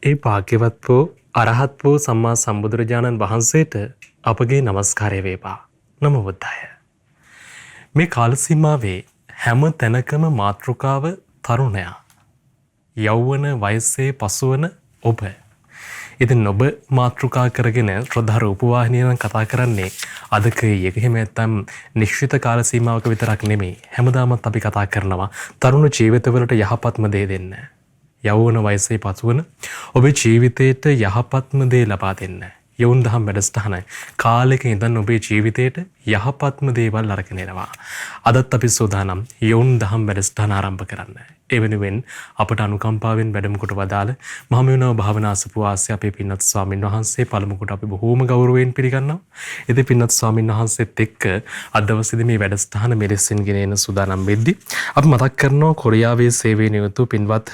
ඒ භාග්‍යවත් වූ අරහත් වූ සම්මා සම්බුදුරජාණන් වහන්සේට අපගේ নমස්කාරය වේවා. නමෝ බුද්දාය. මේ කාල සීමාවේ හැම තැනකම මාතෘකාව තරුණයා. යෞවන වයසේ පසුවන ඔබ. ඉතින් ඔබ මාතෘකා කරගෙන ශ්‍රද්ධා රූපවාහිනියෙන් කතා කරන්නේ අද කීයක එහෙම නැත්නම් නිශ්චිත කාල සීමාවක විතරක් නෙමෙයි. හැමදාමත් අපි කතා කරනවා තරුණ ජීවිතවලට යහපත්ම දේ දෙන්න. යෞවන වයසේ පසුවන ඔබේ ජීවිතයට යහපත්ම දේ ලබා දෙන්න. යොවුන් දහම් වැඩසටහන කාලෙක ඉඳන් ඔබේ ජීවිතයට යහපත්ම දේවල් අරගෙන එනවා. අදත් අපි සූදානම් යොවුන් දහම් වැඩසටහන ආරම්භ කරන්න. ඒ වෙනුවෙන් අපට අනුකම්පාවෙන් වැඩම කොට වදාළ මහමෙවුනාව භාවනා අසපුවාසී අපේ පින්වත් ස්වාමින් වහන්සේ පළමු කොට අපි බොහෝම ගෞරවයෙන් පිළිගන්නවා. ඉතින් පින්වත් ස්වාමින් වහන්සේත් එක්ක අද දවසේදී මේ වැඩසටහන මෙලෙසින් ගෙන එන සූදානම් වෙද්දී අපි මතක් කරනවා කොරියාවේ සේවයේ නියුතු පින්වත්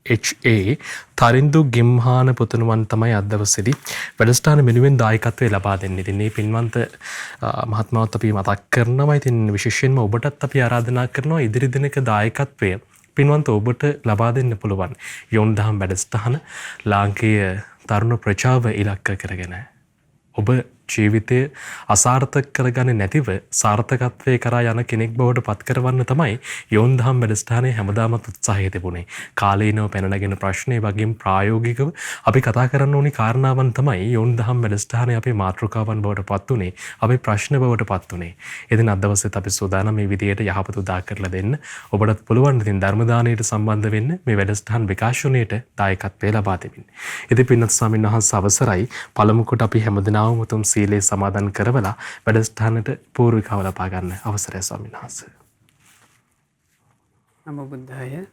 WHA තරින්දු ගිම්හාන පුතුණුවන් තමයි අද දවසේදී වැඩසටහන මෙනුවෙන් දායකත්වය ලබා දෙන්නේ. ඉතින් මේ පින්වන්ත මහත්මයාත් අපි මතක් කරනවා. ඉතින් විශේෂයෙන්ම ඔබටත් අපි ආරාධනා කරනවා ඉදිරි දිනක දායකත්වය පින්වන්ත ඔබට ලබා දෙන්න පුළුවන්. යොවුන් දහම් වැඩසටහන ලාංකීය තරුණ ප්‍රජාව ඉලක්ක කරගෙන ඔබ ජීවිතය අසාර්ථක කරගන්නේ නැතිව සාර්ථකත්වයේ කරා යන කෙනෙක් බවට පත් කරවන්න තමයි යොවුන් දහම් වැඩසටහනේ හැමදාමත් උත්සාහය තිබුණේ. කාලීනව පැන නැගෙන ප්‍රශ්නේ වගේම ප්‍රායෝගිකව අපි කතා කරන්න ඕනි කාරණාවන් තමයි යොවුන් දහම් වැඩසටහනේ අපේ මාතෘකාවන් බවට පත් උනේ, අපේ ප්‍රශ්න බවට පත් උනේ. ඉතින් අද දවසේත් අපි සූදානම් මේ විදියට යහපත උදා කරලා දෙන්න. ඔබටත් පුළුවන් ඉතින් ධර්ම දානයට සම්බන්ධ වෙන්න මේ වැඩසටහන් විකාශනයේට දායකත්වය ලබා දෙමින්. ඉතින් පින්වත් ස්වාමීන් වහන්සේ අවසරයි පළමු කොට අපි හැමදෙනාම උතුම් සීලේ සමාදන් කරවලා වැඩසටහනට පූර්විකාව ලබා ගන්න අවසරයි ස්වාමීන් වහන්සේ. නමෝ බුද්ධාය.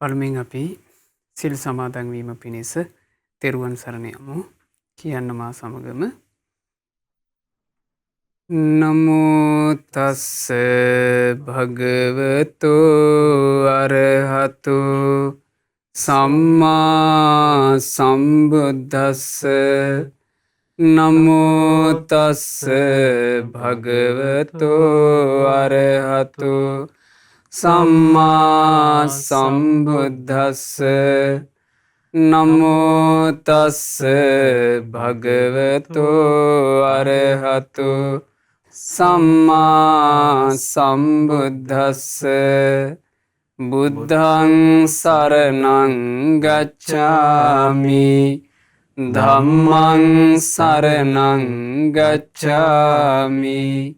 පළමුවෙන් අපි සිල් සමාදන් වීම පිණිස තෙරුවන් සරණ යමු. කියන්න මා සමගම නමෝ තස්ස භගවතු අරහතු සම්මා සම්බුද්දස්ස නමෝ තස්ස භගවතු අරහතු සම්මා සම්බුද්දස්ස නමෝ තස්ස භගවතු අරහතු සම්මා සම්බුද්දස්ස බුද්ධං සරණං ගච්ඡාමි ධම්මං සරණං ගච්ඡාමි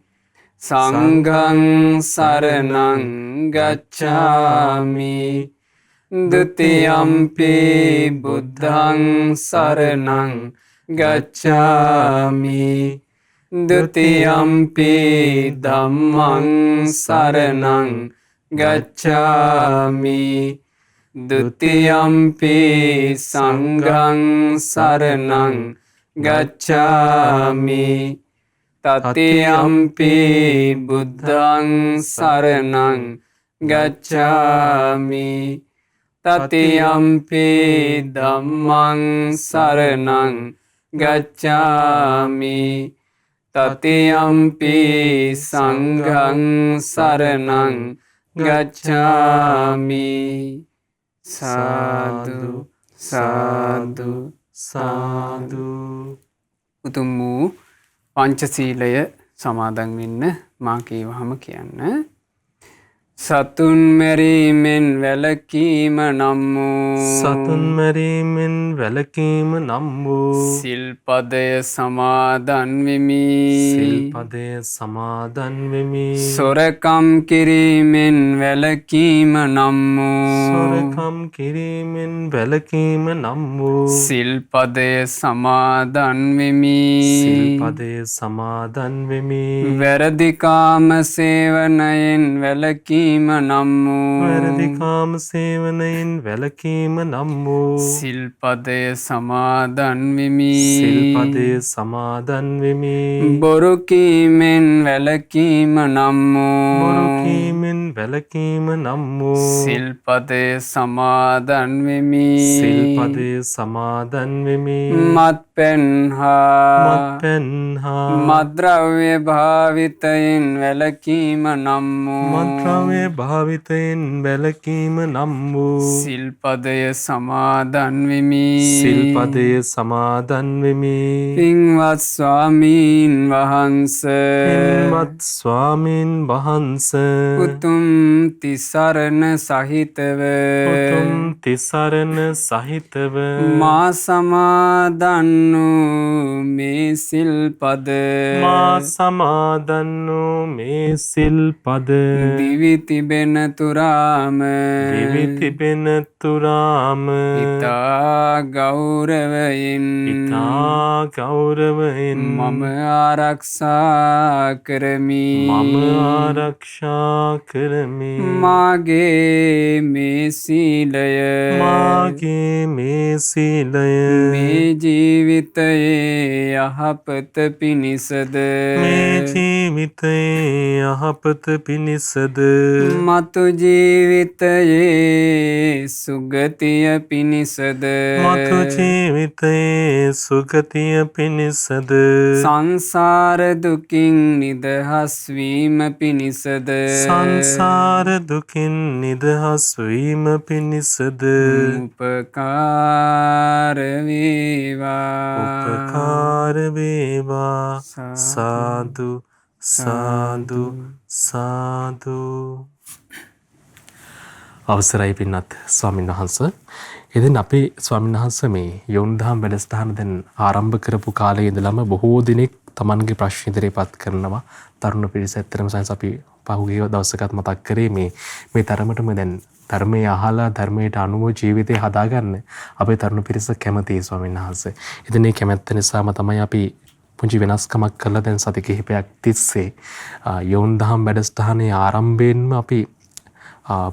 සංඝං සරණං ගච්ඡාමි ဒ ුතියම්පි බුද්ධං සරණං ගච්ඡාමි ဒ ුතියම්පි ධම්මං සරණං ගච්ඡාමි ဒ ුතියම්පි සංඝං සරණං ගච්ඡාමි තතියම්පි බුද්ධං සරණං ගච්ඡාමි තතියම්පි ධම්මං සරණං ගච්ඡාමි තතියම්පි සංඝං සරණං ගච්ඡාමි සාදු සාදු සාදු. උතුම් වූ පංචශීලය සමාදන් වෙන්න මා කීවහම කියන්න. සතුන් මැරීමෙන් වැළකීම නම් වූ සතුන් මැරීමෙන් වැළකීම නම් වූ සිල්පදය සමාදන් වෙමි. සිල්පදය සමාදන් වෙමි. සොරකම් කිරීමෙන් වැළකීම නම් වූ සොරකම් කිරීමෙන් වැළකීම නම් වූ සිල්පදය සමාදන් වෙමි. සිල්පදය සමාදන් වෙමි. වැරදි කාම සේවනයෙන් වැළකීම නම් වූ වැරදි කාම සේවනයෙන් වැළකීම නම් වූ සිල්පදය සමාදන් වෙමි. සිල්පදය සමාදන් වෙමි. බොරු කීමෙන් වැළකීම නම් වූ බොරු කීමෙන් වැළකීම නම් වූ සිල්පදය සමාදන් වෙමි. සිල්පදය සමාදන් වෙමි. මත්පැන් හා මත්පැන් හා මත්ද්‍රව්‍ය භාවිතයෙන් වැළකීම නම් වූ මත්ද්‍රව්‍ය නොවේ භාවිතයෙන් වැළකීම නම් වූ සිල්පදය සමාදන් වෙමි. සිල්පදය සමාදන් වෙමි. පින්වත් ස්වාමීන් වහන්ස පින්වත් ස්වාමීන් වහන්ස උතුම් තිසරණ සහිතව උතුම් තිසරණ සහිතව මා සමාදන් වූ මේ සිල්පද මා සමාදන් වූ මේ සිල්පද දිවි තිබෙන තුරාම දිවි තිබෙන තුරාම ඉතා ගෞරවයෙන් ඉතා ගෞරවයෙන් මම ආරක්ෂා කරමි. මම ආරක්ෂා කරමි. මාගේ මේ සීලය මාගේ මේ සීලය මේ ජීවිතයේ යහපත පිණිසද මේ ජීවිතයේ යහපත පිණිසද මතු ජීවිතයේ සුගතිය පිණිසද මතු ජීවිතයේ සුගතිය පිණිසද සංසාර දුකින් නිදහස් වීම පිණිසද සංසාර දුකින් නිදහස් වීම පිණිසද උපකාර වේවා. උපකාර වේවා. සාදු සාදු සාදු. අවසරයි පින්වත් ස්වාමීන් වහන්ස. ඉතින් අපි ස්වාමීන් වහන්ස මේ යොවුන් දහම් වැඩසටහන දැන් ආරම්භ කරපු කාලේ ඉඳලම බොහෝ දිනෙක Tamanගේ ප්‍රශ්න ඉදිරිපත් කරනවා. තරුණ පිරිස ඇත්තටම සයන්ස් අපි පහුගිය දවසකත් මතක් කරේ මේ තරමටම දැන් ධර්මයේ අහලා ධර්මයට අනුව ජීවිතය හදාගන්න අපේ තරුණ පිරිස කැමතියි ස්වාමීන් වහන්සේ. ඉතින් මේ කැමැත්ත නිසාම තමයි අපි පුංචි වෙනස්කමක් කරලා දැන් සති කිහිපයක් තිස්සේ යොවුන් දහම් වැඩසටහනේ ආරම්භයෙන්ම අපි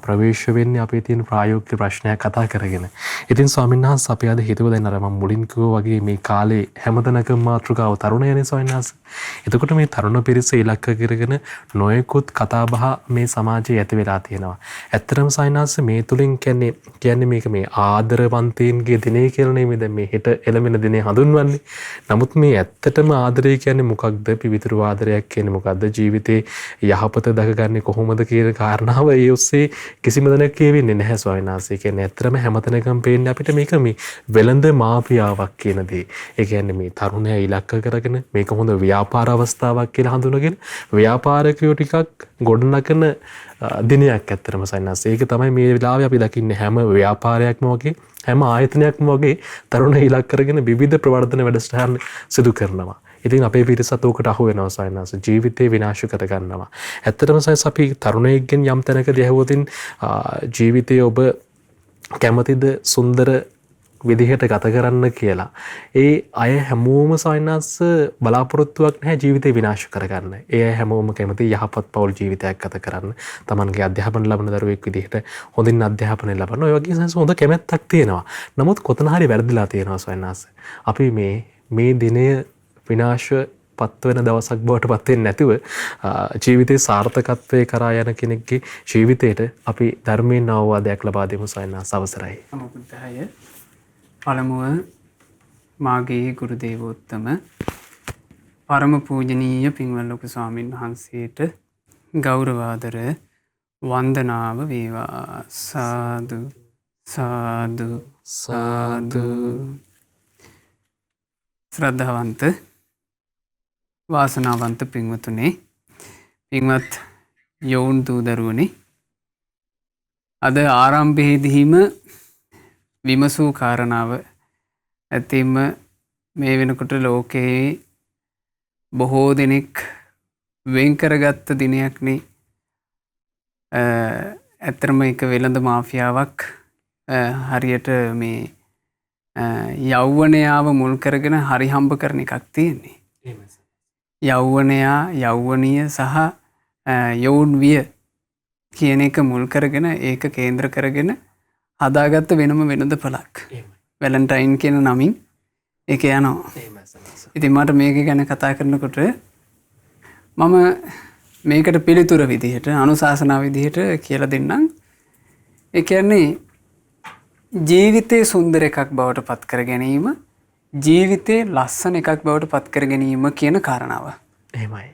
ප්‍රවේශ වෙන්නේ අපේ තියෙන ප්‍රායෝගික ප්‍රශ්නයක් කතා කරගෙන. ඉතින් ස්වාමීන් වහන්සේ අපි අද හිතුව දැන් අර මම මුලින් කිව්වා වගේ මේ කාලේ හැමතැනකම මාතෘකාව තරුණයනේ ස්වාමීන් වහන්සේ. එතකොට මේ තරුණ පිරිස ඉලක්ක කරගෙන නොයෙකුත් කතාබහ මේ සමාජයේ ඇති වෙලා තියෙනවා. ඇත්තටම ස්වාමීන් වහන්සේ මේ තුලින් කියන්නේ මේක මේ ආදරවන්තයින්ගේ දිනේ කියලා නෙමෙයි දැන් මේ හෙට එළමෙන දිනේ හඳුන්වන්නේ. නමුත් මේ ඇත්තටම ආදරය කියන්නේ මොකක්ද? පිවිතුරු ආදරයක් කියන්නේ මොකක්ද? ජීවිතේ යහපත දකගන්නේ කොහොමද කියන කාරණාව ඒ ඔස්සේ කිසිම දෙයක් කියවෙන්නේ නැහැ ස්වාමීන් වහන්සේ. කියන්නේ ඇත්තටම හැමතැනකම පේන්නේ අපිට මේක මේ වෙළඳ මාෆියාවක් කියන දේ. ඒ කියන්නේ මේ තරුණයා ඉලක්ක කරගෙන මේක හොඳ ව්‍යාපාර අවස්ථාවක් කියලා හඳුනගෙන ව්‍යාපාරිකයෝ ටිකක් ගොඩනගන දිනයක් ඇත්තටම ස්වාමීන් වහන්සේ. ඒක තමයි මේ වෙලාවේ අපි දකින්නේ හැම ව්‍යාපාරයක්ම වගේ හැම ආයතනයක්ම වගේ තරුණ ඉලක්ක කරගෙන විවිධ ප්‍රවර්ධන වැඩසටහන් සිදු කරනවා. ඉතින් අපේ පිරිසත් ඕකට අහු වෙනවා ස්වාමීන් වහන්සේ. ජීවිතේ විනාශ කර ගන්නවා. ඇත්තටම සයන්ස් අපි තරුණයෙක්ගෙන් යම් තැනකදී ඇහුවොතින් ජීවිතේ ඔබ කැමතිද සුන්දර විදිහට ගත කරන්න කියලා. ඒ අය හැමෝම ස්වාමීන් වහන්සේ බලාපොරොත්තුවක් නැහැ ජීවිතේ විනාශ කරගන්න. ඒ අය හැමෝම කැමති යහපත් පෞල් ජීවිතයක් ගත කරන්න. Tamanගේ අධ්‍යාපන ලබන දරුවෙක් විදිහට හොඳින් අධ්‍යාපනය ලබන්න. ඔය වගේ සයන්ස් හොඳ කැමැත්තක් තියෙනවා. නමුත් කොතන හරි වැරදිලා තියෙනවා ස්වාමීන් වහන්සේ. අපි මේ දිනය විනාශ පත්වෙන දවසක් බවට පත් වෙන්නේ නැතුව ජීවිතේ සාර්ථකත්වයේ කරා යන කෙනෙක්ගේ ජීවිතයට අපි ධර්මයෙන් අවවාදයක් ලබා දෙමු සයන්ස් අවසරයි. නමෝබුද්ධාය. පළමුව මාගේ ගුරු දේවෝත්තම පරම පූජනීය පින්වත් ලොකු ස්වාමීන් වහන්සේට ගෞරවාදර වන්දනාව වේවා. සාදු සාදු සාදු. ශ්‍රද්ධාවන්ත වාසනාවන්ත පින්වතුනේ, පින්වත් යොවුන් දූ දරුවනේ, අද ආරම්භයේදීම විමසූ කාරණාව ඇතින්ම මේ වෙනකොට ලෝකයේ බොහෝ දෙනෙක් වෙන් කරගත්ත දිනයක්නේ. ඇත්තටම එක වෙළඳ මාෆියාවක් හරියට මේ යෞවනයාව මුල් කරගෙන හරි හම්බ කරන එකක් තියෙන්නේ. යෞවනයා, යෞවනිය සහ යොවුන් විය කියන එක මුල් කරගෙන ඒක කේන්ද්‍ර කරගෙන හදාගත්ත වෙනම වෙළඳ පළක්. වැලන්ටයින් කියන නමින් ඒක යනවා. ඉතින් මට මේක ගැන කතා කරනකොට මම මේකට පිළිතුර විදිහට, අනුශාසනා විදිහට කියලා දෙන්නම්. ඒ කියන්නේ ජීවිතේ සුන්දර එකක් බවට පත් කර ගැනීම, ජීවිතේ ලස්සන එකක් බවට පත් කර ගැනීම කියන කාරණාව. එහෙමයි.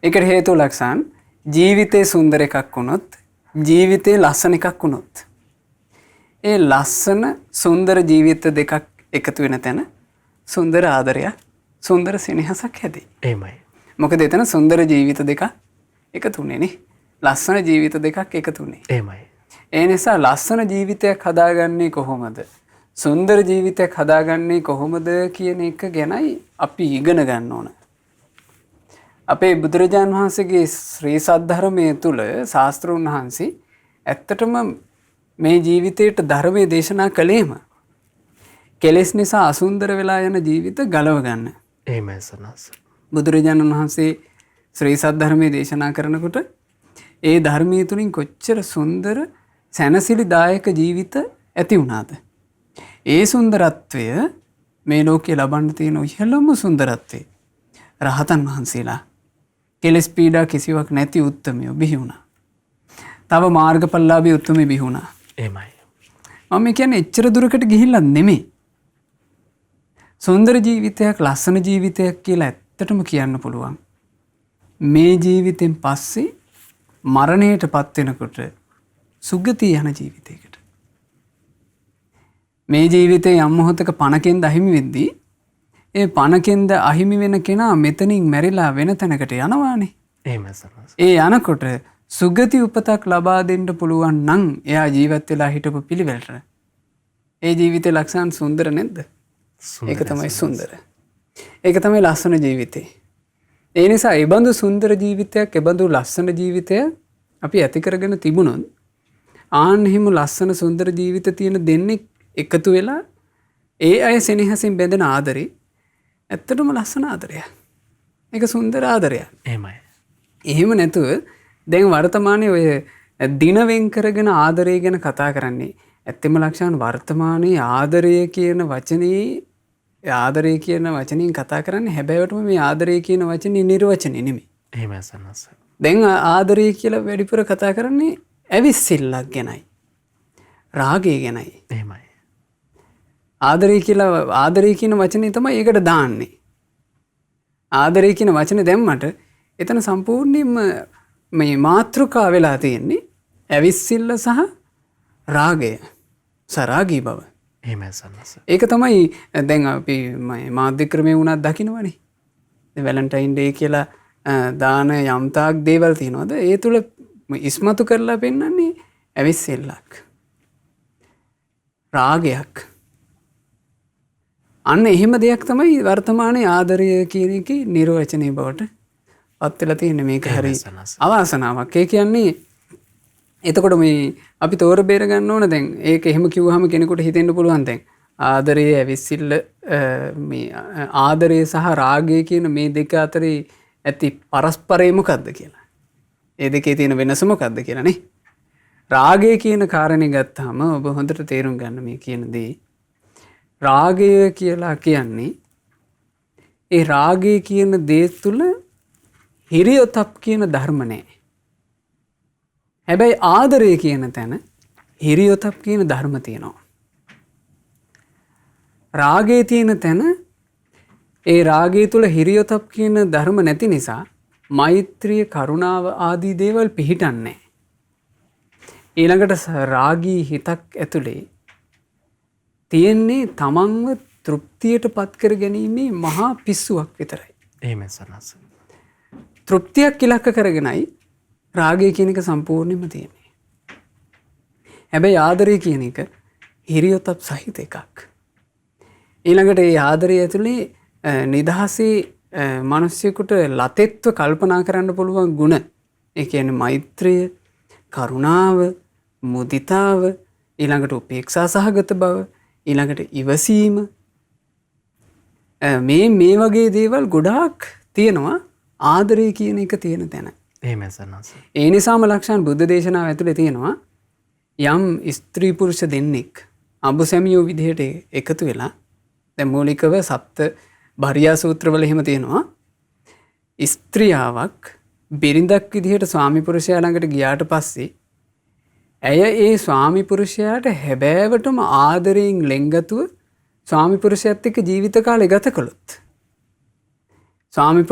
ඒකට හේතුව ලක්ෂණ ජීවිතේ සුන්දර එකක් වුණොත් ජීවිතේ ලස්සන එකක් වුණොත් ඒ ලස්සන සුන්දර ජීවිත දෙකක් එකතු වෙන තැන සුන්දර ආදරයක් සුන්දර සෙනෙහසක් හැදේ. එහෙමයි. මොකද එතන සුන්දර ජීවිත දෙකක් එකතු වුණේ නේ. ලස්සන ජීවිත දෙකක් එකතු වුණේ. එහෙමයි. ඒ නිසා ලස්සන ජීවිතයක් හදාගන්නේ කොහොමද? සුන්දර ජීවිතයක් හදාගන්නේ කොහොමද කියන එක ගැනයි අපි ඉගෙන ගන්න ඕන. අපේ බුදුරජාණන් වහන්සේගේ ශ්‍රී සද්ධර්මයේ තුල ශාස්ත්‍රඥ වහන්සේ ඇත්තටම මේ ජීවිතයට ධර්මයේ දේශනා කළේම කෙලෙස් නිසා අසුන්දර වෙලා යන ජීවිත ගලව ගන්න. එහෙමයි සනස. බුදුරජාණන් වහන්සේ ශ්‍රී සද්ධර්මයේ දේශනා කරනකොට ඒ ධර්මයේ තුලින් කොච්චර සුන්දර සැනසිලිදායක ජීවිත ඇති වුණාද? ඒ සුන්දරත්වය මේ ලෝකේ ලබන්න තියෙන ඉහළම සුන්දරත්වය රහතන් වහන්සේලා කෙලෙස් පීඩා කිසිවක් නැති උත්තමයෝ බිහි වුණා. තව මාර්ගඵලලාභී උත්තමයෝ බිහි වුණා. එහෙමයි. මම කියන්නේ එච්චර දුරකට ගිහිල්ලා නෙමෙයි. සුන්දර ජීවිතයක් ලස්සන ජීවිතයක් කියලා ඇත්තටම කියන්න පුළුවන්. මේ ජීවිතෙන් පස්සේ මරණයටපත් වෙනකොට සුගතිය යන ජීවිතයකට. මේ ජීවිතේ යම් මොහොතක පණකෙන්ද අහිමි වෙද්දී ඒ පණකෙන්ද අහිමි වෙන කෙනා මෙතනින් මැරිලා වෙන තැනකට යනවානේ. එහෙමයි සනස. ඒ යනකොට සුගති උපතක් ලබා දෙන්න පුළුවන් නම් එයා ජීවත් වෙලා හිටපු පිළිවෙලට ඒ ජීවිතේ ලක්ෂණ සුන්දර නැද්ද? ඒක තමයි සුන්දර. ඒක තමයි ලස්සන ජීවිතේ. ඒ නිසා ඒ බඳු සුන්දර ජීවිතයක්, ඒ බඳු ලස්සන ජීවිතයක් අපි ඇති කරගෙන තිබුණොත් ආන් හිම ලස්සන සුන්දර ජීවිත තියෙන දෙන්නේ එකතු වෙලා ඒ අය සෙනෙහසින් බැඳෙන ආදරේ ඇත්තටම ලස්සන ආදරයක්. ඒක සුන්දර ආදරයක්. එහෙමයි. එහෙම නැතුව දැන් වර්තමානයේ ඔය දින වෙන් කරගෙන ආදරය ගැන කතා කරන්නේ. ඇත්තම ලක්ෂණ වර්තමානයේ ආදරය කියන වචනේ ආදරය කියන වචنين කතා කරන්නේ හැබැයිවටම මේ ආදරය කියන වචනේ නිර්වචනේ නෙමෙයි. එහෙමයි සනස. දැන් ආදරය කියලා වැඩිපුර කතා කරන්නේ ඇවිස්සිල්ලක් ගැනයි. රාගය ගැනයි. එහෙමයි. ආදරය කියන වචනේ තමයි ඒකට දාන්නේ. ආදරය කියන වචනේ දැම්මට එතන සම්පූර්ණයෙන්ම මේ මාතෘකාව වෙලා තියෙන්නේ ඇවිස්සිල්ල සහ රාගය. සරාගී බව. එහෙමයි සනස. ඒක තමයි දැන් අපි මාධ්‍ය ක්‍රමේ වුණත් දකින්නවනේ. දැන් වැලන්ටයින් ඩේ කියලා දාන යම්තාක් දේවල් තියෙනවද? ඒ තුල ඉස්මතු කරලා පෙන්නන්නේ ඇවිස්සිල්ලක්. රාගයක්. අන්න එහෙම දෙයක් තමයි වර්තමානයේ ආදරය කියන එකේ නිර්වචනයේ බවට පත් වෙලා තියෙන්නේ. මේක හරි අවාසනාවක්. ඒ කියන්නේ එතකොට මේ අපි තෝර බේර ගන්න ඕන දැන් ඒක එහෙම කිව්වහම කෙනෙකුට හිතෙන්න පුළුවන් දැන් ආදරයේ ඇවිස්සිල්ල මේ ආදරය සහ රාගය කියන මේ දෙක අතරේ ඇති පරස්පරය මොකක්ද කියලා. ඒ දෙකේ තියෙන වෙනස මොකක්ද කියලා නේ. රාගය කියන කාරණේ ගත්තාම ඔබ හොඳට තේරුම් ගන්න මේ කියන දේ. රාගය කියලා කියන්නේ ඒ රාගය කියන දේ තුල හිරියොතප් කියන ධර්ම නැහැ. හැබැයි ආදරය කියන තැන හිරියොතප් කියන ධර්ම තියෙනවා. රාගයේ තියෙන තැන ඒ රාගය තුල හිරියොතප් කියන ධර්ම නැති නිසා මෛත්‍රිය, කරුණාව ආදී දේවල් පිහිටන්නේ නැහැ. ඊළඟට රාගී හිතක් ඇතුලේ තියෙන්නේ තමන්ව තෘප්තියට පත් කර ගැනීමේ මහා පිස්සුවක් විතරයි. එහෙමයි සනස. තෘප්තියක් ඉලක්ක කරගෙනයි රාගය කියන එක සම්පූර්ණයෙන්ම තියෙන්නේ. හැබැයි ආදරය කියන එක හිරියොතප් සහිත එකක්. ඊළඟට ඒ ආදරය ඇතුලේ නිදහසේ මිනිස්සුෙකුට ලතෙත්ව කල්පනා කරන්න පුළුවන් ගුණ. ඒ කියන්නේ මෛත්‍රිය, කරුණාව, මුදිතාව, ඊළඟට උපේක්ෂා සහගත බව, ඊළඟට ඉවසීම, මේ වගේ දේවල් ගොඩාක් තියෙනවා ආදරය කියන එක තියෙන තැන. එහෙමයි සනස. ඒ නිසාම ලක්ෂණ බුද්ධ දේශනාව ඇතුලේ තියෙනවා යම් ස්ත්‍රී පුරුෂ දෙන්නෙක් අඹසැමියෝ විදිහට එකතු වෙලා දැන් මූලිකව සප්ත භාර්යා සූත්‍රවල එහෙම තියෙනවා ස්ත්‍රියාවක් බිරිඳක් විදිහට ස්වාමි පුරුෂයා ළඟට ගියාට පස්සේ ඇය ඒ ස්වාමි පුරුෂයාට හැබෑවටම ආදරයෙන් ලෙන්ගතුව ස්වාමි පුරුෂයාත් එක්ක ජීවිත කාලය ගත කළොත් ස්වාමි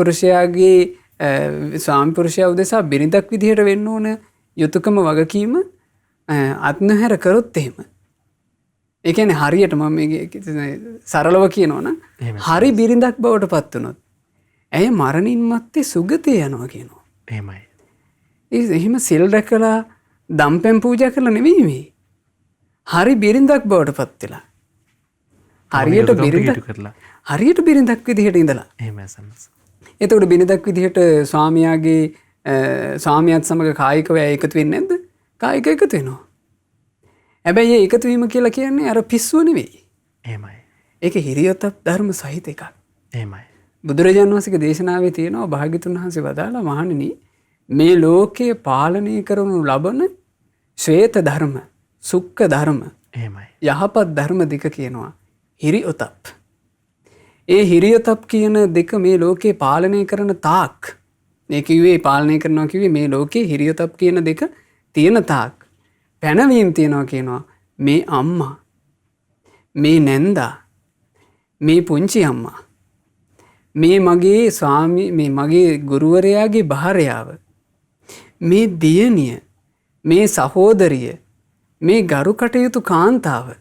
පුරුෂයා උදෙසා බිරිඳක් විදිහට වෙන්න ඕන යුතුයකම වගකීම අත්නහැර කරොත් එහෙම ඒ කියන්නේ හරියට මම මේ සරලව කියනවනම් හරි බිරිඳක් බවට පත් වුණොත් ඇය මරණින් මත්තේ සුගතිය යනවා කියනවා. එහෙමයි. එහෙම සිල් රැකලා දම්පැන් පූජා කරලා නෙවෙයි මේ. හරි බිරිඳක් බවට පත් වෙලා. හරියට බිරිඳක් විදිහට ඉඳලා. එහෙමයි සන්නස. එතකොට බිරිඳක් විදිහට ස්වාමියාගේ ස්වාමියාත් සමග කායිකව එකතු වෙන්නේ නැද්ද? කායික එකතු වෙනවා. හැබැයි ඒ එකතු වීම කියලා කියන්නේ අර පිස්සුව නෙවෙයි. එහෙමයි. ඒක හිරියොතප් ධර්ම සහිත එකක්. එහෙමයි. බුදුරජාණන් වහන්සේගේ දේශනාවේ තියෙනවා භාග්‍යතුන් වහන්සේ වදාලා මහණෙනි මේ ලෝකයේ පාලනය කරනු ලබන ශ්වේත ධර්ම, සුක්ඛ ධර්ම, එහෙමයි. යහපත් ධර්ම දෙක කියනවා හිරියොතප්. ඒ හිරියොතප් කියන දෙක මේ ලෝකේ පාලනය කරන තාක් මේ කිව්වේ පාලනය කරනවා කිව්වේ මේ ලෝකේ හිරියොතප් කියන දෙක තියෙන තාක් පැනවීම තියනවා කියනවා මේ අම්මා, මේ නැන්දා, මේ පුංචි අම්මා, මේ මගේ ස්වාමි, මේ මගේ ගුරුවරයාගේ භාර්යාව, මේ දියණිය, මේ සහෝදරිය, මේ ගරු කටයුතු කාන්තාව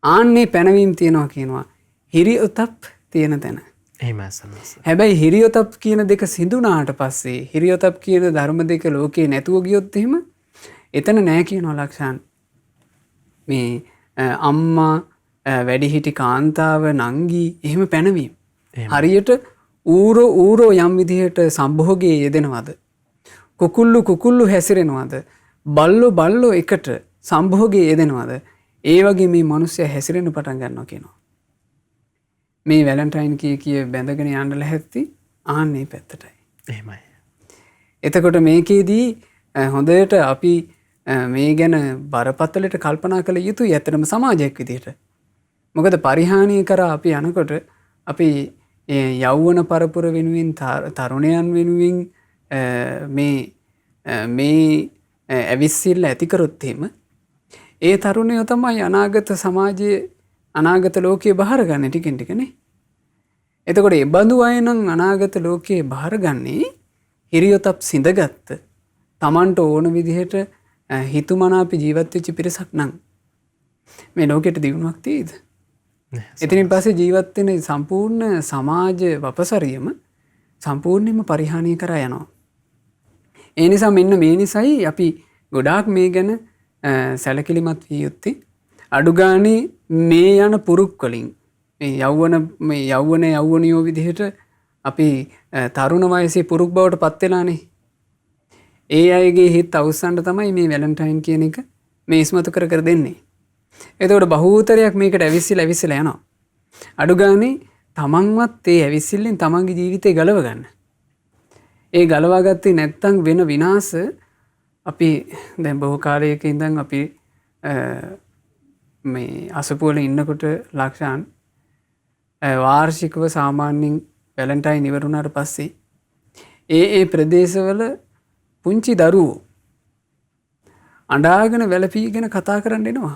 ආන්නේ පැනවීම තියනවා කියනවා හිරියොතප් තියෙන තැන. එහෙමයි සන්නස. හැබැයි හිරියොතප් කියන දෙක සිඳුනාට පස්සේ හිරියොතප් කියන ධර්ම දෙක ලෝකේ නැතුව ගියොත් එහෙම එතන නෑ කියනවා ලක්ෂාන්. මේ අම්මා, වැඩිහිටි කාන්තාව, නංගි එහෙම පැනවීම. හරියට ඌරෝ යම් විදිහට සම්භෝගයේ යෙදෙනවද? කුකුල්ලු හැසිරෙනවද? බල්ලෝ එකට සම්භෝගයේ යෙදෙනවද? ඒ වගේ මේ මිනිස්සයා හැසිරෙන්න පටන් ගන්නවා කියනවා. මේ වැලන්ටයින් කිය බැඳගෙන යන්න ලැහැත්ති ආන්නේ පැත්තටයි. එහෙමයි. එතකොට මේකේදී හොඳට අපි මේ ගැන බරපතලට කල්පනා කළ යුතුයි ඇත්තටම සමාජයක් විදිහට. මොකද පරිහානිය කරා අපි යනකොට අපි යෞවන පරපුර වෙනුවෙන් තරුණයන් වෙනුවෙන් මේ ඇවිස්සිල්ල ඇති කරොත් එහෙම ඒ තරුණයෝ තමයි අනාගත සමාජයේ අනාගත ලෝකයේ බාර ගන්න ටිකෙන් ටිකනේ. එතකොට ඒ බඳු අය නම් අනාගත ලෝකයේ බාරගන්නේ හිරියොතප් සිඳගත්ත Tamanට ඕන විදිහට හිතුමනාපි ජීවත් වෙච්ච පිරිසක් නම් මේ ලෝකෙට දියුණුවක් තියෙයිද? එතනින් පස්සේ ජීවත් වෙන සම්පූර්ණ සමාජ වපසරියම සම්පූර්ණයෙන්ම පරිහානිය කරා යනවා. ඒ නිසා මෙන්න මේ නිසයි අපි ගොඩාක් මේ ගැන සැලකිලිමත් විය යුත්තේ. අඩු ගානේ මේ යන පුරුක් වලින් මේ යෞවනයෝ විදිහට අපි තරුණ වයසේ පුරුක් බවට පත් වෙලානේ. ඒ අයගේ හිත අවුස්සන්න තමයි මේ වැලන්ටයින් කියන එක මේ ඉස්මතු කර දෙන්නේ. එතකොට බහූතරයක් මේකට ඇවිස්සලා යනවා. අඩු ගානේ තමන්වත් ඒ ඇවිස්සිල්ලෙන් තමන්ගේ ජීවිතේ ගලව ගන්න. ඒ ගලවා ගත්තේ නැත්තම් වෙන විනාශ අපි දැන් බොහෝ කාලයක ඉඳන් අපි මේ අසපුවල ඉන්නකොට ලක්ෂාන් වාර්ෂිකව සාමාන්‍යයෙන් වැලන්ටයින් ඉවර වුණාට පස්සේ ඒ ප්‍රදේශවල පුංචි දරුවෝ අඬාගෙන වැළපීගෙන කතා කරන්න එනවා.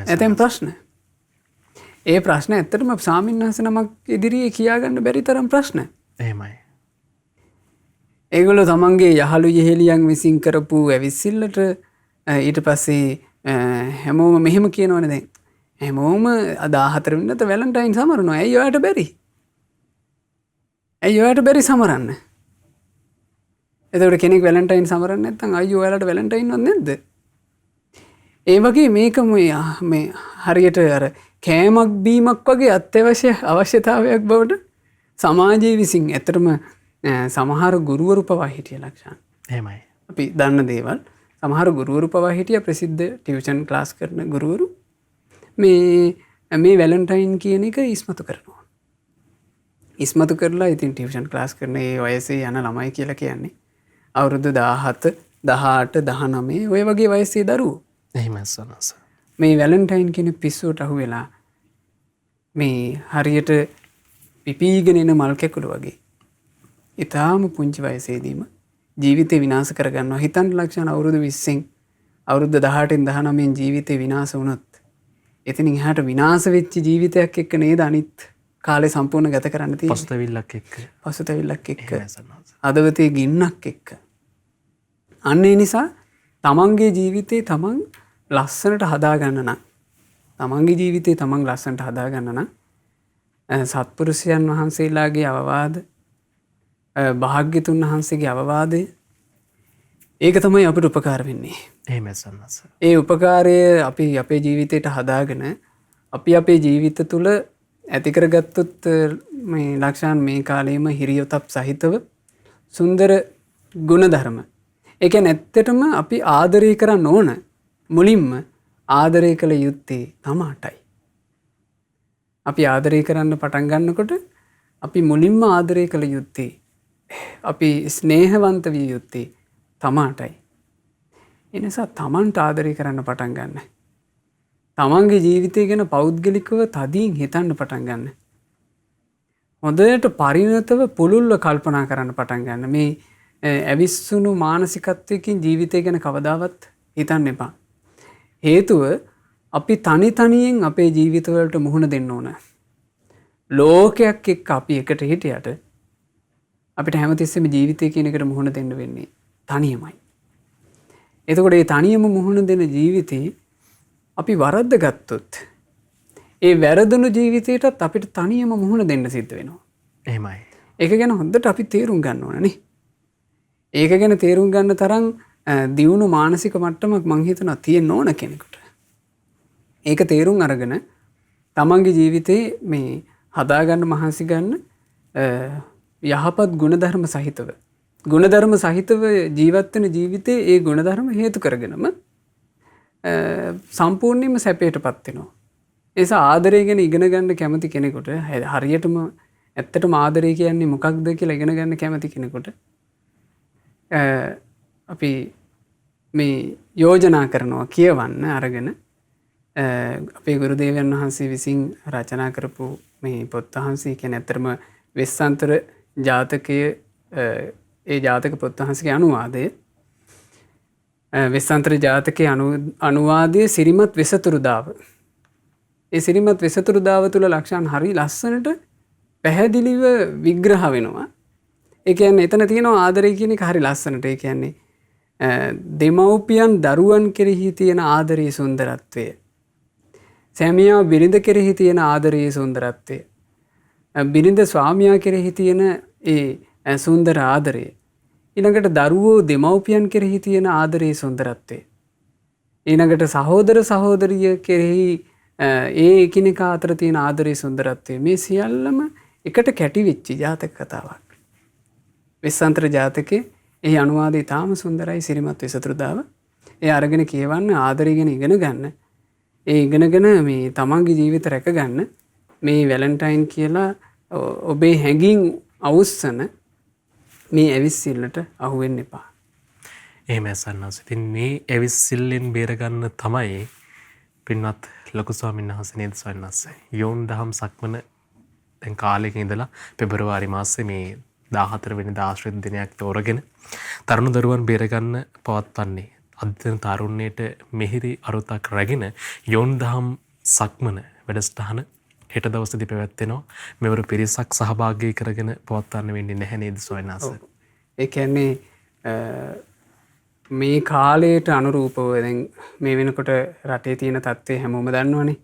ඇතැම් ප්‍රශ්න. ඒ ප්‍රශ්න ඇත්තටම ස්වාමීන් වහන්සේ නමක් ඉදිරියේ කියාගන්න බැරි තරම් ප්‍රශ්න. එහෙමයි. ඒගොල්ලෝ තමන්ගේ යහළු යෙහෙලියන් විසින් කරපු ඇවිස්සිල්ලට ඊට පස්සේ හැමෝම මෙහෙම කියනවනේ දැන්. හැමෝම 14 වෙනිදාට වැලන්ටයින් සමරනවා. ඇයි ඔයාට බැරි? ඇයි ඔයාට බැරි සමරන්න? එතකොට කෙනෙක් වැලන්ටයින් සමරන්නේ නැත්නම් අයියෝ ඔයාලට වැලන්ටයින්වත් නැද්ද? ඒ වගේ මේක මේ හරියට අර කෑමක් බීමක් වගේ අත්‍යවශ්‍ය අවශ්‍යතාවයක් බවට සමාජයේ විසින් ඇත්තටම සමහර ගුරුවරු පවා හිටිය ලක්ෂණ. එහෙමයි. අපි දන්න දේවල් සමහර ගුරුවරු පවා හිටිය ප්‍රසිද්ධ ටියුෂන් ක්ලාස් කරන ගුරුවරු මේ වැලන්ටයින් කියන එක ඉස්මතු කරනවා. ඉස්මතු කරලා ඉතින් ටියුෂන් ක්ලාස් කරන ඒ වයසේ යන ළමයි කියලා කියන්නේ අවුරුදු 17, 18, 19 ඔය වගේ වයසේ දරුවෝ. එහෙමයි සනස. මේ වැලන්ටයින් කියන පිස්සුවට අහු වෙලා මේ හරියට පිපීගෙන එන මල් කැකුළු වගේ ඊටාම පුංචි වයසේදීම ජීවිතේ විනාශ කරගන්නවා. හිතන්න ලක්ෂණ අවුරුදු 20න් අවුරුදු 18න් 19න් ජීවිතේ විනාශ වුණොත් එතනින් එහාට විනාශ වෙච්ච ජීවිතයක් එක්ක නේද අනිත් කාලේ සම්පූර්ණ ගත කරන්න තියෙන්නේ. පසුතැවිල්ලක් එක්ක. හදවතේ ගින්නක් එක්ක. අන්න ඒ නිසා තමන්ගේ ජීවිතේ තමන් ලස්සනට හදාගන්න නම් තමන්ගේ ජීවිතේ තමන් ලස්සනට හදාගන්න නම් සත්පුරුෂයන් වහන්සේලාගේ අවවාද භාග්‍යතුන් වහන්සේගේ අවවාදය ඒක තමයි අපිට උපකාර වෙන්නේ. එහෙමයි සන්නස. ඒ උපකාරය අපි අපේ ජීවිතයට හදාගෙන අපි අපේ ජීවිත තුළ ඇති කරගත්තොත් මේ ලක්ෂණ මේ කාලේම හිරියොතප් සහිතව සුන්දර ගුණධර්ම. ඒ කියන්නේ ඇත්තටම අපි ආදරය කරන්න ඕන මුලින්ම ආදරය කළ යුත්තේ තමාටයි. අපි ආදරය කරන්න පටන් ගන්නකොට අපි මුලින්ම ආදරය කළ යුත්තේ අපි ස්නේහවන්ත විය යුත්තේ තමාටයි. එනිසා තමන්ට ආදරය කරන්න පටන් ගන්න. තමන්ගේ ජීවිතය ගැන පෞද්ගලිකව තදින් හිතන්න පටන් ගන්න. හොඳට පරිණතව පුළුල්ව කල්පනා කරන්න පටන් ගන්න. මේ ඇවිස්සුණු මානසිකත්වයකින් ජීවිතය ගැන කවදාවත් හිතන්න එපා. හේතුව අපි තනි තනියෙන් අපේ ජීවිතවලට මුහුණ දෙන්න ඕන. ලෝකයක් එක්ක අපි එකට හිටියට අපිට හැමතිස්සෙම ජීවිතය කියන එකට මුහුණ දෙන්න වෙන්නේ තනියමයි. එතකොට මේ තනියම මුහුණ දෙන ජීවිතේ අපි වරද්ද ගත්තොත් ඒ වැරදුණු ජීවිතයටත් අපිට තනියම මුහුණ දෙන්න සිද්ධ වෙනවා. එහෙමයි. ඒක ගැන හොඳට අපි තේරුම් ගන්න ඕනනේ. ඒක ගැන තේරුම් ගන්න තරම් දියුණු මානසික මට්ටමක් මං හිතනවා තියෙන්න ඕන කෙනෙකුට. ඒක තේරුම් අරගෙන තමන්ගේ ජීවිතේ මේ හදාගන්න මහන්සි ගන්න යහපත් ගුණධර්ම සහිතව ගුණධර්ම සහිතව ජීවත් වෙන ජීවිතේ ඒ ගුණධර්ම හේතු කරගෙනම සම්පූර්ණයෙන්ම සැපයටපත් වෙනවා. ඒ නිසා ආදරය ගැන ඉගෙන ගන්න කැමති කෙනෙකුට හරියටම ඇත්තටම ආදරය කියන්නේ මොකක්ද කියලා ඉගෙන ගන්න කැමති කෙනෙකුට අපි මේ යෝජනා කරනවා කියවන්න අරගෙන අපේ ගුරුදේවයන් වහන්සේ විසින් රචනා කරපු මේ පොත් වහන්සේ කියන්නේ ඇත්තටම වෙස්සන්තර ජාතකයේ ඒ ජාතක පොත් වහන්සේගේ අනුවාදය වෙස්සන්තර ජාතකයේ අනුවාදයේ සිරිමත් වෙසතුරුදාව. ඒ සිරිමත් වෙසතුරුදාව තුල ලක්ෂණ හරි ලස්සනට පැහැදිලිව විග්‍රහ වෙනවා. ඒ කියන්නේ එතන තියෙනවා ආදරය කියන එක හරි ලස්සනට. ඒ කියන්නේ දෙමව්පියන් දරුවන් කෙරෙහි තියෙන ආදරයේ සුන්දරත්වය. සැමියා බිරිඳ කෙරෙහි තියෙන ආදරයේ සුන්දරත්වය. බිරිඳ ස්වාමියා කෙරෙහි තියෙන ඒ සුන්දර ආදරය. ඊළඟට දරුවෝ දෙමව්පියන් කෙරෙහි තියෙන ආදරයේ සුන්දරත්වය. ඊළඟට සහෝදර සහෝදරිය කෙරෙහි ඒ එකිනෙකා අතර තියෙන ආදරයේ සුන්දරත්වය. මේ සියල්ලම එකට කැටි වෙච්ච ජාතක කතාවක්. වෙස්සන්තර ජාතකයේ එහි අනුවාදය තාම සුන්දරයි සිරිමත් වෙසතුරුදාව. ඒ අරගෙන කියවන්න ආදරය ගැන ඉගෙන ගන්න. ඒ ඉගෙනගෙන මේ තමන්ගේ ජීවිත රැක ගන්න. මේ වැලන්ටයින් කියලා ඔබේ හැඟීම් අවුස්සන මේ ඇවිස්සිල්ලට අහු වෙන්න එපා. එහෙම සන්නස්. ඉතින් මේ ඇවිස්සිල්ලෙන් බේරගන්න තමයි පින්වත් ලොකු ස්වාමීන් වහන්සේ නේද සන්නස්. යෝන් දහම් සක්මන දැන් කාලෙක ඉඳලා පෙබරවාරි මාසේ මේ 14 වෙනිදා ආශ්‍රිත දිනයක් තෝරගෙන තරුණ දරුවන් බේරගන්න පවත්වන්නේ අධ්‍යයන තාරුණ්‍යයට මෙහිරි අරුතක් රැගෙන යෝන් දහම් සක්මන වැඩසටහන හෙට දවසේදී පැවැත්වෙනවා. මෙවර පිරිසක් සහභාගී කරගෙන පවත්වන්න වෙන්නේ නැහැ නේද සොයනාස? ඒ කියන්නේ මේ කාලයට අනුරූපව දැන් මේ වෙනකොට රටේ තියෙන තත්ත්වය හැමෝම දන්නවනේ.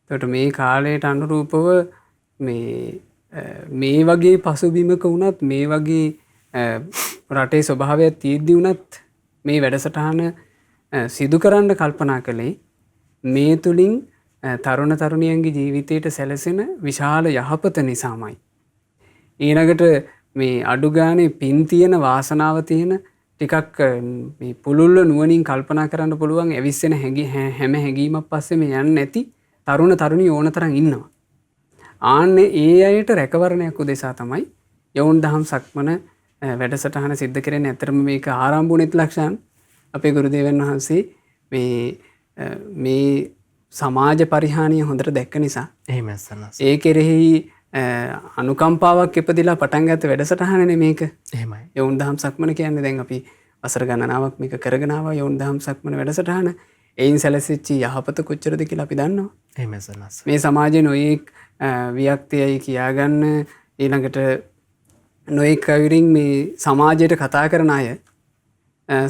ඒකට මේ කාලයට අනුරූපව මේ වගේ පසුබිමක වුණත් මේ වගේ රටේ ස්වභාවයක් තියෙද්දි වුණත් මේ වැඩසටහන සිදු කරන්න කල්පනා කළේ මේ තුලින් තරුණ තරුණියන්ගේ ජීවිතයට සැලසෙන විශාල යහපත නිසාමයි. ඊළඟට මේ අඩු ගානේ පින් තියෙන වාසනාව තියෙන ටිකක් මේ පුළුල්ව නුවණින් කල්පනා කරන්න පුළුවන් ඇවිස්සෙන හැම හැඟීමක් පස්සේ මේ යන්නේ නැති තරුණ තරුණිය ඕන තරම් ඉන්නවා. ආන්නේ ඒ අයට රැකවරණයක් උදෙසා තමයි යෝන් දහම් සක්මන වැඩසටහන සිද්ධ කරන්නේ. ඇත්තටම මේක ආරම්භ වුණෙත් ලක්ෂණ අපේ ගුරුදේවයන් වහන්සේ මේ සමාජ පරිහානිය හොඳට දැක්ක නිසා එහෙමයි සන්නස්. ඒ කෙරෙහි අනුකම්පාවක් ඉපදිලා පටන් ගත්ත වැඩසටහනනේ මේක. එහෙමයි. යෝන් දහම් සක්මන කියන්නේ දැන් අපි වසර ගණනාවක් මේක කරගෙන ආවා යෝන් දහම් සක්මන වැඩසටහන. එයින් සැලසෙච්ච යහපත කොච්චරද කියලා අපි දන්නවා. එහෙමයි සන්නස්. මේ සමාජයේ නොයෙක් වියක්තියයි කියාගන්න ඊළඟට නොයෙක් අයුරින් මේ සමාජයට කතා කරන අය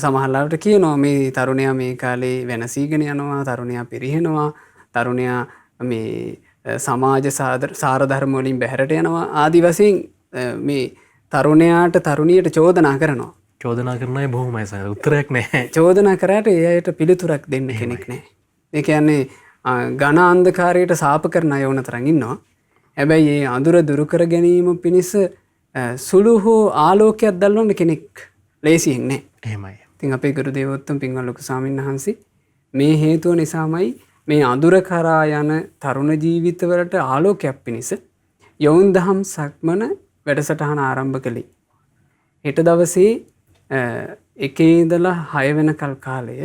සමහරලාට කියනවා මේ තරුණයා මේ කාලේ වෙනසීගෙන යනවා, තරුණයා පිරිහෙනවා, තරුණයා මේ සමාජ සාරධර්ම වලින් බැහැරට යනවා ආදි වශයෙන් මේ තරුණයාට තරුණියට චෝදනා කරනවා. චෝදනා කරනයි බොහොමයි සයන උත්තරයක් නැහැ. චෝදනා කරාට ඒ අයට පිළිතුරක් දෙන්න කෙනෙක් නැහැ. ඒ කියන්නේ ඝන අන්ධකාරයට සාප කරන අය වුණ තරම් ඉන්නවා. හැබැයි මේ අඳුර දුරු කර ගැනීම පිණිස සුළු හෝ ආලෝකයක් දැල්වන්න කෙනෙක් ලේසියෙන් නැහැ. එහෙමයි. ඉතින් අපේ ගුරු දේවෝත්තම පින්වත් ලොකු ස්වාමීන් වහන්සේ මේ හේතුව නිසාමයි මේ අඳුර කරා යන තරුණ ජීවිතවලට ආලෝකයක් පිණිස යොවුන් දහම් සක්මන වැඩසටහන ආරම්භ කළේ. හෙට දවසේ 1 ඉඳලා 6 වෙනකල් කාලය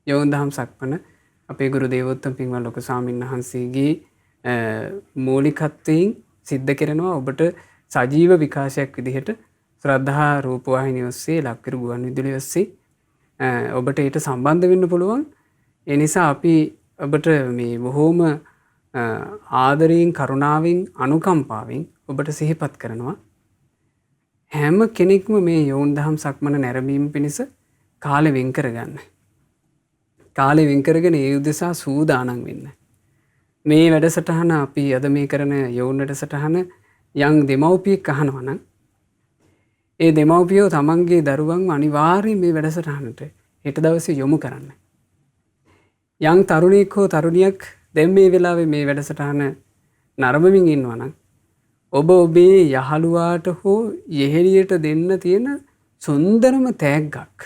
යොවුන් දහම් සක්මන අපේ ගුරු දේවෝත්තම පින්වත් ලොකු ස්වාමීන් වහන්සේගේ මූලිකත්වයෙන් සිද්ධ කරනවා. ඔබට සජීව විකාශයක් විදිහට ශ්‍රද්ධා රූපවාහිනිය ඔස්සේ ලක්විරු ගුවන්විදුලිය ඔස්සේ ඔබට ඊට සම්බන්ධ වෙන්න පුළුවන්. ඒ නිසා අපි ඔබට මේ බොහෝම ආදරයෙන් කරුණාවෙන් අනුකම්පාවෙන් ඔබට සිහිපත් කරනවා. හැම කෙනෙක්ම මේ යොවුන් දහම් සක්මන නැරඹීම පිණිස කාලෙ වෙන් කරගන්න. කාලෙ වෙන් කරගෙන ඒ උදෙසා සූදානම් වෙන්න. මේ වැඩසටහන අපි අද මේ කරන යොවුන් වැඩසටහන යම් දෙමව්පියෙක් අහනවා නම් ඒ දෙමව්පියෝ තමන්ගේ දරුවන්ව අනිවාර්යයෙන් මේ වැඩසටහනට හෙට දවසේ යොමු කරන්න. යම් තරුණයෙක් හෝ තරුණියක් දැන් මේ වෙලාවේ මේ වැඩසටහන නරඹමින් ඉන්නවා නම් ඔබ ඔබේ යහළුවාට හෝ යෙහෙළියට දෙන්න තියෙන සුන්දරම තෑග්ගක්,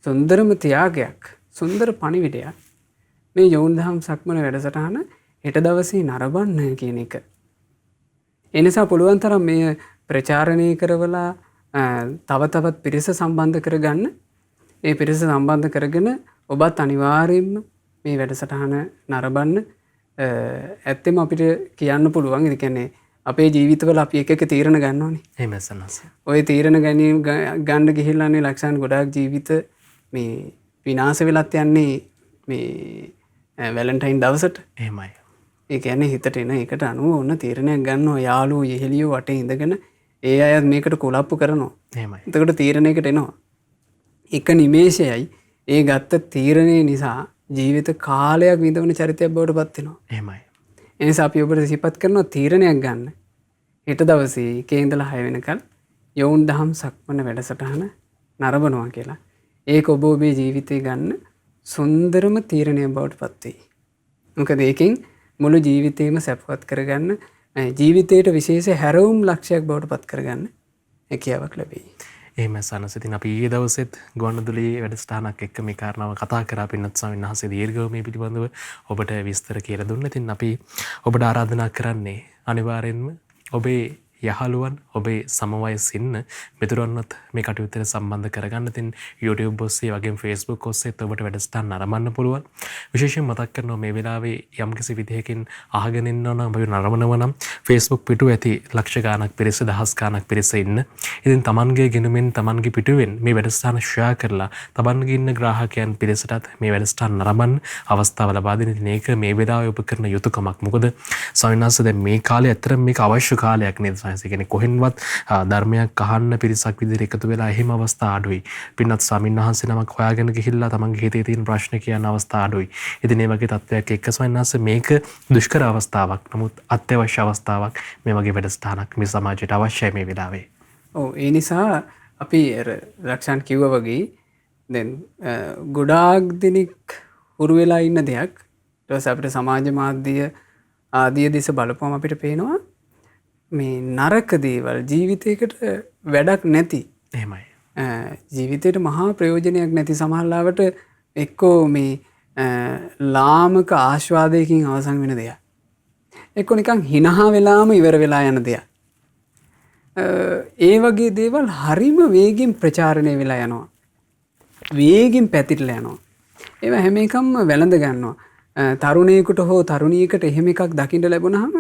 සුන්දරම ත්‍යාගයක්, සුන්දර පණිවිඩයක් මේ යොවුන් දහම් සක්මන වැඩසටහන හෙට දවසේ නරඹන්න කියන එක. ඒ නිසා පුළුවන් තරම් මේ ප්‍රචාරණය කරවලා තව තවත් පිරිස සම්බන්ධ කරගන්න. ඒ පිරිස සම්බන්ධ කරගෙන ඔබත් අනිවාර්යයෙන්ම මේ වැඩසටහන නරඹන්න. ඇත්තෙම අපිට කියන්න පුළුවන්. ඒ කියන්නේ අපේ ජීවිතවල අපි එක තීරණ ගන්න ඕනේ. එහෙමයි සන්නස. ওই තීරණ ගැනීම ගන්න ගිහිල්ලානේ ලක්ෂණ ගොඩාක් ජීවිත මේ විනාශ වෙලත් යන්නේ මේ වැලන්ටයින් දවසට. එහෙමයි. ඒ කියන්නේ හිතට එන එකට අනුව ඔන්න තීරණයක් ගන්නවා. යාළුවෝ යෙහෙළියෝ වටේ ඉඳගෙන ඒ අයත් මේකට කුලප්පු කරනවා. එහෙමයි. එතකොට තීරණයකට එනවා. එක නිමේෂයයි ඒ ගත්ත තීරණය නිසා ජීවිත කාලයක් විඳවන චරිතයක් බවට පත් වෙනවා. එහෙමයි. ඒ නිසා අපි ඔබට සිහිපත් කරනවා තීරණයක් ගන්න. හෙට දවසේ 1 ඉඳලා 6 වෙනකල් යොවුන් දහම් සක්මන වැඩසටහන නරඹනවා කියලා. ඒක ඔබ ඔබේ ජීවිතේ ගන්න සුන්දරම තීරණයක් බවට පත් වෙයි. මොකද ඒකෙන් මුළු ජීවිතේම සැපවත් කරගන්න, ජීවිතයට විශේෂ හැරවුම් ලක්ෂයක් බවට පත් කරගන්න හැකියාවක් ලැබෙයි. එහෙම සනස. ඉතින් අපි ඊයේ දවසෙත් ගුවන්විදුලියේ වැඩසටහනක් එක්ක මේ කාරණාව කතා කරා. පින්නත් ස්වාමීන් වහන්සේ දීර්ඝව මේ පිළිබඳව ඔබට විස්තර කියලා දුන්නා. ඉතින් අපි ඔබට ආරාධනා කරන්නේ අනිවාර්යෙන්ම ඔබේ යහළුවන්, ඔබේ සමවයසින්න මිතුරන්වත් මේ කටයුත්තට සම්බන්ධ කරගන්න. ඉතින් YouTube ඔස්සේ වගේම Facebook ඔස්සේත් ඔබට වැඩසටහන් නරඹන්න පුළුවන්. විශේෂයෙන් මතක් කරනවා මේ වෙලාවේ යම්කිසි විදිහකින් අහගෙන ඉන්නවා නම් ඔබ නරඹනවා නම් Facebook පිටුව ඇති ලක්ෂ ගාණක් පිරිස, දහස් ගාණක් පිරිස ඉන්න. ඉතින් Tamanගේ ගෙනුමින් Tamanගේ පිටුවෙන් මේ වැඩසටහන ෂෙයා කරලා Tamanගේ ඉන්න ග්‍රාහකයන් පිරිසටත් මේ වැඩසටහන නරඹන්න අවස්ථාව ලබා දෙන්න. ඉතින් ඒක මේ වෙලාවේ ඔබ කරන යුතුයකමක්. මොකද ස්වාමීන් වහන්සේ දැන් මේ කාලේ ඇත්තටම මේක අවශ්‍ය කාලයක් නේද? කියන්නේ කොහෙන්වත් ධර්මයක් අහන්න පිරිසක් විදිහට එකතු වෙලා එහෙම අවස්ථා අඩුයි. පින්නත් ස්වාමීන් වහන්සේ නමක් හොයාගෙන ගිහිල්ලා තමන්ගේ හිතේ තියෙන ප්‍රශ්න කියන අවස්ථා අඩුයි. ඉතින් මේ වගේ තත්ත්වයක් එක්ක ස්වාමීන් වහන්සේ මේක දුෂ්කර අවස්ථාවක්. නමුත් අත්‍යවශ්‍ය අවස්ථාවක්. මේ වගේ වැඩසටහනක් මේ සමාජයට අවශ්‍යයි මේ වෙලාවේ. ඔව් ඒ නිසා අපි රක්ෂාන් කිව්වා වගේ දැන් ගොඩාක් දෙනෙක් හුරු වෙලා ඉන්න දෙයක්. ඊට පස්සේ අපිට සමාජ මාධ්‍ය ආදී දෙස බලපුවම අපිට පේනවා මේ නරක දේවල් ජීවිතයකට වැඩක් නැති. එහෙමයි. ජීවිතයට මහා ප්‍රයෝජනයක් නැති සමහරවිට එක්කෝ මේ ලාමක ආස්වාදයකින් අවසන් වෙන දෙයක්. එක්කෝ නිකන් හිනහා වෙලාම ඉවර වෙලා යන දෙයක්. ඒ වගේ දේවල් හරිම වේගෙන් ප්‍රචාරණය වෙලා යනවා. වේගෙන් පැතිරලා යනවා. ඒවා හැම එකම වැළඳ ගන්නවා. තරුණයෙකුට හෝ තරුණියකට එහෙම එකක් දකින්න ලැබුණාම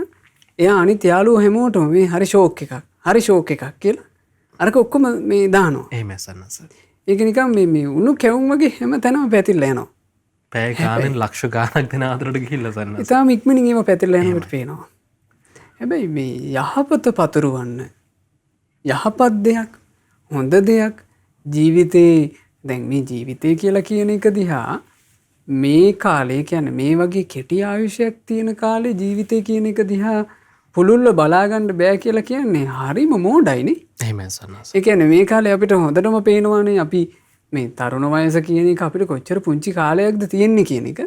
එයා අනිත් යාළුවෝ හැමෝටම මේ හරි ෂෝක් එකක්, හරි ෂෝක් එකක් කියලා අරක ඔක්කොම මේ දානවා. එහෙම සන්නස. ඒක නිකන් මේ උණු කැවුම් වගේ හැම තැනම පැතිරලා යනවා. පැය ගානෙන් ලක්ෂ ගාණක් දෙන අතරට ගිහිල්ලා සන්නස. ඉතාලම ඉක්මනින් ඒව පැතිරලා යනකොට පේනවා. හැබැයි මේ යහපත පතුරවන්න, යහපත් දෙයක්, හොඳ දෙයක් ජීවිතේ දැන් මේ ජීවිතය කියලා කියන එක දිහා මේ කාලේ කියන්නේ මේ වගේ කෙටි ආයුෂයක් තියෙන කාලේ ජීවිතය කියන එක දිහා පුළුල්ව බලාගන්න බෑ කියලා කියන්නේ හරිම මෝඩයිනේ. එහෙමයි සන්නස. ඒ කියන්නේ මේ කාලේ අපිට හොඳටම පේනවානේ අපි මේ තරුණ වයස කියන එක අපිට කොච්චර පුංචි කාලයක්ද තියෙන්නේ කියන එක.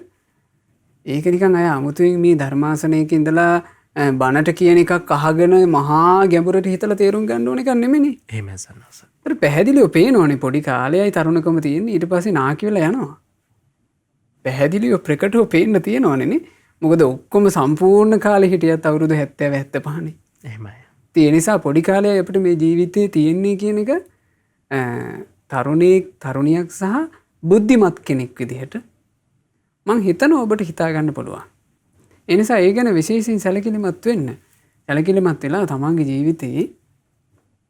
ඒක නිකන් අය අමුතුවෙන් මේ ධර්මාසනයක ඉඳලා බණට කියන එකක් අහගෙන මහා ගැඹුරට හිතලා තේරුම් ගන්න ඕන එකක් නෙමෙයිනේ. එහෙමයි සන්නස. ඒත් පැහැදිලිව පේනවනේ පොඩි කාලයයි තරුණකම තියෙන්නේ ඊට පස්සේ නාකි වෙලා යනවා. පැහැදිලිව ප්‍රකටව පේන්න තියෙනවනේ. මොකද ඔක්කොම සම්පූර්ණ කාලේ හිටියත් අවුරුදු 70 75නේ. එහෙමයි. ඒ නිසා පොඩි කාලේ අපිට මේ ජීවිතේ තියෙන්නේ කියන එක තරුණියක් සහ බුද්ධිමත් කෙනෙක් විදිහට මං හිතනවා ඔබට හිතා ගන්න පුළුවන්. ඒ නිසා ඒ ගැන විශේෂයෙන් සැලකිලිමත් වෙන්න. සැලකිලිමත් වෙලා තමන්ගේ ජීවිතේ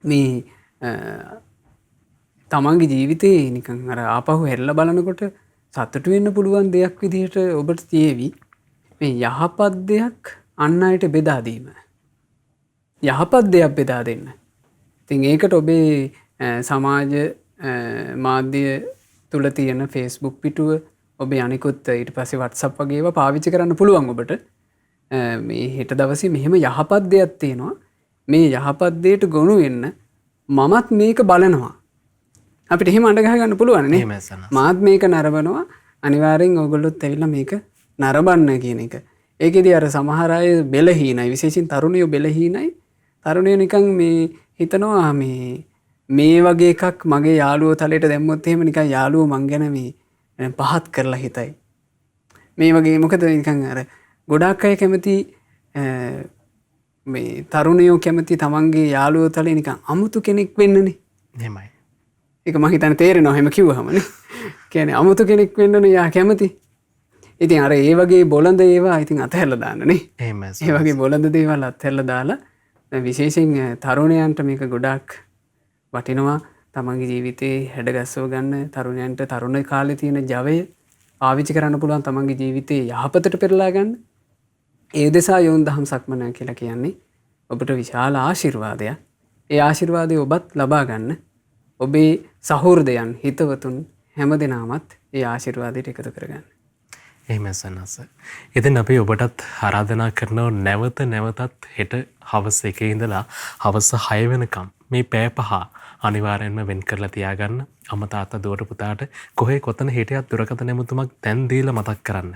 මේ තමන්ගේ ජීවිතේ නිකන් අර ආපහු හැරිලා බලනකොට සතුටු වෙන්න පුළුවන් දෙයක් විදිහට ඔබට තියේවි. මේ යහපත් දෙයක් අන් අයට බෙදා දීම. යහපත් දෙයක් බෙදා දෙන්න. ඉතින් ඒකට ඔබේ සමාජ මාධ්‍ය තුල තියෙන Facebook පිටුව ඔබේ අනිකුත් ඊට පස්සේ WhatsApp වගේ ඒවා පාවිච්චි කරන්න පුළුවන් ඔබට. මේ හෙට දවසේ මෙහෙම යහපත් දෙයක් තියෙනවා. මේ යහපත් දෙයට ගොනු වෙන්න මමත් මේක බලනවා. අපිට එහෙම අඬ ගහ ගන්න පුළුවන් නේ. මාත් මේක නරඹනවා. අනිවාර්යෙන් ඔයගොල්ලොත් ඇවිල්ලා මේක නරඹන්න කියන එක. ඒකෙදි අර සමහර අය බෙලහීනයි. විශේෂයෙන් තරුණයෝ බෙලහීනයි. තරුණයෝ නිකන් මේ හිතනවා මේ වගේ එකක් මගේ යාළුවෝ තලයට දැම්මොත් එහෙම නිකන් යාළුවෝ මං ගැන මේ පහත් කරලා හිතයි. මේ වගේ මොකද නිකන් අර ගොඩාක් අය කැමති මේ තරුණයෝ කැමති තමන්ගේ යාළුවෝ තලේ නිකන් අමුතු කෙනෙක් වෙන්නනේ. එහෙමයි. ඒක මම හිතන්නේ තේරෙනවා එහෙම කිව්වහමනේ. කියන්නේ අමුතු කෙනෙක් වෙන්නනේ යා කැමති. ඉතින් අර ඒ වගේ බොළඳ ඒවා ඉතින් අතහැරලා දාන්නනේ. එහෙමයි. ඒ වගේ බොළඳ දේවල් අතහැරලා දාලා විශේෂයෙන් තරුණයන්ට මේක ගොඩාක් වටිනවා. තමන්ගේ ජීවිතේ හැඩගස්සව ගන්න තරුණයන්ට තරුණ කාලේ තියෙන ජවය පාවිච්චි කරන්න පුළුවන් තමන්ගේ ජීවිතේ යහපතට පෙරලා ගන්න. ඒ දෙසා යොන් දහම් සක්මන කියලා කියන්නේ ඔබට විශාල ආශිර්වාදයක්. ඒ ආශිර්වාදය ඔබත් ලබා ගන්න. ඔබේ සහෘදයන් හිතවතුන් හැමදෙනාමත් ඒ ආශිර්වාදයට එකතු කරගන්න. එහෙමයි සන්නස. ඉතින් අපි ඔබටත් ආරාධනා කරනවා නැවතත් හෙට හවස 1 ඉඳලා හවස 6 වෙනකම් මේ පැය 5 අනිවාර්යෙන්ම වෙන් කරලා තියාගන්න. අම්මා තාත්තා දුවට පුතාට කොහේ කොතන හිටියත් දුරකථන ඇමතුමක් දැන් දීලා මතක් කරන්න.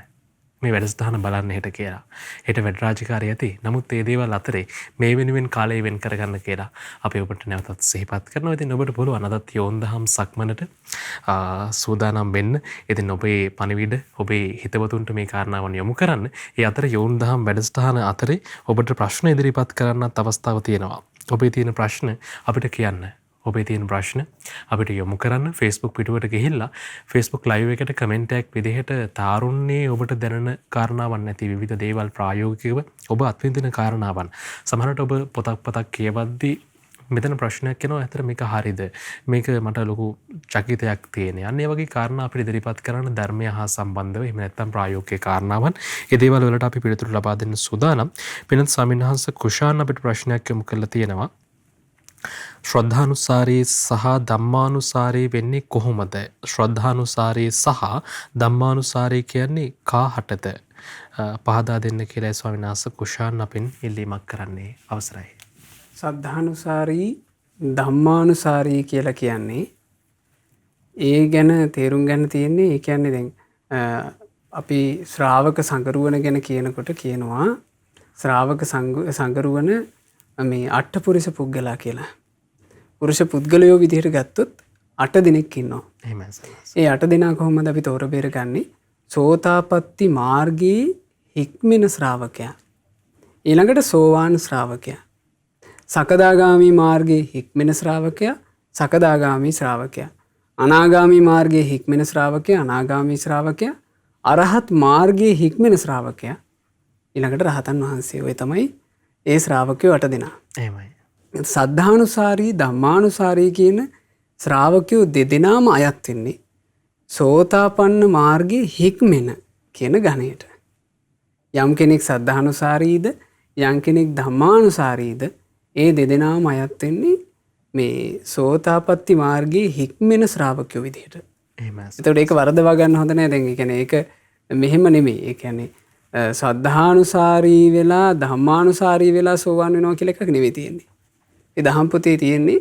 මේ වැඩසටහන බලන්න හෙට කියලා. හෙට වැඩ රාජකාරිය ඇති. නමුත් මේ දේවල් අතරේ මේ වෙනුවෙන් කාලය වෙන් කරගන්න කියලා අපි ඔබට නැවතත් සිහිපත් කරනවා. ඉතින් ඔබට පුළුවන් අදත් යෝන් දහම් සක්මනට සූදානම් වෙන්න. ඉතින් ඔබේ පණිවිඩ ඔබේ හිතවතුන්ට මේ කාරණාවන් යොමු කරන්න. ඒ අතර යෝන් දහම් වැඩසටහන අතරේ ඔබට ප්‍රශ්න ඉදිරිපත් කරන්නත් අවස්ථාව තියෙනවා. ඔබේ තියෙන ප්‍රශ්න අපිට කියන්න. ඔබේ තියෙන ප්‍රශ්න අපිට යොමු කරන්න Facebook පිටුවට ගිහිල්ලා Facebook live එකට කමෙන්ට් එකක් විදිහට තාරුණ්‍යයේ ඔබට දැනෙන කාරණාවක් නැති විවිධ දේවල් ප්‍රායෝගිකව ඔබ අත්විඳින කාරණාවන් සමහරවිට ඔබ පොතක් කියවද්දී මෙතන ප්‍රශ්නයක් එනවා ඇත්තට මේක හරියද මේක මට ලොකු චකිතයක් තියෙනවා අන්න ඒ වගේ කාරණා අපිට ඉදිරිපත් කරන්න ධර්මය හා සම්බන්ධව එහෙම නැත්නම් ප්‍රායෝගික කාරණාවන් ඒ දේවල් වලට අපි පිළිතුරු ලබා දෙන්න සූදානම් වෙනත් ස්වාමීන් වහන්සේ කුෂාන් අපිට ප්‍රශ්නයක් යොමු කරලා තියෙනවා ශ්‍රද්ධානුසාරී සහ ධම්මානුසාරී වෙන්නේ කොහොමද? ශ්‍රද්ධානුසාරී සහ ධම්මානුසාරී කියන්නේ කාහටද? පහදා දෙන්න කියලා ස්වාමීන් වහන්සේ කුෂාන් අපින් ඉල්ලීමක් කරන්නේ අවසරයි. ශ්‍රද්ධානුසාරී ධම්මානුසාරී කියලා කියන්නේ ඒ ගැන තේරුම් ගන්න තියෙන්නේ ඒ කියන්නේ දැන් අපි ශ්‍රාවක සංගරුවන ගැන කියනකොට කියනවා ශ්‍රාවක සංගරුවන මේ අට්ඨපුරුෂ පුද්ගලයා කියලා. පුරුෂ පුද්ගලයෝ විදිහට ගත්තොත් 8 දෙනෙක් ඉන්නවා. එහෙමයි. ඒ 8 දෙනා කොහොමද අපි තෝර බේරගන්නේ? සෝතාපට්ටි මාර්ගයේ හික්මෙන ශ්‍රාවකයා. ඊළඟට සෝවාන් ශ්‍රාවකයා. සකදාගාමි මාර්ගයේ හික්මෙන ශ්‍රාවකයා, සකදාගාමි ශ්‍රාවකයා. අනාගාමි මාර්ගයේ හික්මෙන ශ්‍රාවකයා, අනාගාමි ශ්‍රාවකයා. අරහත් මාර්ගයේ හික්මෙන ශ්‍රාවකයා. ඊළඟට රහතන් වහන්සේ. ඔය තමයි ඒ ශ්‍රාවකයෝ 8 දෙනා. එහෙමයි. සද්ධානුසාරී ධම්මානුසාරී කියන ශ්‍රාවකයෝ දෙදෙනාම අයත් වෙන්නේ සෝතාපන්න මාර්ගයේ හික්මෙන කියන ගණයට. යම් කෙනෙක් සද්ධානුසාරීද යම් කෙනෙක් ධම්මානුසාරීද ඒ දෙදෙනාම අයත් වෙන්නේ මේ සෝතාපට්ටි මාර්ගයේ හික්මෙන ශ්‍රාවකයෝ විදිහට. එහෙමයි. එතකොට ඒක වරදවා ගන්න හොඳ නෑ. දැන් ඒ කියන්නේ ඒක මෙහෙම නෙමෙයි. ඒ කියන්නේ සද්ධානුසාරී වෙලා ධම්මානුසාරී වෙලා සෝවාන් වෙනවා කියලා එකක් නෙවෙයි තියෙන්නේ. ඒ දහම් පොතේ තියෙන්නේ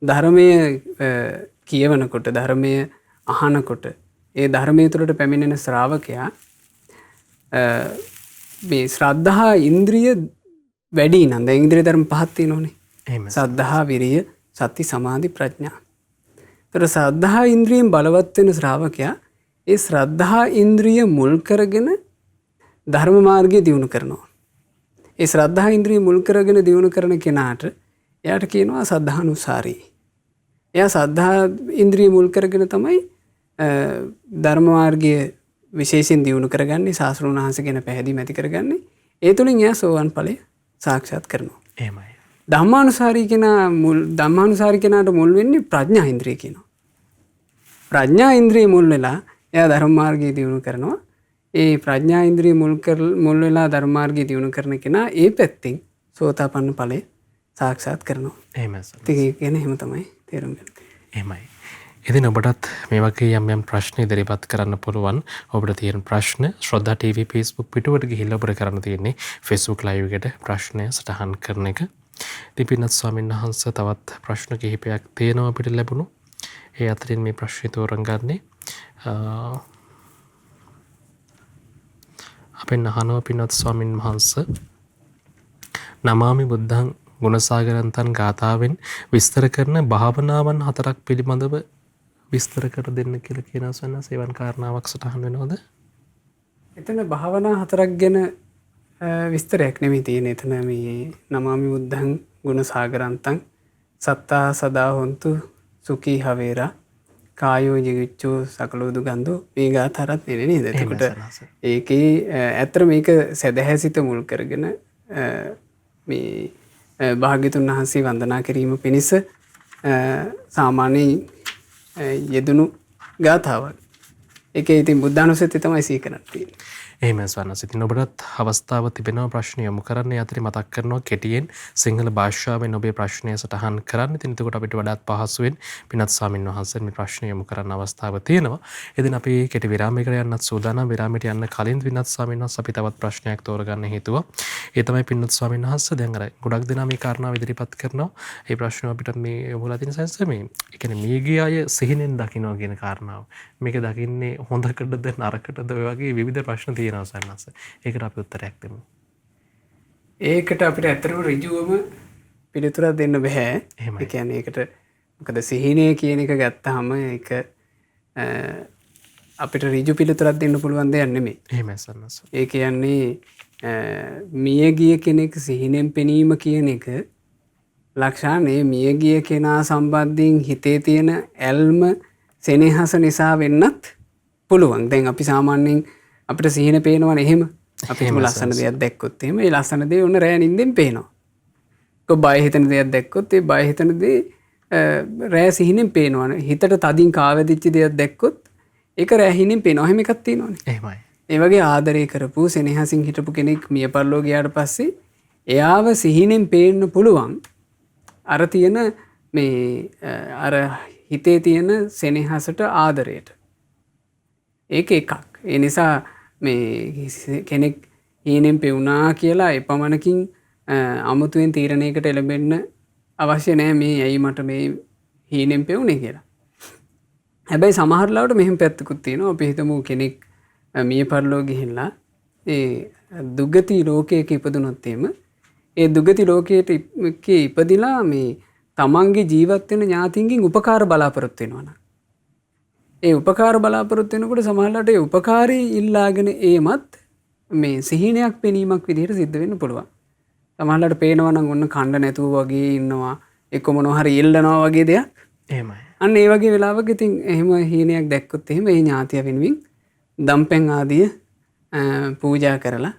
ධර්මය කියවනකොට ධර්මය අහනකොට ඒ ධර්මයේ තුළට පැමිණෙන ශ්‍රාවකයා මේ ශ්‍රද්ධා ඉන්ද්‍රිය වැඩි නම් දැන් ඉන්ද්‍රිය ධර්ම පහක් තියෙනෝනේ. එහෙමයි. සද්ධා විරිය සති සමාධි ප්‍රඥා. ඒතර ශ්‍රද්ධා ඉන්ද්‍රියෙන් බලවත් වෙන ශ්‍රාවකයා ඒ ශ්‍රද්ධා ඉන්ද්‍රිය මුල් කරගෙන ධර්ම මාර්ගය දියුණු කරනවා. ඒ ශ්‍රද්ධා ඉන්ද්‍රිය මුල් කරගෙන දියුණු කරන කෙනාට එයාට කියනවා සද්ධානුසාරී. එයා සද්ධා ඉන්ද්‍රිය මුල් කරගෙන තමයි ධර්ම මාර්ගය විශේෂයෙන් දියුණු කරගන්නේ, ශාස්ත්‍රඥ වහන්සේ ගැන පැහැදිලි ඇති කරගන්නේ. ඒ තුලින් එයා සෝවාන් ඵලය සාක්ෂාත් කරනවා. එහෙමයි. ධම්මානුසාරී කෙනාට මුල් වෙන්නේ ප්‍රඥා ඉන්ද්‍රිය කියනවා. ප්‍රඥා ඉන්ද්‍රිය මුල් වෙලා එයා ධර්ම මාර්ගය දියුණු කරනවා. ඒ ප්‍රඥා ඉන්ද්‍රිය මුල් වෙලා ධර්ම මාර්ගය දියුණු කරන කෙනා ඒ පැත්තෙන් සෝතාපන්න ඵලය සාක්ෂාත් කරනවා. එහෙමයි. ඒක කියන්නේ එහෙම තමයි තේරුම් ගන්න. එහෙමයි. ඉතින් ඔබටත් මේ වගේ යම් ප්‍රශ්න ඉදිරිපත් කරන්න පුළුවන්. ඔබට තියෙන ප්‍රශ්න ශ්‍රද්ධා TV Facebook පිටුවට ගිහිල්ලා ඔබට කරන්න තියෙන්නේ Facebook live එකට ප්‍රශ්නය සටහන් කරන එක. දීපිනත් ස්වාමීන් වහන්සේ තවත් ප්‍රශ්න කිහිපයක් තියෙනවා අපිට ලැබුණු. ඒ අතරින් මේ ප්‍රශ්නේ තෝරගන්නේ අපෙන් අහනවා පින්වත් ස්වාමීන් වහන්සේ නමාමි බුද්ධං ගුණසාගරන්තන් ගාථාවෙන් විස්තර කරන භාවනාවන් 4ක් පිළිබඳව විස්තර කර දෙන්න කියලා කියනවා සන්න සේවන් කාරණාවක් සටහන් වෙනවද? එතන භාවනා 4ක් ගැන විස්තරයක් නෙමෙයි තියෙන්නේ. එතන මේ නමාමි බුද්ධං ගුණසාගරන්තං සත්තා සදා හොන්තු සුඛී හවේරා කායෝ ජීවිච්චෝ සකලෝදු ගන්ධෝ මේ ගාථාරත් නෙවෙයි නේද? එතකොට ඒකේ ඇත්තට මේක සදහැසිත මුල් කරගෙන මේ භාග්‍යතුන් වහන්සේ වන්දනා කිරීම පිණිස සාමාන්‍යයෙන් යෙදුණු ගාථාවක්. ඒකේ ඉතින් බුද්ධානුස්සතිය තමයි සීකරන්න තියෙන්නේ. එහෙම ස්වාමීන් ඉතින් ඔබටත් අවස්ථාව තිබෙනවා ප්‍රශ්න යොමු කරන්න. ඒ අතරේ මතක් කරනවා කෙටියෙන් සිංහල භාෂාවෙන් ඔබේ ප්‍රශ්නය සටහන් කරන්න. ඉතින් එතකොට අපිට වඩාත් පහසුවෙන් පිනත් ස්වාමීන් වහන්සේට මේ ප්‍රශ්න යොමු කරන්න අවස්ථාව තියෙනවා. ඉතින් අපි කෙටි විරාමයකට යන්නත් සූදානම්. විරාමයට යන්න කලින් පිනත් ස්වාමීන් වහන්සේ අපි තවත් ප්‍රශ්නයක් තෝරගන්න හේතුව. ඒ තමයි පිනත් ස්වාමීන් වහන්සේ දැන් අර ගොඩක් දෙනා මේ කාරණාව ඉදිරිපත් කරනවා. ඒ ප්‍රශ්න අපිට මේ යොමුලා තියෙන සංස මේ ඒ කියන්නේ මියගිය අය සිහිනෙන් දකින්නවා කියන කාරණාව. මේක දකින්නේ හොඳකටද නරකටද ඔය වගේ විවිධ ප්‍රශ්න තියෙනවා. ඒකට අපි උත්තරයක් දෙමු. ඒකට අපිට ඇත්තටම ඍජුවම පිළිතුරක් දෙන්න බෑ. ඒ කියන්නේ ඒකට මොකද සිහිනය කියන එක ගත්තාම ඒක අපිට ඍජු පිළිතුරක් දෙන්න පුළුවන් දෙයක් නෙමෙයි. එහෙමයි සන්නස. ඒ කියන්නේ මියගිය කෙනෙක් සිහිනෙන් පෙනීම කියන එක ලක්ෂණේ මියගිය කෙනා සම්බන්ධයෙන් හිතේ තියෙන ඇල්ම සෙනෙහස නිසා වෙන්නත් පුළුවන්. දැන් අපි සාමාන්‍යයෙන් අපිට සිහින පේනවනේ එහෙම. අපි හිතමු ලස්සන දෙයක් දැක්කොත් එහෙම ඒ ලස්සන දේ ඔන්න රෑ නිින්දෙන් පේනවා. කො බය හිතෙන දෙයක් දැක්කොත් ඒ බය හිතෙන දේ රෑ සිහිනෙන් පේනවනේ. හිතට තදින් කාවැදිච්ච දෙයක් දැක්කොත් ඒක රෑ හිණින් පේනවා. එහෙම එකක් තියෙනවනේ. එහෙමයි. ඒ වගේ ආදරය කරපු සෙනෙහසින් හිටපු කෙනෙක් මිය පරලෝ ගියාට පස්සේ එයාව සිහිනෙන් පේන්න පුළුවන්. අර තියෙන මේ අර හිතේ තියෙන සෙනෙහසට ආදරයට. ඒක එකක්. ඒ නිසා මේ කෙනෙක් හීනෙන් පෙවුනා කියලා එපමණකින් අමුතුවෙන් තීරණයකට එළඹෙන්න අවශ්‍ය නෑ මේ ඇයි මට මේ හීනෙන් පෙවුනේ කියලා. හැබැයි සමහර ලාවට මෙහෙම පැත්තකුත් තියෙනවා. අපි හිතමු කෙනෙක් මිය පරලෝ ගිහිල්ලා ඒ දුගති ලෝකයක ඉපදුනොත් එහෙම ඒ දුගති ලෝකයට ඉපදිලා මේ තමන්ගේ ජීවත් වෙන ඥාතින්ගෙන් උපකාර බලාපොරොත්තු වෙනවා නම් ඒ උපකාර බලාපොරොත්තු වෙනකොට සමහරවිට ඒ උපකාරී ඉල්ලාගෙන ඒමත් මේ සිහිනයක් පෙනීමක් විදිහට සිද්ධ වෙන්න පුළුවන්. සමහරවිට පේනවා නම් ඔන්න කණ්ඩ නැතුව වගේ ඉන්නවා එක්ක මොනවා හරි ඉල්ලනවා වගේ දෙයක්. එහෙමයි. අන්න ඒ වගේ වෙලාවක ඉතින් එහෙම හීනයක් දැක්කොත් එහෙම ඒ ඥාතිය වෙනුවෙන් දම්පැන් ආදිය පූජා කරලා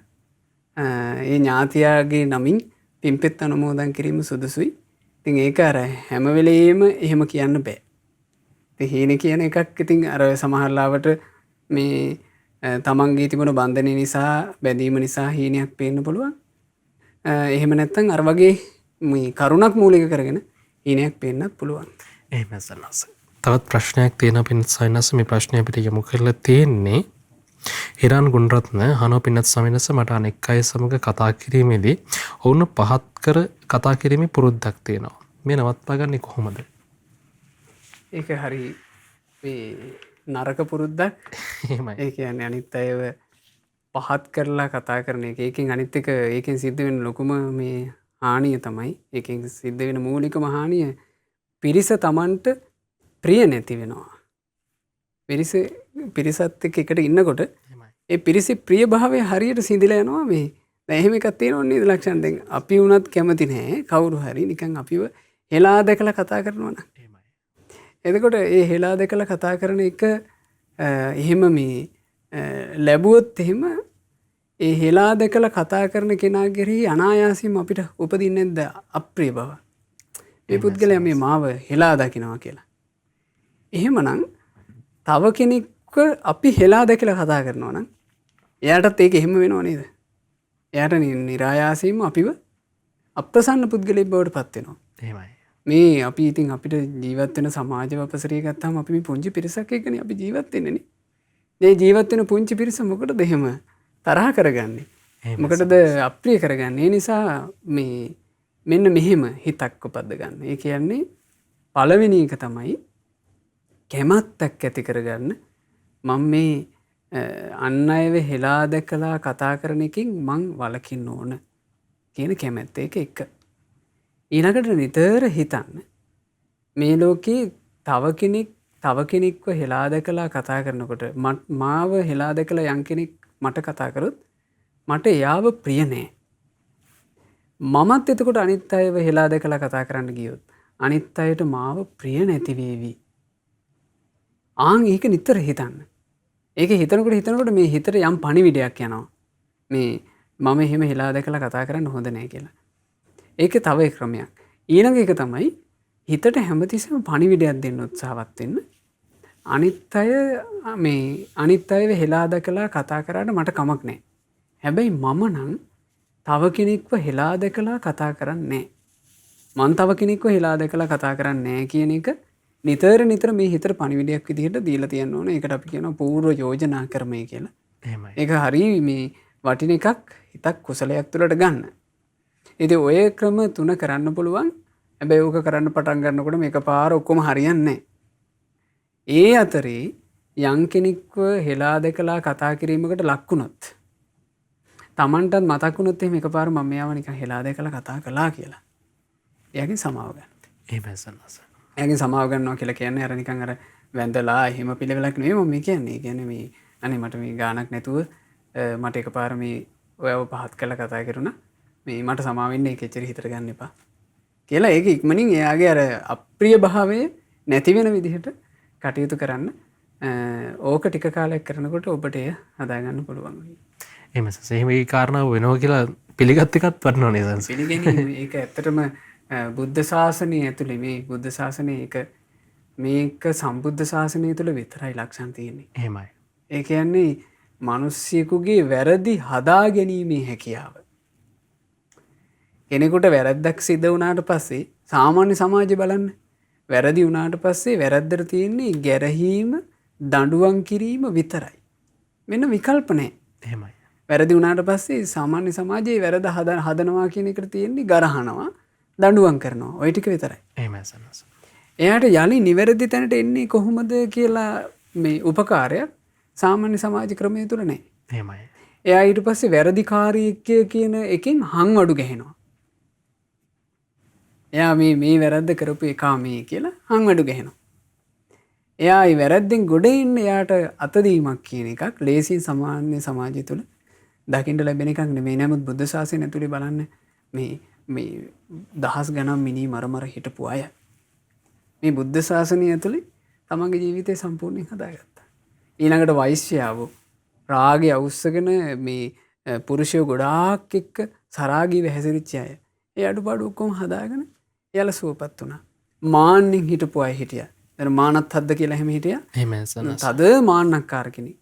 ඒ ඥාතියාගේ නමින් පින්පෙත් අනුමෝදන් කිරීම සුදුසුයි. ඉතින් ඒක අර හැම වෙලෙම එහෙම කියන්න බෑ. හීන කියන එකක් ඉතින් අර සමහරලාවට මේ තමන්ගේ තිබුණ බන්ධනය නිසා බැඳීම නිසා හීනයක් පේන්න පුළුවන්. එහෙම නැත්නම් අර වගේ මේ කරුණක් මූලික කරගෙන හීනයක් පේන්නත් පුළුවන්. එහෙම සන්නස. තවත් ප්‍රශ්නයක් තියෙන පිණිස සයනස මේ ප්‍රශ්නය අපිට යොමු කරලා තියෙන්නේ හිරාන් ගුණරත්න හනෝ පින්නත් සමිනස මට අනෙක් අය සමග කතා කිරීමේදී ඔවුන් පහත් කර කතා කිරීමේ පුරුද්දක් තියෙනවා. මේ නවත්වා ගන්නේ කොහොමද? ඒක හරි නරක පුරුද්දක්. එහෙමයි. ඒ කියන්නේ අනිත් අයව පහත් කරලා කතා කරන එක. ඒකෙන් අනිත් එක ඒකෙන් සිද්ධ වෙන ලොකුම මේ හානිය තමයි. ඒකෙන් සිද්ධ වෙන මූලිකම හානිය පිරිස Tamanට ප්‍රිය නැති වෙනවා. පිරිසත් එක්ක එකට ඉන්නකොට ඒ පිරිසේ ප්‍රිය භාවය හරියට සිඳිලා යනවා මේ. දැන් එහෙම එකක් තියෙනවනේ නේද ලක්ෂණ දැන් අපි වුණත් කැමති නැහැ කවුරු හරි නිකන් අපිව හෙලා දැකලා කතා කරනවා නම්. එතකොට ඒ හෙලා දැකලා කතා කරන එක එහෙම මේ ලැබුවොත් එහෙම ඒ හෙලා දැකලා කතා කරන කෙනා කෙරෙහි අනායාසයෙන්ම අපිට උපදින්නේ නැද්ද අප්‍රිය බව. මේ පුද්ගලයා මේ මාව හෙලා දකිනවා කියලා. එහෙමනම් තව කෙනෙක්ව අපි හෙලා දැකලා කතා කරනවා නම් එයාටත් ඒක එහෙම වෙනව නේද? එයාට නිරායාසයෙන්ම අපිව අප්‍රසන්න පුද්ගලයෙක් බවට පත් වෙනවා. එහෙමයි. මේ අපි ඉතින් අපිට ජීවත් වෙන සමාජ වපසරිය ගත්තාම අපි මේ පුංචි පිරිසක් එක්කනේ අපි ජීවත් වෙන්නේ නේ. මේ ජීවත් වෙන පුංචි පිරිස මොකටද එහෙම තරහ කරගන්නේ? මොකටද අප්‍රිය කරගන්නේ? ඒ නිසා මේ මෙන්න මෙහෙම හිතක් උපද්ද ගන්න. ඒ කියන්නේ පළවෙනි එක තමයි කැමැත්තක් ඇති කරගන්න. මම මේ අන් අයව හෙලා දැකලා කතා කරන එකෙන් මං වළකින්න ඕන කියන කැමැත්ත එක. ඊළඟට නිතර හිතන්න මේ ලෝකේ තව කෙනෙක්ව හෙලා දැකලා කතා කරනකොට මාව හෙලා දැකලා යම් කෙනෙක් මට කතා කරොත් මට එයාව ප්‍රිය නෑ. මමත් එතකොට අනිත් අයව හෙලා දැකලා කතා කරන්න ගියොත් අනිත් අයට මාව ප්‍රිය නැති වේවි. ඒක නිතර හිතන්න. ඒක හිතනකොට මේ හිතට යම් පණිවිඩයක් යනවා. මේ මම එහෙම හෙලා දැකලා කතා කරන්න හොඳ නෑ කියලා. ඒක තව එක ක්‍රමයක්. ඊළඟ එක තමයි හිතට හැමතිස්සෙම පණිවිඩයක් දෙන්න උත්සාහවත් වෙන්න. අනිත් අයව හෙලා දැකලා කතා කරාට මට කමක් නැහැ. හැබැයි මම නම් තව කෙනෙක්ව හෙලා දැකලා කතා කරන්නේ නැහැ. මං තව කෙනෙක්ව හෙලා දැකලා කතා කරන්නේ නැහැ කියන එක නිතර මේ හිතට පණිවිඩයක් විදිහට දීලා තියන්න ඕනේ. ඒකට අපි කියනවා පූර්ව යෝජනා ක්‍රමය කියලා. එහෙමයි. ඒක හරි මේ වටින එකක් හිතක් කුසලයක් තුළට ගන්න. ඉතින් ඔය ක්‍රම 3 කරන්න පුළුවන්. හැබැයි ඕක කරන්න පටන් ගන්නකොට මේක පාර ඔක්කොම හරියන්නේ නැහැ. ඒ අතරේ යම් කෙනෙක්ව හෙලා දැකලා කතා කිරීමකට ලක් වුණොත් Tamanටත් මතක් වුණොත් එහෙම එකපාර මම මෙයාව නිකන් හෙලා දැකලා කතා කළා කියලා. එයාගෙන් සමාව ගන්න. එහෙමයි සන්නස. එයාගෙන් සමාව ගන්නවා කියලා කියන්නේ අර නිකන් අර වැඳලා එහෙම පිළිවෙලක් නෙවෙයි මම කියන්නේ. ඒ කියන්නේ මේ අනේ මට මේ ගානක් නැතුව මට එකපාර මේ ඔයව පහත් කරලා කතා කරුණා. මේ මට සමාව වෙන්න ඒක එච්චර හිතට ගන්න එපා. කියලා ඒක ඉක්මනින් එයාගේ අර අප්‍රිය භාවය නැති වෙන විදිහට කටයුතු කරන්න. ඕක ටික කාලයක් කරනකොට ඔබට එය හදාගන්න පුළුවන්. එහෙම සස්. එහෙම ඒ කාරණාව වෙනවා කියලා පිළිගත් එකත් වටනවා නේද සස්? පිළිගැනීම ඒක ඇත්තටම බුද්ධ ශාසනය ඇතුලේ මේ බුද්ධ ශාසනය මේක සම්බුද්ධ ශාසනය තුළ විතරයි ලක්ෂණ තියෙන්නේ. එහෙමයි. ඒ කියන්නේ මිනිස්සෙකුගේ වැරදි හදා ගැනීමේ හැකියාව. කෙනෙකුට වැරද්දක් සිද්ධ වුණාට පස්සේ සාමාන්‍ය සමාජය බලන්න වැරදි වුණාට පස්සේ වැරද්දට තියෙන්නේ ගැරහීම දඬුවම් කිරීම විතරයි. වෙන විකල්ප නැහැ. එහෙමයි. වැරදි වුණාට පස්සේ සාමාන්‍ය සමාජයේ වැරද හදනවා කියන එකට තියෙන්නේ ගරහනවා දඬුවම් කරනවා. ওই ටික විතරයි. එහෙමයි සන්නස. එයාට යලි නිවැරදි තැනට එන්නේ කොහොමද කියලා මේ උපකාරයක් සාමාන්‍ය සමාජ ක්‍රමය තුල නැහැ. එහෙමයි. එයා ඊට පස්සේ වැරදිකාරීක්ය කියන එකෙන් හංවඩු ගහනවා. එයා මේ වැරද්ද කරපු එකා මේ කියලා හංවඩු ගහනවා. එයා මේ වැරද්දෙන් ගොඩ එන්න එයාට අතදීමක් කියන එකක් ලේසියෙන් සාමාන්‍ය සමාජය තුල දකින්න ලැබෙන එකක් නෙමෙයි. නමුත් බුද්ධ ශාසනය ඇතුලේ බලන්න මේ දහස් ගණන් මිනි මරමර හිටපු අය මේ බුද්ධ ශාසනය ඇතුලේ තමන්ගේ ජීවිතය සම්පූර්ණයෙන් හදාගත්තා. ඊළඟට වෛශ්‍යාව රාගය අවුස්සගෙන මේ පුරුෂයෝ ගොඩාක් එක්ක සරාගීව හැසිරිච්ච අය. ඒ අඩුපාඩු ඔක්කොම හදාගෙන එයාලා සුවපත් වුණා. මාන්නෙන් හිටපු අය හිටියා. දැන් මානත් හද්ද කියලා එහෙම හිටියා. එහෙමයි සන්නස. තද මාන්නක්කාර කෙනෙක්.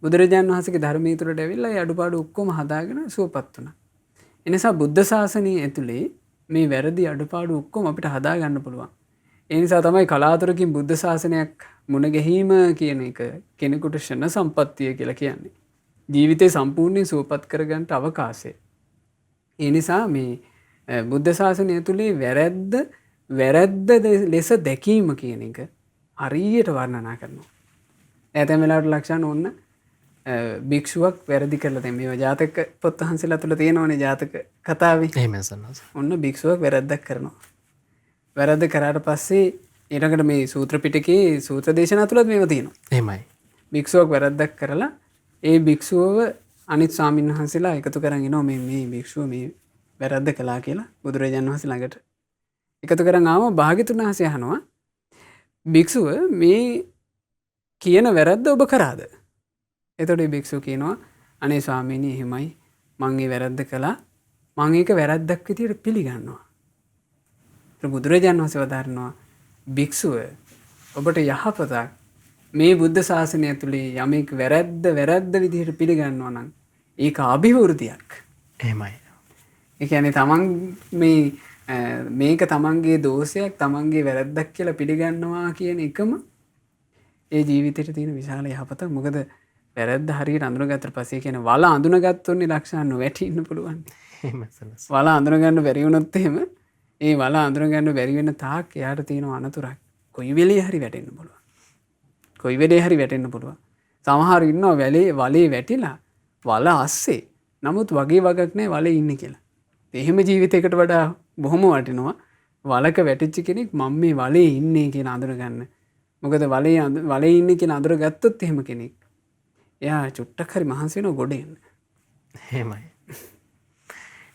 බුදුරජාණන් වහන්සේගේ ධර්මයේ තුලට ඇවිල්ලා ඒ අඩුපාඩු ඔක්කොම හදාගෙන සුවපත් වුණා. එනිසා බුද්ධ ශාසනය ඇතුලේ මේ වැරදි අඩුපාඩු ඔක්කොම අපිට හදා ගන්න පුළුවන්. ඒ නිසා තමයි කලාතුරකින් බුද්ධ ශාසනයක් මුණ ගැහිම කියන එක කෙනෙකුට ෂණ සම්පත්තිය කියලා කියන්නේ. ජීවිතේ සම්පූර්ණයෙන් සුවපත් කරගන්න අවකාශය. ඒ නිසා මේ බුද්ධ ශාසනය තුලේ වැරැද්ද ලෙස දැකීම කියන එක හරියට වර්ණනා කරනවා. ඇතැම් වෙලාවට ලක්ෂණ ඕන්න භික්ෂුවක් වැරදි කරලා දැන් මේවා ජාතක පොත් වහන්සේලා තුල තියෙනවනේ ජාතක කතාවේ. එහෙමයි සන්නස. ඔන්න භික්ෂුවක් වැරද්දක් කරනවා. වැරද්ද කරාට පස්සේ ඊළඟට මේ සූත්‍ර පිටකේ සූත්‍ර දේශනා තුලත් මේවා තියෙනවා. එහෙමයි. භික්ෂුවක් වැරද්දක් කරලා ඒ භික්ෂුවව අනිත් ස්වාමීන් වහන්සේලා එකතු කරන් එනවා මේ භික්ෂුව මේ වැරද්ද කළා කියලා බුදුරජාණන් වහන්සේ ළඟට. එකතු කරන් ආවම භාග්‍යතුන් වහන්සේ අහනවා භික්ෂුව මේ කියන වැරද්ද ඔබ කරාද? එතකොට මේ භික්ෂුව කියනවා අනේ ස්වාමීනි එහෙමයි මං ඒ වැරද්ද කළා. මං ඒක වැරද්දක් විදියට පිළිගන්නවා. බුදුරජාණන් වහන්සේ වදාරනවා භික්ෂුව ඔබට යහපතක් මේ බුද්ධ ශාසනය තුලේ යමෙක් වැරද්ද විදිහට පිළිගන්නවා නම් ඒක අභිවෘද්ධියක්. එහෙමයි. ඒ කියන්නේ තමන් මේක තමන්ගේ දෝෂයක් තමන්ගේ වැරද්දක් කියලා පිළිගන්නවා කියන එකම ඒ ජීවිතේට තියෙන විශාල යහපතක්. මොකද වැරද්ද හරියට අඳුනගත්තට පස්සේ කියන වල අඳුනගත්තොන්නේ ලක්ෂණ නොවැටි ඉන්න පුළුවන්. එහෙමයි සන්නස. වල අඳුනගන්න බැරි වුණොත් එහෙම ඒ වල අඳුනගන්න බැරි වෙන තාක් එයාට තියෙන අනතුරක් කොයි වෙලේ හරි වැටෙන්න පුළුවන්. කොයි වෙලේ හරි වැටෙන්න පුළුවන්. සමහර ඉන්නවා වලේ වැටිලා වල අස්සේ. නමුත් වගේ වගක් නැහැ වලේ ඉන්නේ කියලා. එහෙම ජීවිතයකට වඩා බොහොම වටිනවා වලක වැටිච්ච කෙනෙක් මම මේ වලේ ඉන්නේ කියලා අඳුනගන්න. මොකද වලේ ඉන්නේ කියලා අඳුනගත්තොත් එහෙම කෙනෙක් එයා චුට්ටක් හරි මහන්සි වෙනවා ගොඩ එන්න. එහෙමයි.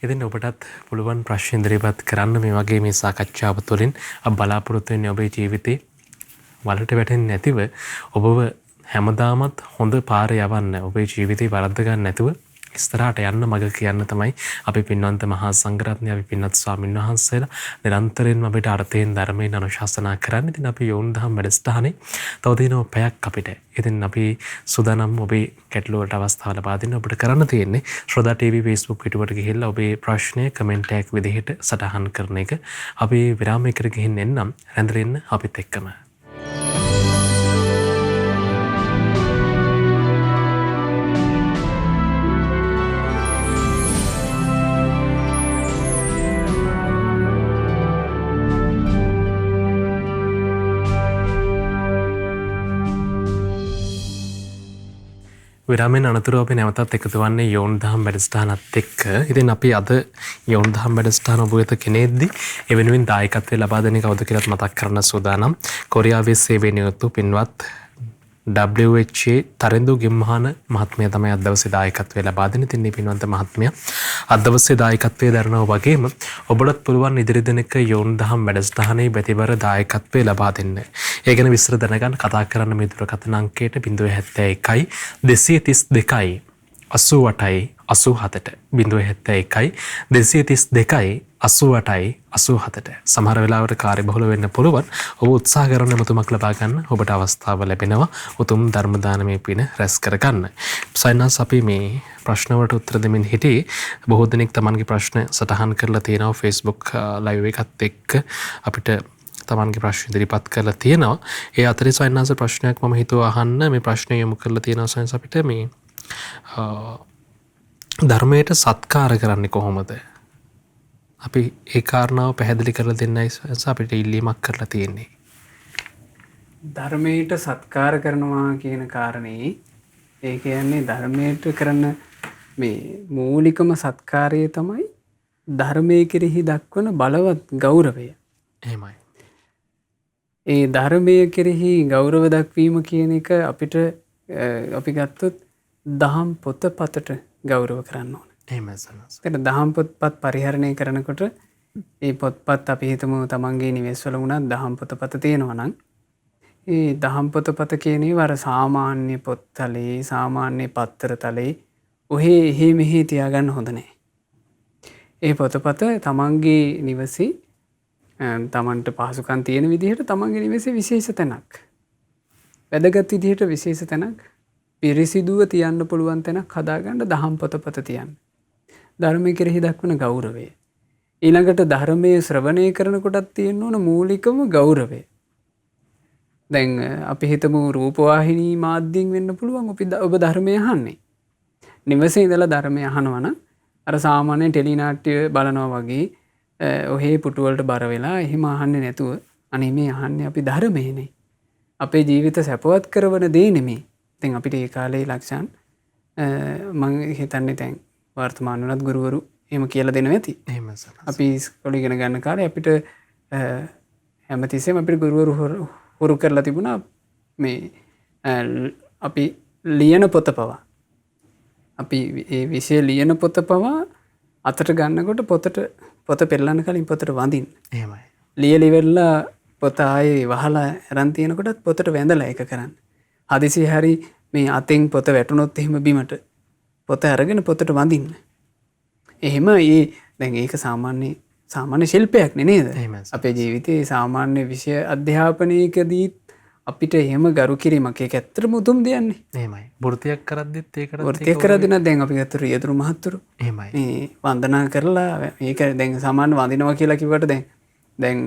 ඉතින් ඔබටත් පුළුවන් ප්‍රශ්න ඉදිරිපත් කරන්න මේ වගේ මේ සාකච්ඡාව තුළින් අප බලාපොරොත්තු වෙන්නේ ඔබේ ජීවිතේ වලට වැටෙන්නේ නැතිව ඔබව හැමදාමත් හොඳ පාර යවන්න ඔබේ ජීවිතේ වරද්ද ගන්න නැතුව ඉස්සරහට යන්න මඟ කියන්න තමයි අපි පින්වන්ත මහා සංඝරත්නය අපි පින්වත් ස්වාමීන් වහන්සේලා නිරන්තරයෙන්ම අපිට අර්ථයෙන් ධර්මයෙන් අනුශාසනා කරන්නේ. ඉතින් අපි යෝන් දහම් වැඩසටහනේ තව දිනව පැයක් අපිට. ඉතින් අපි සූදානම් ඔබේ ගැටළු වලට අවස්ථාව ලබා දෙන්න. ඔබට කරන්න තියෙන්නේ ශ්‍රෝතා TV Facebook පිටුවට ගිහිල්ලා ඔබේ ප්‍රශ්නය කමෙන්ට් එකක් විදිහට සටහන් කරන එක. අපි විරාමයකට ගිහින් එන්නම්. රැඳෙන්න අපිත් එක්කම. විරාමෙන් අනතුරුව අපි නැවතත් එකතු වන්නේ යෝන් දහම් වැඩසටහනත් එක්ක. ඉතින් අපි අද යෝන් දහම් වැඩසටහන ඔබ වෙත ගෙනෙද්දී ඒ වෙනුවෙන් දායකත්වය ලබා දෙන්නේ කවුද කියලාත් මතක් කරන්න සූදානම්. කොරියාවේ සේවය නියුතු පින්වත් WHA තරිඳු ගෙම්මහන මහත්මයා තමයි අද දවසේ දායකත්වය ලබා දෙන්නේ. ඉතින් මේ පින්වන්ත මහත්මයා අද දවසේ දායකත්වයේ දරනවා වගේම ඔබටත් පුළුවන් ඉදිරි දිනක යෝන් දහම් වැඩසටහනේ බැතිබර දායකත්වය ලබා දෙන්න. ඒ ගැන විස්තර දැනගන්න කතා කරන්න මේ දුරකථන අංකයට 071 232 88 87ට 071 232 88 87ට. සමහර වෙලාවට කාර්යබහුල වෙන්න පුළුවන්. ඔබ උත්සාහ කරන මතුමක් ලබා ගන්න ඔබට අවස්ථාව ලැබෙනවා උතුම් ධර්ම දානමය පින රැස් කර ගන්න. සයින්ස් අපි මේ ප්‍රශ්න වලට උත්තර දෙමින් හිටියේ බොහෝ දෙනෙක් තමන්ගේ ප්‍රශ්න සටහන් කරලා තියෙනවා Facebook live එකත් එක්ක අපිට තමන්ගේ ප්‍රශ්න ඉදිරිපත් කරලා තියෙනවා. ඒ අතරේ සයින්ස් ප්‍රශ්නයක් මම හිතුවා අහන්න. මේ ප්‍රශ්නය යොමු කරලා තියෙනවා සයින්ස් අපිට මේ ධර්මයට සත්කාර කරන්නේ කොහොමද? අපි ඒ කාරණාව පැහැදිලි කරලා දෙන්නයි අපිට ඉල්ලීමක් කරලා තියෙන්නේ. ධර්මයට සත්කාර කරනවා කියන කාරණේ ඒ කියන්නේ ධර්මයට කරන මේ මූලිකම සත්කාරය තමයි ධර්මයේ කෙරෙහි දක්වන බලවත් ගෞරවය. එහෙමයි. ඒ ධර්මයේ කෙරෙහි ගෞරව දක්වීම කියන එක අපිට අපි ගත්තොත් දහම් පොතපතට ගෞරව කරන්න ඕන. එහෙමයි සනස්. එතන දහම් පොත්පත් පරිහරණය කරනකොට ඒ පොත්පත් අපි හිතමු තමන්ගේ නිවෙස්වල වුණත් දහම් පොතපත තියෙනවා නම් ඒ දහම් පොතපත කියන ඒවා අර සාමාන්‍ය පොත්තලේ සාමාන්‍ය පත්තර තලේ ඔහේ එහෙ මෙහෙ තියාගන්න හොඳ නැහැ. ඒ පොතපත තමන්ගේ නිවසේ තමන්ට පහසුකම් තියෙන විදිහට තමන්ගේ නිවසේ විශේෂ තැනක් වැදගත් විදිහට විශේෂ තැනක් පිරිසිදුව තියන්න පුළුවන් තැනක් හදාගන්න දහම් පොතපත තියන්න. ධර්මයේ කෙරෙහි දක්වන ගෞරවය. ඊළඟට ධර්මයේ ශ්‍රවණය කරනකොටත් තියෙන්න ඕන මූලිකම ගෞරවය. දැන් අපි හිතමු රූපවාහිනී මාධ්‍යයෙන් වෙන්න පුළුවන් ඔබ ධර්මය අහන්නේ. නිවසේ ඉඳලා ධර්මය අහනවා නම් අර සාමාන්‍ය ටෙලි නාට්‍ය බලනවා වගේ ඔහේ පුටුවලට බර වෙලා එහෙම අහන්නේ නැතුව අනේ මේ අහන්නේ අපි ධර්මයනේ. අපේ ජීවිත සැපවත් කරවන දේ නෙමෙයි. දැන් අපිට ඒ කාලේ ලක්ෂණ මම හිතන්නේ දැන් වර්තමාන වුණත් ගුරුවරු එහෙම කියලා දෙනවා ඇති. එහෙම සර්. අපි ඉස්කෝලේ ඉගෙන ගන්න කාලේ අපිට හැමතිස්සෙම අපිට ගුරුවරු හුරු කරලා තිබුණා මේ අපි ලියන පොත පවා. අපි ඒ විෂය ලියන පොත පවා අතට ගන්නකොට පොත පෙරලන්න කලින් පොතට වඳින්න. එහෙමයි. ලියලිවෙල්ලා පොත ආයේ වහලා අරන් තියෙනකොටත් පොතට වැඳලා ඒක කරන්න. හදිසි හරි මේ අතෙන් පොත වැටුනොත් එහෙම බිමට පොත අරගෙන පොතට වඳින්න. එහෙම දැන් ඒක සාමාන්‍ය ශිල්පයක් නේද? අපේ ජීවිතයේ සාමාන්‍ය විෂය අධ්‍යාපනයකදී අපිට එහෙම ගරු කිරීමක් ඒක ඇත්තටම උතුම් දෙයක්නේ. එහෙමයි. වෘත්තියක් කරද්දිත් ඒකට වෘත්තියක් කරද්දී නම් දැන් අපි ගත්ත රියදුරු මහත්තුරු එහෙමයි. මේ වන්දනා කරලා මේක දැන් සාමාන්‍ය වඳිනවා කියලා කිව්වට දැන්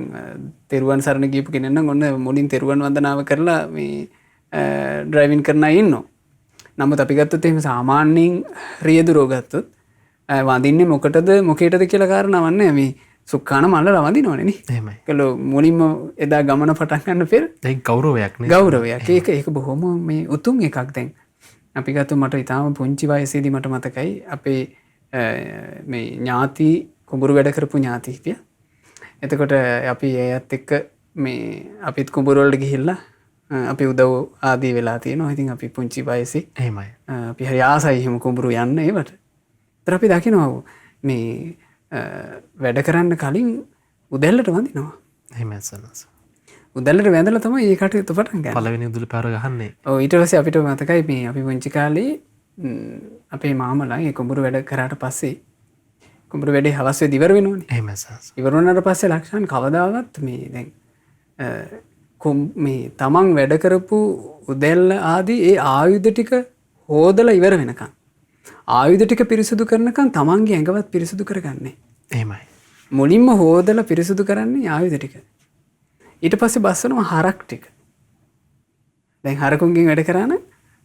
තෙරුවන් සරණ ගියපු කෙනෙක් නම් ඔන්න මුලින් තෙරුවන් වන්දනාව කරලා මේ ඩ්‍රයිවිං කරන අය ඉන්නවා. නමුත් අපි ගත්තොත් එහෙම සාමාන්‍යයෙන් රියදුරෝ ගත්තොත් වඳින්නේ මොකේටද කියලා කාරණාවක් නැහැ. මේ සුක්කාන මල්ලලා වඳිනවනේ නේ. එහෙමයි. ඒකලෝ මුලින්ම එදා ගමන පටන් ගන්න පෙර ඒක ගෞරවයක් නේ. ගෞරවයක්. ඒක බොහොම මේ උතුම් එකක්. දැන් අපි ගත්තොත් මට ඊටාම පුංචි වයසේදී මට මතකයි අපේ මේ ඥාති කුඹුරු වැඩ කරපු ඥාති හිටියා. එතකොට අපි ඒත් එක්ක මේ අපිත් කුඹුරු වලට ගිහිල්ලා අපි උදව් ආදී වෙලා තියෙනවා. ඉතින් අපි පුංචි වයසේ එහෙමයි. අපි හරි ආසයි එහෙම කුඹුරු යන්න ඒවට. ඒතර අපි දකිනවා මේ වැඩ කරන්න කලින් උදැල්ලට වඳිනවා. එහෙමයි සර්. උදැල්ලට වැඳලා තමයි මේ කටයුතු පටන් ගන්නේ. පළවෙනි උදුල පාර ගහන්නේ. ඔව් ඊට පස්සේ අපිට මතකයි මේ අපි පුංචි කාලේ අපේ මාමලා ඒ කුඹුරු වැඩ කරාට පස්සේ කුඹුරු වැඩේ හවස් වෙද්දී ඉවර වෙනවනේ. එහෙමයි සර්. ඉවර වුණාට පස්සේ ලක්ෂණ කවදාවත් මේ දැන් මේ තමන් වැඩ කරපු උදැල්ල ආදී ඒ ආයුධ ටික හොදලා ඉවර වෙනකන් ආයුධ ටික පිරිසුදු කරනකන් තමන්ගේ ඇඟවත් පිරිසුදු කරගන්නේ. එහෙමයි. මුලින්ම හොදලා පිරිසුදු කරන්නේ ආයුධ ටික. ඊට පස්සේ බස්සනවා හරක් ටික. දැන් හරකුන්ගෙන් වැඩ කරාන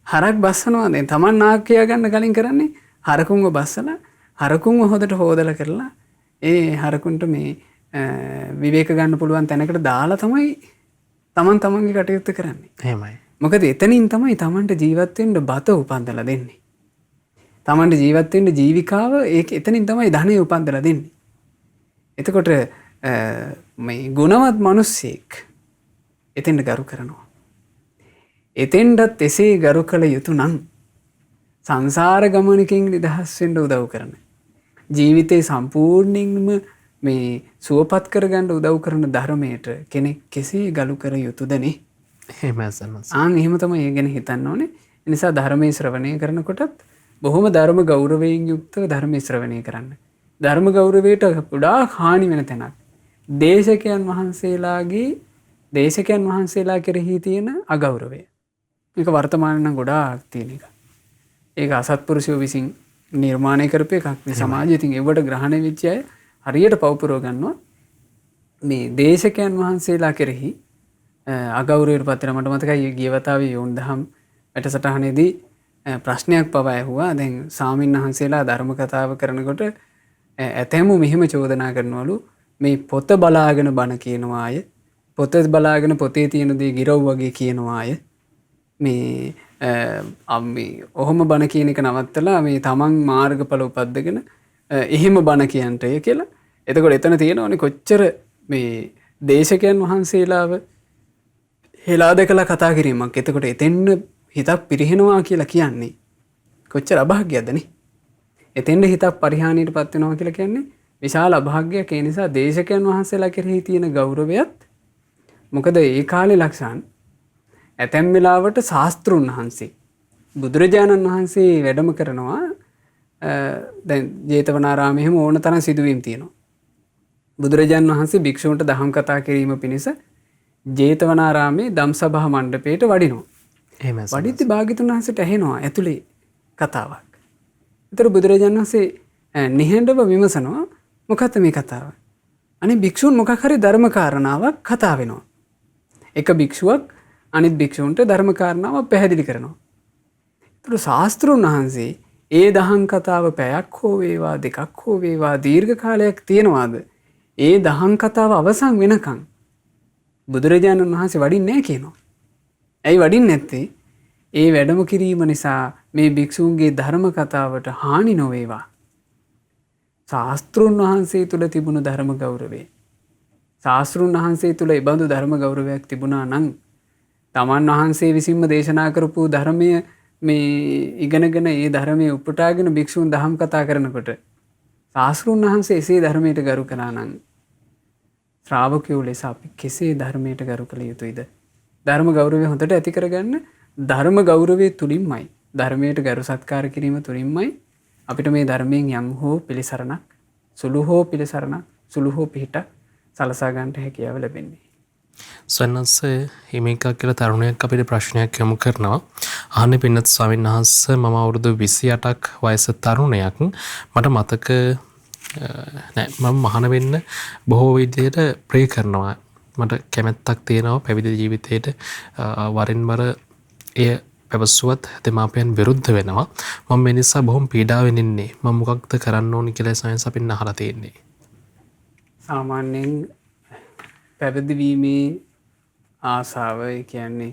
හරක් බස්සනවා. දැන් තමන් නාකියා ගන්න කලින් කරන්නේ හරකුන්ව බස්සලා හරකුන්ව හොදට හොදලා කරලා ඒ හරකුන්ට මේ විවේක ගන්න පුළුවන් තැනකට දාලා තමයි තමන්ගේ කටයුත්ත කරන්නේ. එහෙමයි. මොකද එතනින් තමයි තමන්ට ජීවත් වෙන්න බත උපන්දලා දෙන්නේ. තමන්ට ජීවත් වෙන්න ජීවිකාව ඒක එතනින් තමයි ධනෙ උපන්දලා දෙන්නේ. එතකොට මේ ගුණවත් මිනිස්සෙක් එතෙන්ට ගරු කරනවා. එතෙන්ටත් එසේ ගරු කළ යුතු නම් සංසාර ගමනකින් නිදහස් වෙන්න උදව් කරන. ජීවිතේ සම්පූර්ණයෙන්ම මේ සුවපත් කරගන්න උදව් කරන ධර්මයට කෙනෙක් කෙසේ ගරු කර යුතුද නේ? එහෙමයි සර්. එහෙම තමයි ඒ ගැන හිතන්න ඕනේ. ඒ නිසා ධර්මයේ ශ්‍රවණය කරනකොටත් බොහොම ධර්ම ගෞරවයෙන් යුක්තව ධර්මයේ ශ්‍රවණය කරන්න. ධර්ම ගෞරවයට ගොඩාක් හානි වෙන තැනක්. දේශකයන් වහන්සේලා කෙරෙහි තියෙන අගෞරවය. මේක වර්තමානයේ නම් ගොඩාක් තියෙන එක. ඒක අසත්පුරුෂයෝ විසින් නිර්මාණය කරපු එකක්. මේ සමාජයේ ඉතින් ඒවට ග්‍රහණය වෙච්ච අය හරියට පවපුරව ගන්නවා. මේ දේශකයන් වහන්සේලා කෙරෙහි අගෞරවයට පත් වෙන මට මතකයි ගිය වතාවේ යෝන් දහම් වැඩසටහනේදී ප්‍රශ්නයක් පවා ඇහුවා. දැන් සාමින් වහන්සේලා ධර්ම කතාව කරනකොට ඇතැමු මෙහෙම චෝදනා කරනවලු මේ පොත බලාගෙන බණ කියනවා අය, පොත බලාගෙන පොතේ තියෙන දේ ගිරව් වගේ කියනවා අය, මේ ඔහොම බණ කියන එක නවත්තලා මේ තමන් මාර්ගඵල උපද්දගෙන එහෙම බණ කියන්ටය කියලා. එතකොට එතන තියෙනවනේ කොච්චර මේ දේශකයන් වහන්සේලාව හෙලා දැකලා කතා කිරීමක්. එතකොට එතෙන්න හිතක් පිරිහෙනවා කියලා කියන්නේ කොච්චර අභාග්‍යයක්ද නේ? එතෙන්ද හිතක් පරිහානියට පත් වෙනවා කියලා කියන්නේ විශාල අභාග්‍යයක්. ඒ නිසා දේශකයන් වහන්සේලා කෙරෙහි තියෙන ගෞරවයත් මොකද ඒ කාලේ ලක්ෂණ ඇතැම් වෙලාවට ශාස්ත්‍රුන් වහන්සේ බුදුරජාණන් වහන්සේ වැඩම කරනවා. දැන් ජේතවනාරාමයේ හැම ඕන තරම් සිදුවීම් තියෙනවා. බුදුරජාණන් වහන්සේ භික්ෂූන්ට දහම් කතා කිරීම පිණිස ජේතවනාරාමේ ධම්සභා මණ්ඩපයට වඩිනවා. වඩිද්දි භාග්‍යතුන් වහන්සේට ඇහෙනවා ඇතුලේ කතාවක්. ඒතර බුදුරජාණන් වහන්සේ නිහඬව විමසනවා මොකක්ද මේ කතාව? අනිත් භික්ෂුන් මොකක් හරි ධර්ම කාරණාවක් කතා වෙනවා. එක භික්ෂුවක් අනිත් භික්ෂුන්ට ධර්ම කාරණාවක් පැහැදිලි කරනවා. ඒතර ශාස්ත්‍රුන් වහන්සේ ඒ දහම් කතාව පැයක් හෝ වේවා දෙකක් හෝ වේවා දීර්ඝ කාලයක් තියනවාද? ඒ දහම් කතාව අවසන් වෙනකන් බුදුරජාණන් වහන්සේ වඩින්නේ නැහැ කියනවා. ඇයි වඩින්නේ නැත්තේ? ඒ වැඩම කිරීම නිසා මේ භික්ෂූන්ගේ ධර්ම කතාවට හානි නොවේවා. ශාස්ත්‍රුන් වහන්සේ තුල තිබුණු ධර්ම ගෞරවය. ශාස්ත්‍රුන් වහන්සේ තුල ඉබඳු ධර්ම ගෞරවයක් තිබුණා නම් තමන් වහන්සේ විසින්ම දේශනා කරපු ධර්මය මේ ඉගෙනගෙන ඒ ධර්මයේ උපුටාගෙන භික්ෂූන් දහම් කතා කරනකොට ශාස්ත්‍රුන් වහන්සේ එසේ ධර්මයට ගරු කළා නම් ශ්‍රාවකයෝ ලෙස අපි කෙසේ ධර්මයට ගරු කළ යුතුයිද? ධර්ම ගෞරවය හොඳට ඇති කරගන්න ධර්ම ගෞරවය තුලින්මයි ධර්මයට ගරු සත්කාර කිරීම තුලින්මයි අපිට මේ ධර්මයෙන් යම් හෝ පිළිසරණක් සුළු හෝ පිළිසරණක් සුළු හෝ පිහිටක් සලසා ගන්නට හැකියාව ලැබෙන්නේ. සන්නස්ස හිමිකා කියලා තරුණයක් අපිට ප්‍රශ්නයක් යොමු කරනවා. අහන්නේ පින්නත් ස්වාමීන් වහන්සේ මම අවුරුදු 28ක් වයස තරුණයක්. මට මතක නෑ මම මහාන වෙන්න බොහෝ විදිහට ප්‍රේ කරනවා. මට කැමැත්තක් තියෙනවා පැවිදි ජීවිතේට වරින් වර එය පැවසුවත් දෙමාපියන් විරුද්ධ වෙනවා. මම මේ නිසා බොහොම පීඩාවෙන් ඉන්නේ. මම මොකක්ද කරන්න ඕනි කියලා සයන්ස් අපින් අහලා තියෙන්නේ. සාමාන්‍යයෙන් පැවිදි වීමේ ආසාව කියන්නේ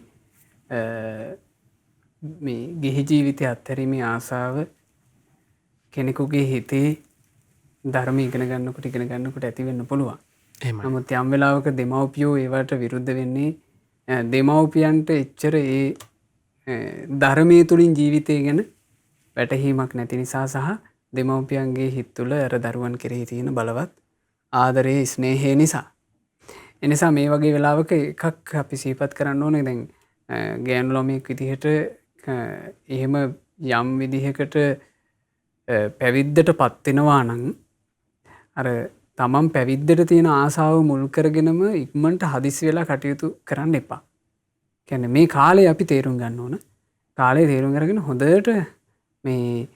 මේ ගිහි ජීවිතය අත්හැරීමේ ආසාව කෙනෙකුගේ හිතේ ධර්ම ඉගෙන ගන්නකොට ඇති වෙන්න පුළුවන්. නමුත් යම් වෙලාවක දෙමව්පියෝ ඒවට විරුද්ධ වෙන්නේ දෙමව්පියන්ට එච්චර ඒ ධර්මයේ තුලින් ජීවිතය ගැන වැටහීමක් නැති නිසා සහ දෙමව්පියන්ගේ හිත තුළ අර දරුවන් කෙරෙහි තියෙන බලවත් ආදරයේ ස්නේහය නිසා. එනිසා මේ වගේ වෙලාවක එකක් අපි සිහිපත් කරන්න ඕනේ. දැන් ගෑනු ළමයෙක් විදිහට එහෙම යම් විදිහකට පැවිද්දට පත් වෙනවා නම් අර තමන් පැවිද්දට තියෙන ආසාව මුල් කරගෙනම ඉක්මනට හදිසි වෙලා කටයුතු කරන්න එපා. කියන්නේ මේ කාලේ අපි තේරුම් ගන්න ඕන. කාලේ තේරුම් අරගෙන හොඳට මේ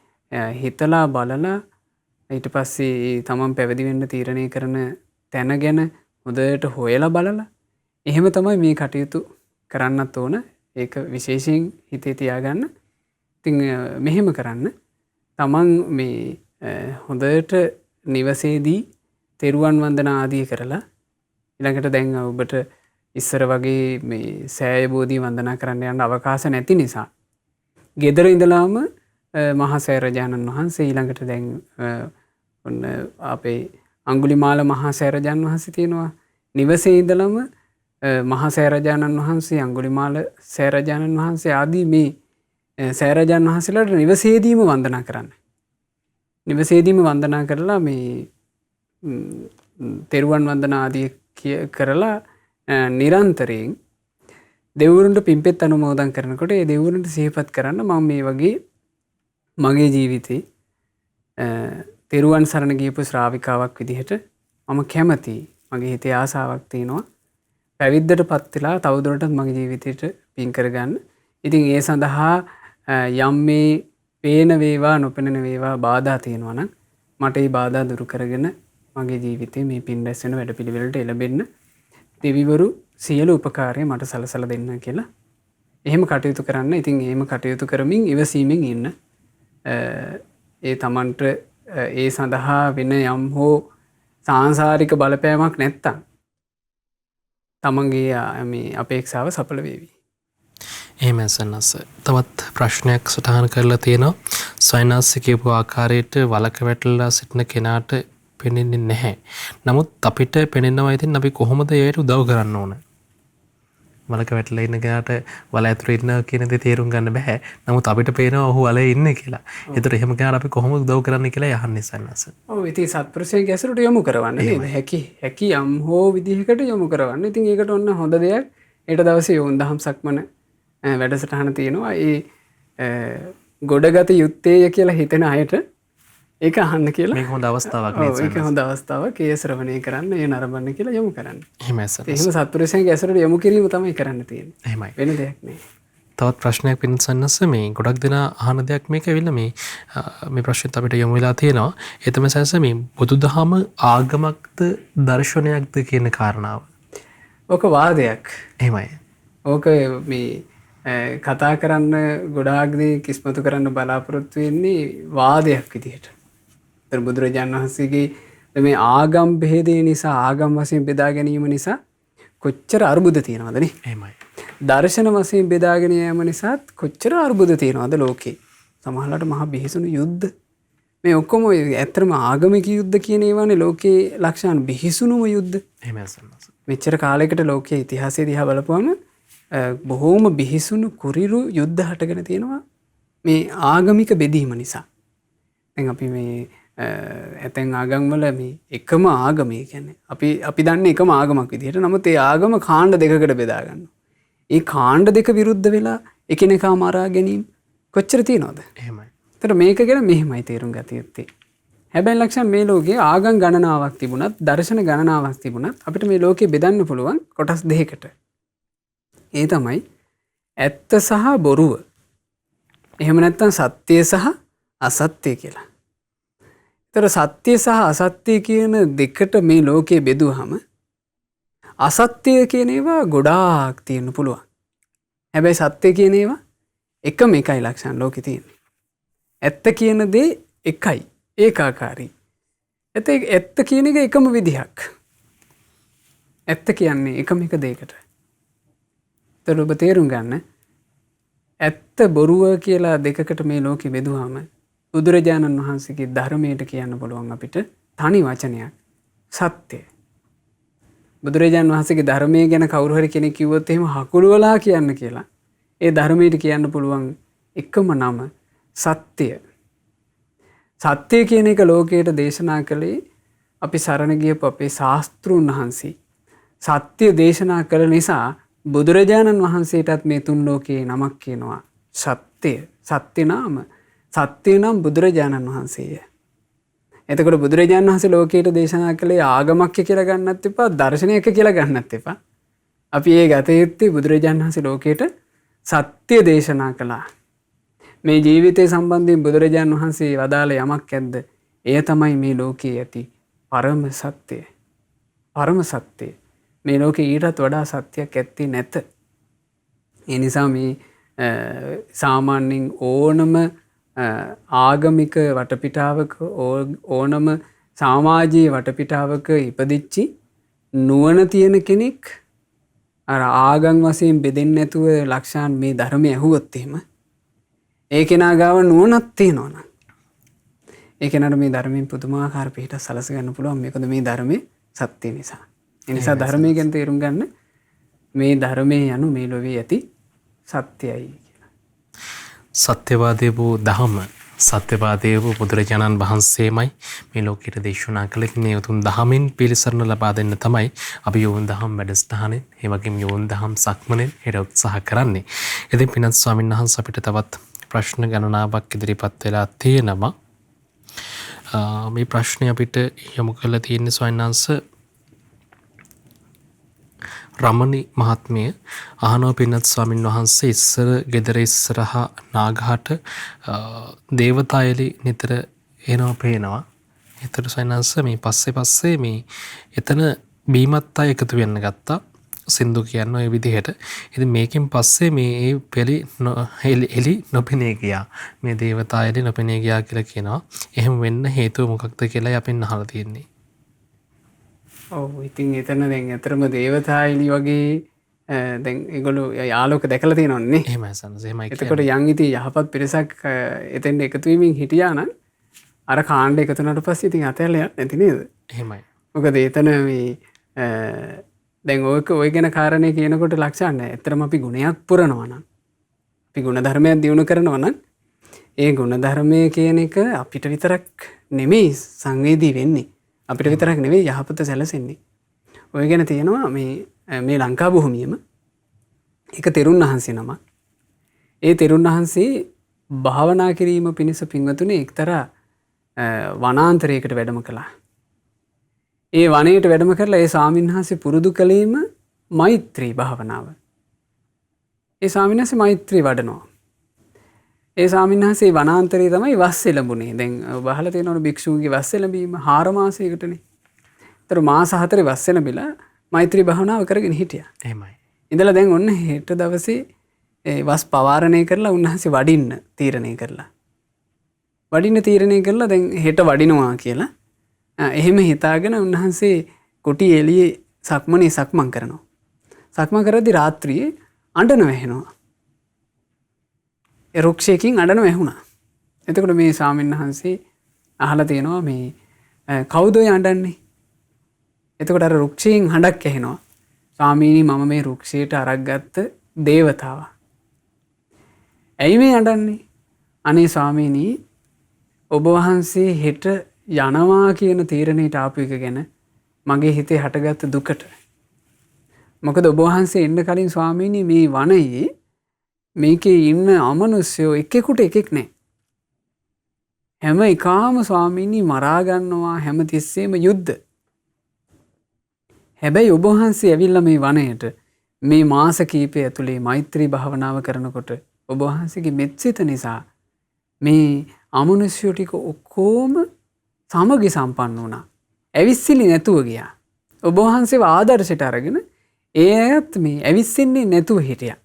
හිතලා බලලා ඊට පස්සේ තමන් පැවිදි වෙන්න තීරණය කරන තැන ගැන හොඳට හොයලා බලලා එහෙම තමයි මේ කටයුතු කරන්නත් ඕන. ඒක විශේෂයෙන් හිතේ තියාගන්න. ඉතින් මෙහෙම කරන්න. තමන් මේ හොඳට නිවසේදී තෙරුවන් වන්දනා ආදී කරලා ඊළඟට දැන් ඔබට ඉස්සර වගේ මේ සෑය බෝධි වන්දනා කරන්න යන්න අවකාශ නැති නිසා ගෙදර ඉඳලාම මහා සෑරජානන් වහන්සේ ඊළඟට දැන් ඔන්න අපේ අඟුලිමාල මහා සෑරජානන් වහන්සේ තියෙනවා. නිවසේ ඉඳලම මහා සෑරජානන් වහන්සේ අඟුලිමාල සෑරජානන් වහන්සේ ආදී මේ සෑරජානන් වහන්සේලාට නිවසේදීම වන්දනා කරන්න. නිවසේදීම වන්දනා කරලා මේ තෙරුවන් වන්දනා ආදී කරලා නිරන්තරයෙන් දෙවිවරුන්ට පින්පෙත් අනුමෝදන් කරනකොට ඒ දෙවිවරුන්ට සිහිපත් කරන්න මම මේ වගේ මගේ ජීවිතේ තෙරුවන් සරණ ගියපු ශ්‍රාවිකාවක් විදිහට මම කැමතියි. මගේ හිතේ ආසාවක් තියෙනවා පැවිද්දට පත් වෙලා තවදුරටත් මගේ ජීවිතේට පින් කරගන්න. ඉතින් ඒ සඳහා යම් මේ පේන වේවා නොපෙනෙන වේවා බාධා තියෙනවා නම් මට ඒ බාධා දුරු කරගෙන මගේ ජීවිතේ මේ පින් රැස් වෙන වැඩපිළිවෙලට එළඹෙන්න දෙවිවරු සියලු උපකාරය මට සලසලා දෙන්න කියලා එහෙම කටයුතු කරන්න. ඉතින් එහෙම කටයුතු කරමින් ඉවසීමෙන් ඉන්න. ඒ තමන්ට ඒ සඳහා වෙන යම් හෝ සාංසාරික බලපෑමක් නැත්තම් තමන්ගේ මේ අපේක්ෂාව සඵල වේවි. එහෙම සන්නස්ස. තවත් ප්‍රශ්නයක් සටහන් කරලා තියෙනවා. සයනස්ස කියපු ආකාරයට වලක වැටලා සිටින කෙනාට පෙනෙන්නේ නැහැ. නමුත් අපිට පෙනෙනවා. ඉතින් අපි කොහොමද ඒකට උදව් කරන්න ඕන? වලක වැටලා ඉන්න කෙනාට වල ඇතුලේ ඉන්න කියන දේ තේරුම් ගන්න බෑ. නමුත් අපිට පේනවා ඔහු වලේ ඉන්නේ කියලා. ඒතර එහෙම කෙනාට අපි කොහොමද උදව් කරන්න කියලා යහන්නේ සයනස්ස. ඔව් ඉතින් සත්පුරුෂයෙක් ඇසුරට යොමු කරවන්න නේද? හැකි යම් හෝ විදිහකට යොමු කරවන්න. ඉතින් ඒකට ඔන්න හොඳ දෙයක්. ඊට දවසේ යෝන් දහම් සක්මන වැඩසටහන තියෙනවා. ඒ ගොඩගත යුත්තේය කියලා හිතෙන අයට ඒක අහන්න කියලා. මේක හොඳ අවස්ථාවක් නේද? ඒක හොඳ අවස්ථාවක්. ඒ ශ්‍රවණය කරන්න, ඒ නරඹන්න කියලා යොමු කරන්න. එහෙමයි සර්. එහෙම සත්පුරුෂයන්ගේ ඇසුරට යොමු කිරීම තමයි කරන්න තියෙන්නේ. එහෙමයි. වෙන දෙයක් නෙවෙයි. තවත් ප්‍රශ්නයක් පින්සන්නස මේ ගොඩක් දෙනා අහන දෙයක් මේක ඇවිල්ලා මේ ප්‍රශ්නෙත් අපිට යොමු වෙලා තියෙනවා. ඒ තමයි සැනස මේ බුදුදහම ආගමක්ද දර්ශනයක්ද කියන කාරණාව. ඕක වාදයක්. එහෙමයි. ඕක මේ කතා කරන්න ගොඩාක් දේ කිස්මතු කරන්න බලාපොරොත්තු වෙන්නේ වාදයක් විදිහට. ඒතර බුදුරජාණන් වහන්සේගේ මේ ආගම් බෙහෙදේ නිසා ආගම් වශයෙන් බෙදා ගැනීම නිසා කොච්චර අර්බුද තියෙනවද නේ? එහෙමයි. දර්ශන වශයෙන් බෙදාගෙන යෑම නිසාත් කොච්චර අර්බුද තියෙනවද ලෝකේ? සමහරවිට මහා බිහිසුණු යුද්ධ මේ ඔක්කොම ඇත්තටම ආගමික යුද්ධ කියන ඒවානේ ලෝකේ ලක්ෂණ බිහිසුණුම යුද්ධ. එහෙමයි සන්නස. මෙච්චර කාලයකට ලෝකයේ ඉතිහාසය දිහා බලපුවම බොහෝම බිහිසුණු කුරිරු යුද්ධ හටගෙන තියෙනවා මේ ආගමික බෙදීම නිසා. දැන් අපි මේ ඇතැන් ආගම්වල මේ එකම ආගමේ කියන්නේ අපි දන්නේ එකම ආගමක් විදිහට. නමුත් ඒ ආගම කාණ්ඩ දෙකකට බෙදා ගන්නවා. ඒ කාණ්ඩ දෙක විරුද්ධ වෙලා එකිනෙකා මරා ගැනීම කොච්චර තියෙනවද? එහෙමයි. ඒතර මේක ගැන මෙහෙමයි තේරුම් ගත යුත්තේ. හැබැයි ලක්ෂණ මේ ලෝකේ ආගම් ගණනාවක් තිබුණත් දර්ශන ගණනාවක් තිබුණත් අපිට මේ ලෝකේ බෙදන්න පුළුවන් කොටස් දෙකකට. ඒ තමයි ඇත්ත සහ බොරුව. එහෙම නැත්නම් සත්‍ය සහ අසත්‍ය කියලා. ඒතර සත්‍ය සහ අසත්‍ය කියන දෙකට මේ ලෝකේ බෙදුවහම අසත්‍ය කියන ඒවා ගොඩාක් තියෙන්න පුළුවන්. හැබැයි සත්‍ය කියන ඒවා එකම එකයි ලක්ෂණ ලෝකේ තියෙන්නේ. ඇත්ත කියන දේ එකයි. ඒකාකාරී. ඇත්ත කියන එක එකම විදිහක්. ඇත්ත කියන්නේ එකම එක දෙයකට. ඒතර ඔබ තේරුම් ගන්න ඇත්ත බොරුව කියලා දෙකකට මේ ලෝකෙ බෙදුවාම බුදුරජාණන් වහන්සේගේ ධර්මයට කියන්න පුළුවන් අපිට තනි වචනයක් සත්‍ය. බුදුරජාණන් වහන්සේගේ ධර්මයේ ගැන කවුරු හරි කෙනෙක් කිව්වොත් එහෙම හකුළුවලා කියන්න කියලා. ඒ ධර්මයට කියන්න පුළුවන් එකම නම සත්‍ය. සත්‍ය කියන එක ලෝකයට දේශනා කළේ අපි සරණ ගියපු අපේ ශාස්ත්‍රූන් වහන්සේ. සත්‍ය දේශනා කළ නිසා බුදුරජාණන් වහන්සේටත් මේ තුන් ලෝකයේ නමක් කියනවා සත්‍ය. සත්‍ය නාම. සත්‍ය නම් බුදුරජාණන් වහන්සේය. එතකොට බුදුරජාණන් වහන්සේ ලෝකයට දේශනා කළේ ආගමක් කියලා ගන්නත් එපා, දර්ශනයක කියලා ගන්නත් එපා. අපි ඒ ගත යුත්තේ බුදුරජාණන් වහන්සේ ලෝකයට සත්‍ය දේශනා කළා. මේ ජීවිතය සම්බන්ධයෙන් බුදුරජාණන් වහන්සේ වදාළ යමක් ඇද්ද? එය තමයි මේ ලෝකයේ ඇති පරම සත්‍යය. පරම සත්‍යය. මේ ලෝකේ ඊටත් වඩා සත්‍යයක් ඇත්තේ නැත. ඒ නිසා මේ සාමාන්‍යයෙන් ඕනම ආගමික වටපිටාවක ඕනම සමාජීය වටපිටාවක ඉපදිච්චි නුවණ තියෙන කෙනෙක් අර ආගම් වශයෙන් බෙදෙන්නේ නැතුව ලක්ෂාන් මේ ධර්මය ඇහුවොත් එහෙම ඒ කෙනා ගාව නුවණක් තියෙනවා නම් ඒ කෙනාට මේ ධර්මයෙන් පුදුමාකාර පිටක් සලස ගන්න පුළුවන්. මේකද මේ ධර්මයේ සත්‍ය නිසා. ඒ නිසා ධර්මය ගැන තේරුම් ගන්න මේ ධර්මයේ යනු මේ ලෝකයේ ඇති සත්‍යයි කියලා. සත්‍යවාදී වූ දහම සත්‍යවාදී වූ බුදුරජාණන් වහන්සේමයි මේ ලෝකයට දේශනා කළ මේ උතුම් දහමින් පිළිසරණ ලබා දෙන්න තමයි අපි යෝන් දහම් වැඩසටහනෙන් ඒ වගේම යෝන් දහම් සක්මනෙන් හෙට උත්සාහ කරන්නේ. ඉතින් පිනත් ස්වාමීන් වහන්සේ අපිට තවත් ප්‍රශ්න ගණනාවක් ඉදිරිපත් වෙලා තියෙනවා. මේ ප්‍රශ්නේ අපිට යොමු කරලා තියෙන්නේ ස්වාමීන් වහන්සේ රමණි මහත්මිය අහනවා පින්නත් ස්වාමින් වහන්සේ ඉස්සර ගෙදර ඉස්සරහා නාගහට දේවතායලි නිතර එනවා පේනවා. ඒතර සයන්ස් මේ පස්සේ මේ එතන බීමත් අය එකතු වෙන්න ගත්තා. සින්දු කියන ඔය විදිහට. ඉතින් මේකෙන් පස්සේ මේ පෙලි එලි නොපෙනී ගියා. මේ දේවතායලි නොපෙනී ගියා කියලා කියනවා. එහෙම වෙන්න හේතුව මොකක්ද කියලා අපෙන් අහලා තියෙන්නේ. ඔව් ඉතින් එතන දැන් ඇතරම දේවතායිලි වගේ දැන් ඒගොල්ලෝ යාලෝක දැකලා තියෙනවනේ. එහෙමයි සනස එහෙමයි. එතකොට යන් ඉතින් යහපත් පිරිසක් එතෙන් එකතු වෙමින් හිටියා නම් අර කාණ්ඩ එකතු වුණාට පස්සේ ඉතින් අතහැරලා යන්නේ නැති නේද? එහෙමයි. මොකද එතන මේ දැන් ඔය ගැන කාරණේ කියනකොට ලක්ෂණ නැහැ. ඇත්තටම අපි ගුණයක් පුරනවා නම් අපි ගුණ ධර්මයක් දියුණු කරනවා නම් ඒ ගුණ ධර්මයේ කියන එක අපිට විතරක් නෙමෙයි සංවේදී වෙන්නේ. අපිට විතරක් නෙවෙයි යහපත සැලසෙන්නේ. ඔය ගැන තියෙනවා මේ ලංකා භූමියේම එක තෙරුන් වහන්සේ නමක්. ඒ තෙරුන් වහන්සේ භාවනා කිරීම පිණිස පින්වතුනි එක්තරා වනාන්තරයකට වැඩම කළා. ඒ වනයේට වැඩම කරලා ඒ ස්වාමීන් වහන්සේ පුරුදු කළේම මෛත්‍රී භාවනාව. ඒ ස්වාමීන් වහන්සේ මෛත්‍රී වඩනවා. ඒ ස්වාමීන් වහන්සේ වනාන්තරයේ තමයි වස් එළඹුණේ. දැන් ඔබ අහලා තියෙනවනේ භික්ෂුන්ගේ වස් එළඹීම 4 මාසයකටනේ. ඒතර මාස 4 වස් එළඹිලා මෛත්‍රී භාවනාව කරගෙන හිටියා. එහෙමයි. ඉඳලා දැන් ඔන්න හෙට දවසේ වස් පවාරණය කරලා උන්වහන්සේ වඩින්න තීරණය කරලා. වඩින්න තීරණය කරලා දැන් හෙට වඩිනවා කියලා. එහෙම හිතාගෙන උන්වහන්සේ කුටි එළියේ සක්මනේ සක්මන් කරනවා. සක්මන් කරද්දී රාත්‍රියේ අඬන වැහෙනවා. ඒ රුක්ෂයකින් අඬන වැහුණා. එතකොට මේ ස්වාමීන් වහන්සේ අහලා තියෙනවා මේ කවුද ඔය අඬන්නේ? එතකොට අර රුක්ෂයෙන් හඬක් ඇහෙනවා. ස්වාමීනි මම මේ රුක්ෂයට අරක්ගත්ත දේවතාවා. ඇයි මේ අඬන්නේ? අනේ ස්වාමීනි ඔබ වහන්සේ හෙට යනවා කියන තීරණයට ආපු එක ගැන මගේ හිතේ හටගත්ත දුකට. මොකද ඔබ වහන්සේ එන්න කලින් ස්වාමීනි මේ වනයේ මේකේ ඉන්න අමනුෂ්‍යයෝ එකෙකුට එකෙක් නැහැ. හැම එකාම ස්වාමීනි මරා ගන්නවා හැම තිස්සෙම යුද්ධ. හැබැයි ඔබ වහන්සේ ඇවිල්ලා මේ වනයේට මේ මාස කීපය ඇතුලේ මෛත්‍රී භාවනාව කරනකොට ඔබ වහන්සේගේ මෙත්සිත නිසා මේ අමනුෂ්‍යයෝ ටික ඔක්කොම සමගි සම්පන්න වුණා. ඇවිස්සිලි නැතුව ගියා. ඔබ වහන්සේව ආදර්ශයට අරගෙන ඒ අයත් මේ ඇවිස්සෙන්නේ නැතුව හිටියා.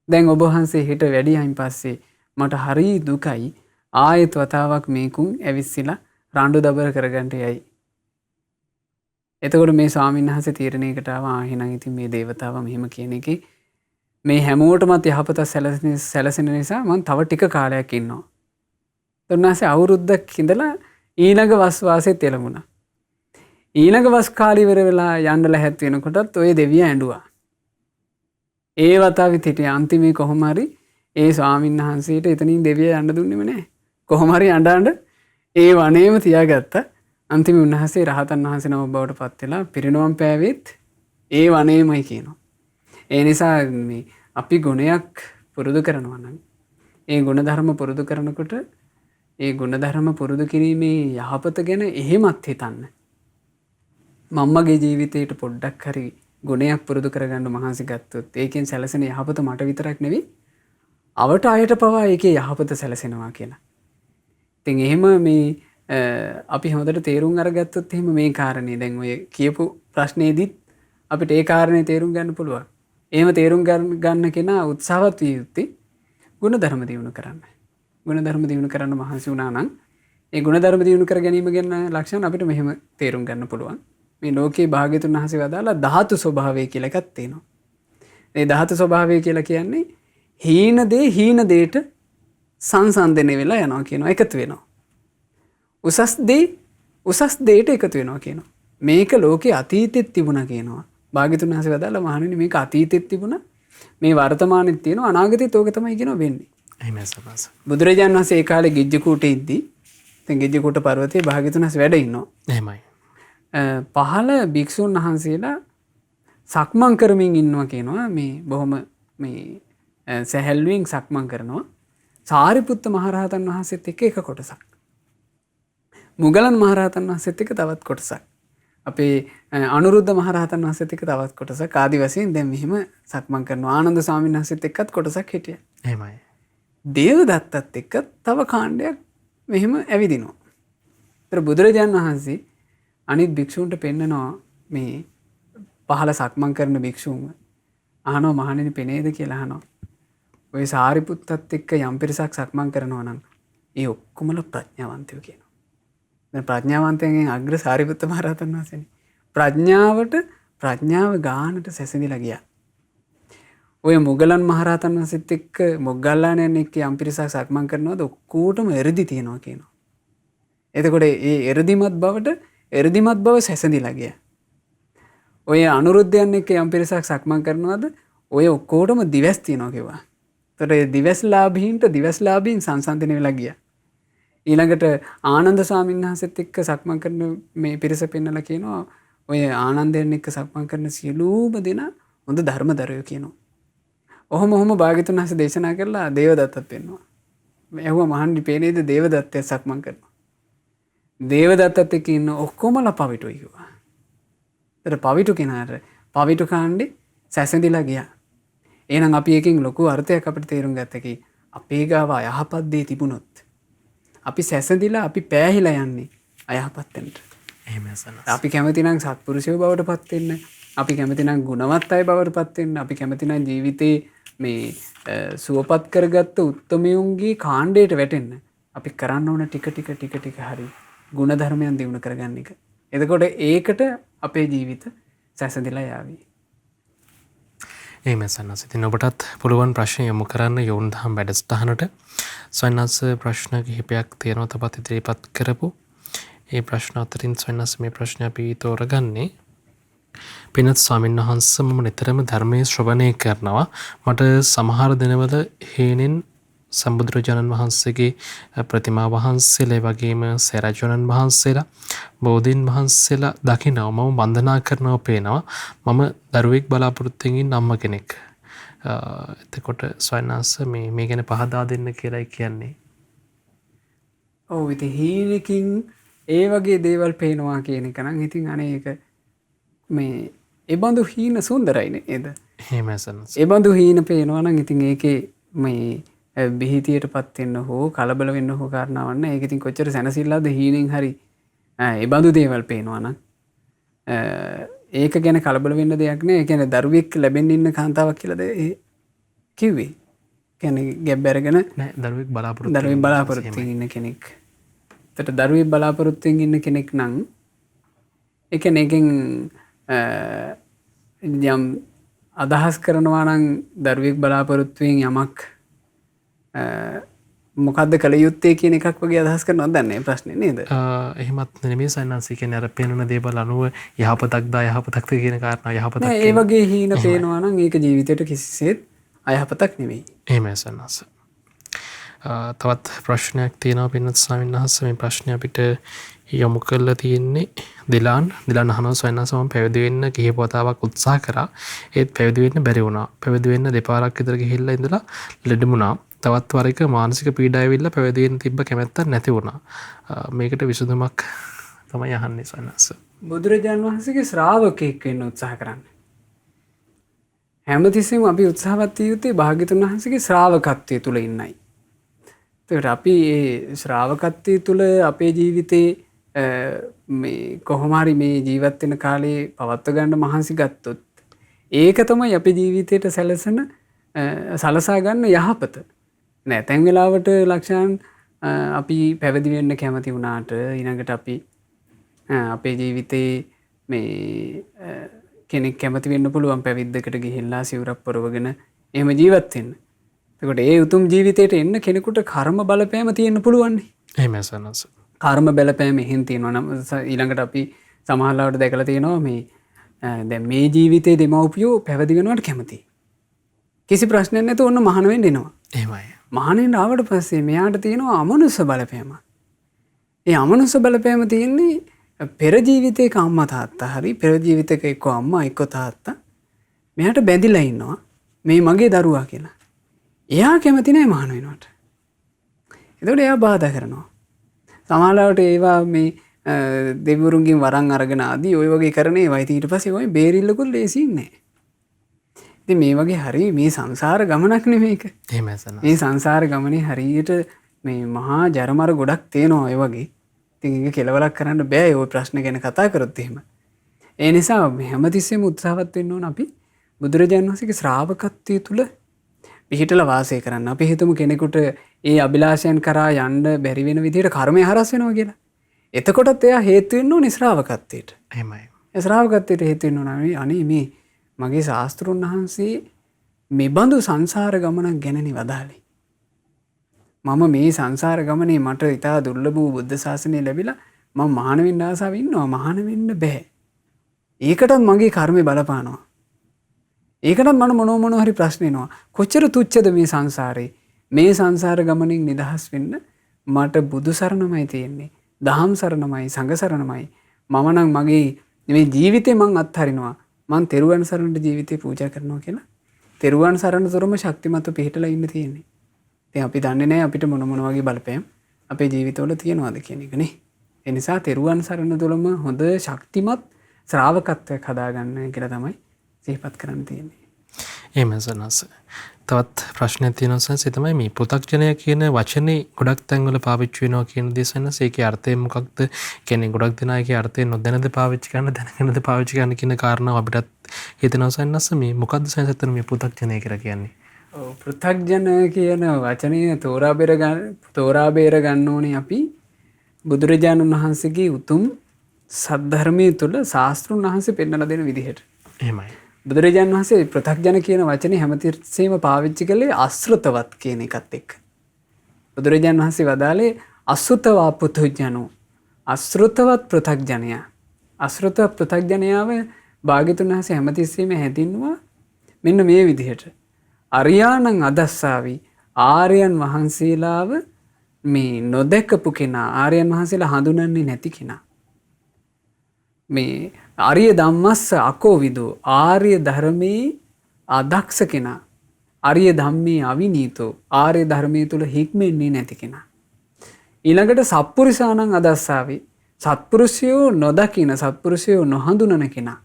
දැන් ඔබ වහන්සේ හෙට වැඩියයින් පස්සේ මට හරි දුකයි ආයෙත් වතාවක් මේකුන් ඇවිස්සිලා රණ්ඩු දබර කරගන්න යයි. එතකොට මේ ස්වාමීන් වහන්සේ තීරණයකට ආවා එහෙනම් ඉතින් මේ දේවතාව මෙහෙම කියන එකේ මේ හැමෝටමත් යහපත සැලසෙන නිසා මම තව ටික කාලයක් ඉන්නවා. උන්වහන්සේ අවුරුද්දක් ඉඳලා ඊළඟ වස් වාසෙත් එළඹුණා. ඊළඟ වස් කාලය ඉවර වෙලා යන්න ලැහැත් වෙනකොටත් ඔය දෙවියා ඇඬුවා. ඒ වතාවෙත් හිටියේ අන්තිමේ කොහොම හරි ඒ ස්වාමීන් වහන්සේට එතනින් දෙවියා යන්න දුන්නෙම නැහැ. කොහොම හරි අඬ ඒ වනේම තියාගත්තා. අන්තිමේ උන්වහන්සේ රහතන් වහන්සේ නම බවට පත් වෙලා පිරිනොම් පෑවෙත් ඒ වනේමයි කියනවා. ඒ නිසා මේ අපි ගුණයක් පුරුදු කරනවා නම් ඒ ගුණධර්ම පුරුදු කරනකොට ඒ ගුණධර්ම පුරුදු කිරීමේ යහපත ගැන එහෙමත් හිතන්න. මම්මගේ ජීවිතයට පොඩ්ඩක් හරි ගුණයක් පුරුදු කරගන්න මහන්සි ගත්තොත් ඒකෙන් සැලසෙන යහපත මට විතරක් නෙවෙයි අවට අයට පවා ඒකේ යහපත සැලසෙනවා කියලා. ඉතින් එහෙම මේ අපි හොඳට තේරුම් අරගත්තොත් එහෙම මේ කාරණේ දැන් ඔය කියපු ප්‍රශ්නේදීත් අපිට ඒ කාරණේ තේරුම් ගන්න පුළුවන්. එහෙම තේරුම් ගන්න කෙනා උත්සාහවත් විය යුත්තේ ගුණධර්ම දියුණු කරන්න. ගුණධර්ම දියුණු කරන්න මහන්සි වුණා නම් ඒ ගුණධර්ම දියුණු කර ගැනීම ගැන ලක්ෂණ අපිට මෙහෙම තේරුම් ගන්න පුළුවන්. මේ ලෝකේ භාග්‍යතුන් වහන්සේ වදාලා ධාතු ස්වභාවය කියලා එකක් තියෙනවා. මේ ධාතු ස්වභාවය කියලා කියන්නේ හීන දේ හීන දේට සංසන්දනය වෙලා යනවා කියනවා එකතු වෙනවා. උසස් දේ උසස් දේට එකතු වෙනවා කියනවා. මේක ලෝකේ අතීතෙත් තිබුණා කියනවා. භාග්‍යතුන් වහන්සේ වදාලා මහණෙනි මේක අතීතෙත් තිබුණා. මේ වර්තමානෙත් තියෙනවා අනාගතෙත් ඕක තමයි කියනවා වෙන්නේ. එහෙමයි සබස්. බුදුරජාණන් වහන්සේ ඒ කාලේ ගිජ්ජකූටේ ඉද්දි දැන් ගිජ්ජකූට පර්වතයේ භාග්‍යතුන් වහන්සේ වැඩ ඉන්නවා. එහෙමයි. පහළ භික්ෂුන් වහන්සේලා සක්මන් කරමින් ඉන්නවා කියනවා මේ බොහොම මේ සැහැල්ලුවෙන් සක්මන් කරනවා. සාරිපුත්ත මහරහතන් වහන්සේත් එක්ක එක කොටසක්. මුගලන් මහරහතන් වහන්සේත් එක්ක තවත් කොටසක්. අපේ අනුරුද්ධ මහරහතන් වහන්සේත් එක්ක තවත් කොටසක් ආදි වශයෙන් දැන් මෙහිම සක්මන් කරනවා. ආනන්ද ස්වාමීන් වහන්සේත් එක්කත් කොටසක් හිටියා. එහෙමයි. දේවදත්තත් එක්ක තව කාණ්ඩයක් මෙහෙම ඇවිදිනවා. ඒතර බුදුරජාන් වහන්සේ අනිත් භික්ෂූන්ට පෙන්නනවා මේ පහළ සක්මන් කරන භික්ෂූන්ව. අහනවා මහණෙනි පෙනේද කියලා අහනවා. ඔය සාරිපුත්තත් එක්ක යම් පිරිසක් සක්මන් කරනවා නම් ඒ ඔක්කොමල ප්‍රඥාවන්තයෝ කියනවා. දැන් ප්‍රඥාවන්තයන්ගෙන් අග්‍ර සාරිපුත්ත මහ රහතන් වහන්සේනේ. ප්‍රඥාව ගානට සැසඳිලා ගියා. ඔය මොග්ගලන් මහ රහතන් වහන්සේත් එක්ක මොග්ගල්ලාණන් එක්ක යම් පිරිසක් සක්මන් කරනවාද ඔක්කොටම එ르දි තියනවා කියනවා. එතකොට ඒ එ르දිමත් බව සැසඳිලා ගියා. ඔය අනුරුද්ධයන් එක්ක යම් පිරිසක් සක්මන් කරනවාද ඔය ඔක්කොටම දිවස් තියනවා කිව්වා. ඒතර ඒ දිවස්ලාභීන් සංසන්දනය වෙලා ගියා. ඊළඟට ආනන්ද ස්වාමීන් වහන්සේත් එක්ක සක්මන් කරන මේ පිරිස පෙන්නලා කියනවා ඔය ආනන්දයන් එක්ක සක්මන් කරන සියලුම දෙනා හොඳ ධර්මදරයෝ කියනවා. ඔහොම භාග්‍යතුන් වහන්සේ දේශනා කරලා දේවදත්තත් පෙන්නවා. ඇහුවා මහන්නි පේනේද දේවදත්තය සක්මන් කරනවා. දේවදත්තත් එක්ක ඉන්න ඔක්කොමලා පවිටුයි කිව්වා. ඒතර පවිටු කෙනාට පවිටු කාණ්ඩේ සැසඳිලා ගියා. එහෙනම් අපි එකකින් ලොකු අර්ථයක් අපිට තේරුම් ගත්තකි. අපේ ගාව අයහපත් දේ තිබුණොත් අපි සැසඳිලා අපි පෑහිලා යන්නේ අයහපත් වෙනට. එහෙමයි සන්නස. අපි කැමති නම් සත්පුරුෂයෝ බවට පත් වෙන්න, අපි කැමති නම් ගුණවත් අය බවට පත් වෙන්න, අපි කැමති නම් ජීවිතේ මේ සුවපත් කරගත්ත උත්තමයන්ගේ කාණ්ඩයට වැටෙන්න. අපි කරන්න ඕන ටික හරි ගුණධර්මයන් දියුණු කරගන්න එක. එතකොට ඒකට අපේ ජීවිත සැසඳිලා යාවි. එහෙමයි සන්නස. ඉතින් ඔබටත් පුළුවන් ප්‍රශ්න යොමු කරන්න යොවුන් දහම් වැඩසටහනට. සන්නස ප්‍රශ්න කිහිපයක් තියෙනවා තවත් ඉදිරිපත් කරපු. ඒ ප්‍රශ්න අතරින් සන්නස මේ ප්‍රශ්න අපි තෝරගන්නේ පිනත් ස්වාමීන් වහන්සේ මම නිතරම ධර්මයේ ශ්‍රවණය කරනවා. මට සමහර දිනවල හේනෙන් සම්බුදුරජාණන් වහන්සේගේ ප්‍රතිමා වහන්සේලා ඒ වගේම සේරජාණන් වහන්සේලා බෝධීන් වහන්සේලා දකිනවා. මම වන්දනා කරනවා පේනවා. මම දරුවෙක් බලාපොරොත්තුෙන් ඉන්න අම්ම කෙනෙක්. එතකොට ස්වයන්ස මේ ගැන පහදා දෙන්න කියලායි කියන්නේ. ඔව් ඉතින් හීනකින් ඒ වගේ දේවල් පේනවා කියන එක නම් ඉතින් අනේක මේ ඒබඳු හීන සුන්දරයිනේ නේද? එහෙමයි සන්නස. ඒබඳු හීන පේනවා නම් ඉතින් ඒකේ මේ බිහිතියටපත් වෙන්න හෝ කලබල වෙන්න හෝ කාරණාවක් නැහැ. ඒක ඉතින් කොච්චර සැනසෙල්ලද හීනෙන් හරි ඒබඳු දේවල් පේනවා නම් ඒක ගැන කලබල වෙන්න දෙයක් නෑ. ඒ කියන්නේ දරුවෙක් ලැබෙන්න ඉන්න කාන්තාවක් කියලාද කිව්වේ? කියන්නේ ගැබ් අරගෙන නෑ දරුවෙක් බලාපොරොත්තු ඉන්න කෙනෙක්. එතකොට දරුවෙක් බලාපොරොත්තුෙන් ඉන්න කෙනෙක් නම් ඒ කියන්නේ එකෙන් යම් අදහස් කරනවා නම් දරුවෙක් බලාපොරොත්තුෙන් යමක් මොකක්ද කළ යුත්තේ කියන එකක් වගේ අදහස් කරනවද දන්නේ ප්‍රශ්නේ නේද? එහෙමත් නෙමෙයි සන්නස. කියන්නේ අර පේනන දේවල් අනුව යහපතක්ද අයහපතක්ද කියන කාරණා යහපතක්. නෑ ඒ වගේ හීන පේනවා නම් ඒක ජීවිතයට කිසිසේත් අයහපතක් නෙවෙයි. එහෙමයි සන්නස. තවත් ප්‍රශ්නයක් තියෙනවා පින්නත් ස්වාමීන් වහන්සේ. මේ ප්‍රශ්නේ අපිට යොමු කරලා තියෙන්නේ දිලාන් අහනවා සන්නස. මම පැවිදි වෙන්න කිහිප වතාවක් උත්සාහ කරා. ඒත් පැවිදි වෙන්න බැරි වුණා. පැවිදි වෙන්න දෙපාරක් විතර ගිහිල්ලා ඉඳලා ලෙඩමුණා. තවත් වරක මානසික පීඩාව ඇවිල්ලා පැවිදි වෙන්න තිබ්බ කැමැත්තක් නැති වුණා. මේකට විසඳුමක් තමයි අහන්නේ සන්නස. බුදුරජාණන් වහන්සේගේ ශ්‍රාවකෙක් වෙන්න උත්සාහ කරන්න. හැමතිස්සෙම අපි උත්සාහවත් විය යුත්තේ භාග්‍යතුන් වහන්සේගේ ශ්‍රාවකත්වය තුල ඉන්නයි. ඒකට අපි මේ ශ්‍රාවකත්වය තුල අපේ ජීවිතේ මේ කොහොම හරි මේ ජීවත් වෙන කාලේ පවත්ව ගන්න මහන්සි ගත්තොත් ඒක තමයි අපේ ජීවිතයට සලසා ගන්න යහපත. නෑ තැන් වෙලාවට ලක්ෂයන් අපි පැවිදි වෙන්න කැමති වුණාට ඊළඟට අපි අපේ ජීවිතේ මේ කෙනෙක් කැමති වෙන්න පුළුවන් පැවිද්දකට ගිහිල්ලා සිවුරක් පොරවගෙන එහෙම ජීවත් වෙන්න. එතකොට ඒ උතුම් ජීවිතයට එන්න කෙනෙකුට කර්ම බලපෑම තියෙන්න පුළුවන් නේ. එහෙමයි සන්නස. කර්ම බලපෑම එහෙන් තියෙනවා නම් ඊළඟට අපි සමහරවිට දැකලා තියෙනවා මේ දැන් මේ ජීවිතේ දෙමව්පියෝ පැවිදි වෙනවට කැමතියි. කිසි ප්‍රශ්නයක් නැතුව ඔන්න මහාන වෙන්න එනවා. එහෙමයි. මහාන වෙන්න ආවට පස්සේ මෙයාට තියෙනවා අමනුෂ්‍ය බලපෑම. ඒ අමනුෂ්‍ය බලපෑම තියෙන්නේ පෙර ජීවිතයක අම්මා තාත්තා හරි පෙර ජීවිතයක එක්ක අම්මා එක්ක තාත්තා මෙයාට බැඳිලා ඉන්නවා මේ මගේ දරුවා කියලා. එයා කැමති නැහැ මහාන වෙනවට. එතකොට එයා බාධා කරනවා. සමහරවිට ඒවා මේ දෙවිවරුන්ගෙන් වරන් අරගෙන ආදී ওই වගේ කරන ඒවා ඊට පස්සේ ওই බේරිල්ලකුත් ලේසි නෑ. ඉතින් මේ වගේ හරි මේ සංසාර ගමනක් නෙමේක. එහෙමයි සන්නස. මේ සංසාර ගමනේ හරියට මේ මහා ජරමර ගොඩක් තියෙනවා ඒ වගේ. ඉතින් ඒක කෙලවරක් කරන්න බෑ ওই ප්‍රශ්න ගැන කතා කරොත් එහෙම. ඒ නිසා හැමතිස්සෙම උත්සාහවත් වෙන්න ඕන අපි බුදුරජාණන් වහන්සේගේ ශ්‍රාවකත්වයේ තුල පිහිටලා වාසය කරන්න. අපි හිතමු කෙනෙකුට ඒ අභිලාෂයන් කරා යන්න බැරි වෙන විදිහට කර්මය හරස් වෙනවා කියලා. එතකොටත් එයා හේතු වෙන්න ඕනේ ශ්‍රාවකත්වයට. එහෙමයි. ඒ ශ්‍රාවකත්වයට හේතු වෙන්න ඕනේ අනේ මේ මගේ ශාස්ත්‍රුන් වහන්සේ මෙබඳු සංසාර ගමනක් ගැනනේ වදාළේ. මම මේ සංසාර ගමනේ මට ඉතා දුර්ලභ වූ බුද්ධ ශාසනය ලැබිලා මම මහාන වෙන්න ආසාව ඉන්නවා. මහාන වෙන්න බෑ. ඒකටත් මගේ කර්මේ බලපානවා. ඒකටත් මම මොන හරි ප්‍රශ්න එනවා. කොච්චර තුච්ඡද මේ සංසාරේ. මේ සංසාර ගමනින් නිදහස් වෙන්න මට බුදු සරණමයි තියෙන්නේ. දහම් සරණමයි, සංඝ සරණමයි. මම නම් මගේ මේ ජීවිතේ මං අත්හරිනවා. මං තෙරුවන් සරණට ජීවිතේ පූජා කරනවා කියලා. තෙරුවන් සරණ තුරම ශක්තිමත්ව පිහිටලා ඉන්න තියෙන්නේ. ඉතින් අපි දන්නේ නැහැ අපිට මොන වගේ බලපෑම් අපේ ජීවිතවල තියෙනවද කියන එක නේ. ඒ නිසා තෙරුවන් සරණ තුලම හොඳ ශක්තිමත් ශ්‍රාවකත්වයක් හදාගන්න කියලා තමයි සිහිපත් කරන්න තියෙන්නේ. එහෙම සන්නස. තවත් ප්‍රශ්නයක් තියෙනවා සන්නස. ඒ තමයි මේ පෘථග්ජනය කියන වචනේ ගොඩක් තැන්වල පාවිච්චි වෙනවා කියන දේ සන්නස. ඒකේ අර්ථය මොකක්ද? කියන්නේ ගොඩක් දෙනා ඒකේ අර්ථය නොදැනද පාවිච්චි කරන දැනගෙනද පාවිච්චි කරන කියන කාරණාව අපිටත් හිතෙනවා සන්නස. මේ මොකද්ද සන්නස අතන මේ පෘථග්ජනය කියලා කියන්නේ? පෘථග්ජන කියන වචනය තෝරා බේර ගන්න ඕනේ අපි බුදුරජාණන් වහන්සේගේ උතුම් සද්ධර්මයේ තුල ශාස්ත්‍රුන් වහන්සේ පෙන්වලා දෙන විදිහට. එහෙමයි. බුදුරජාණන් වහන්සේ පෘථග්ජන කියන වචනේ හැමතිස්සෙම පාවිච්චි කළේ අශෘතවත් කියන එකත් එක්ක. බුදුරජාණන් වහන්සේ වදාළේ අසුතවා පුතුජනෝ අශෘතවත් පෘථග්ජනයා. අශෘතවත් පෘථග්ජනයාව භාග්‍යතුන් වහන්සේ හැමතිස්සෙම හැදින්නුවා මෙන්න මේ විදිහට. අරියාණං අදස්සාවි ආර්යයන් වහන්සේලාව මේ නොදැකපු කෙනා ආර්යයන් වහන්සේලා හඳුනන්නේ නැති කෙනා. මේ ආර්ය ධම්මස්ස අකෝවිදෝ ආර්ය ධර්මයේ අදක්ෂ කෙනා. ආර්ය ධම්මේ අවිනීතෝ ආර්ය ධර්මයේ තුල හික්මෙන්නේ නැති කෙනා. ඊළඟට සත්පුරුෂාණං අදස්සාවි සත්පුරුෂයෝ නොදකින සත්පුරුෂයෝ නොහඳුනන කෙනා.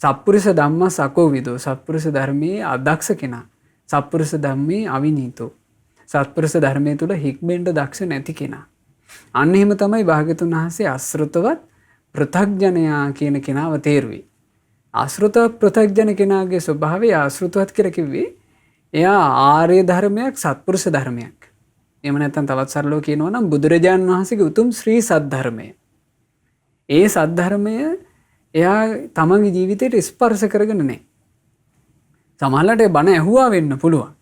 සත්පුරුෂ ධම්මස් අකෝවිදෝ සත්පුරුෂ ධර්මයේ අදක්ෂ කෙනා. සත්පුරුෂ ධම්මේ අවිනීතෝ සත්පුරුෂ ධර්මයේ තුල හික්මෙන්න දක්ෂ නැති කෙනා. අන්න එහෙම තමයි භාග්‍යතුන් වහන්සේ අශෘතවත් පෘථග්ජනයා කියන කෙනාව තේරුවේ. අශෘතවත් පෘථග්ජන කෙනාගේ ස්වභාවය අශෘතවත් කියලා කිව්වේ එයා ආර්ය ධර්මයක් සත්පුරුෂ ධර්මයක්. එහෙම නැත්නම් තවත් සරලව කියනවා නම් බුදුරජාණන් වහන්සේගේ උතුම් ශ්‍රී සද්ධර්මය. ඒ සද්ධර්මය එයා තමන්ගේ ජීවිතයට ස්පර්ශ කරගෙන නැහැ. සමහරවිට බණ ඇහුවා වෙන්න පුළුවන්.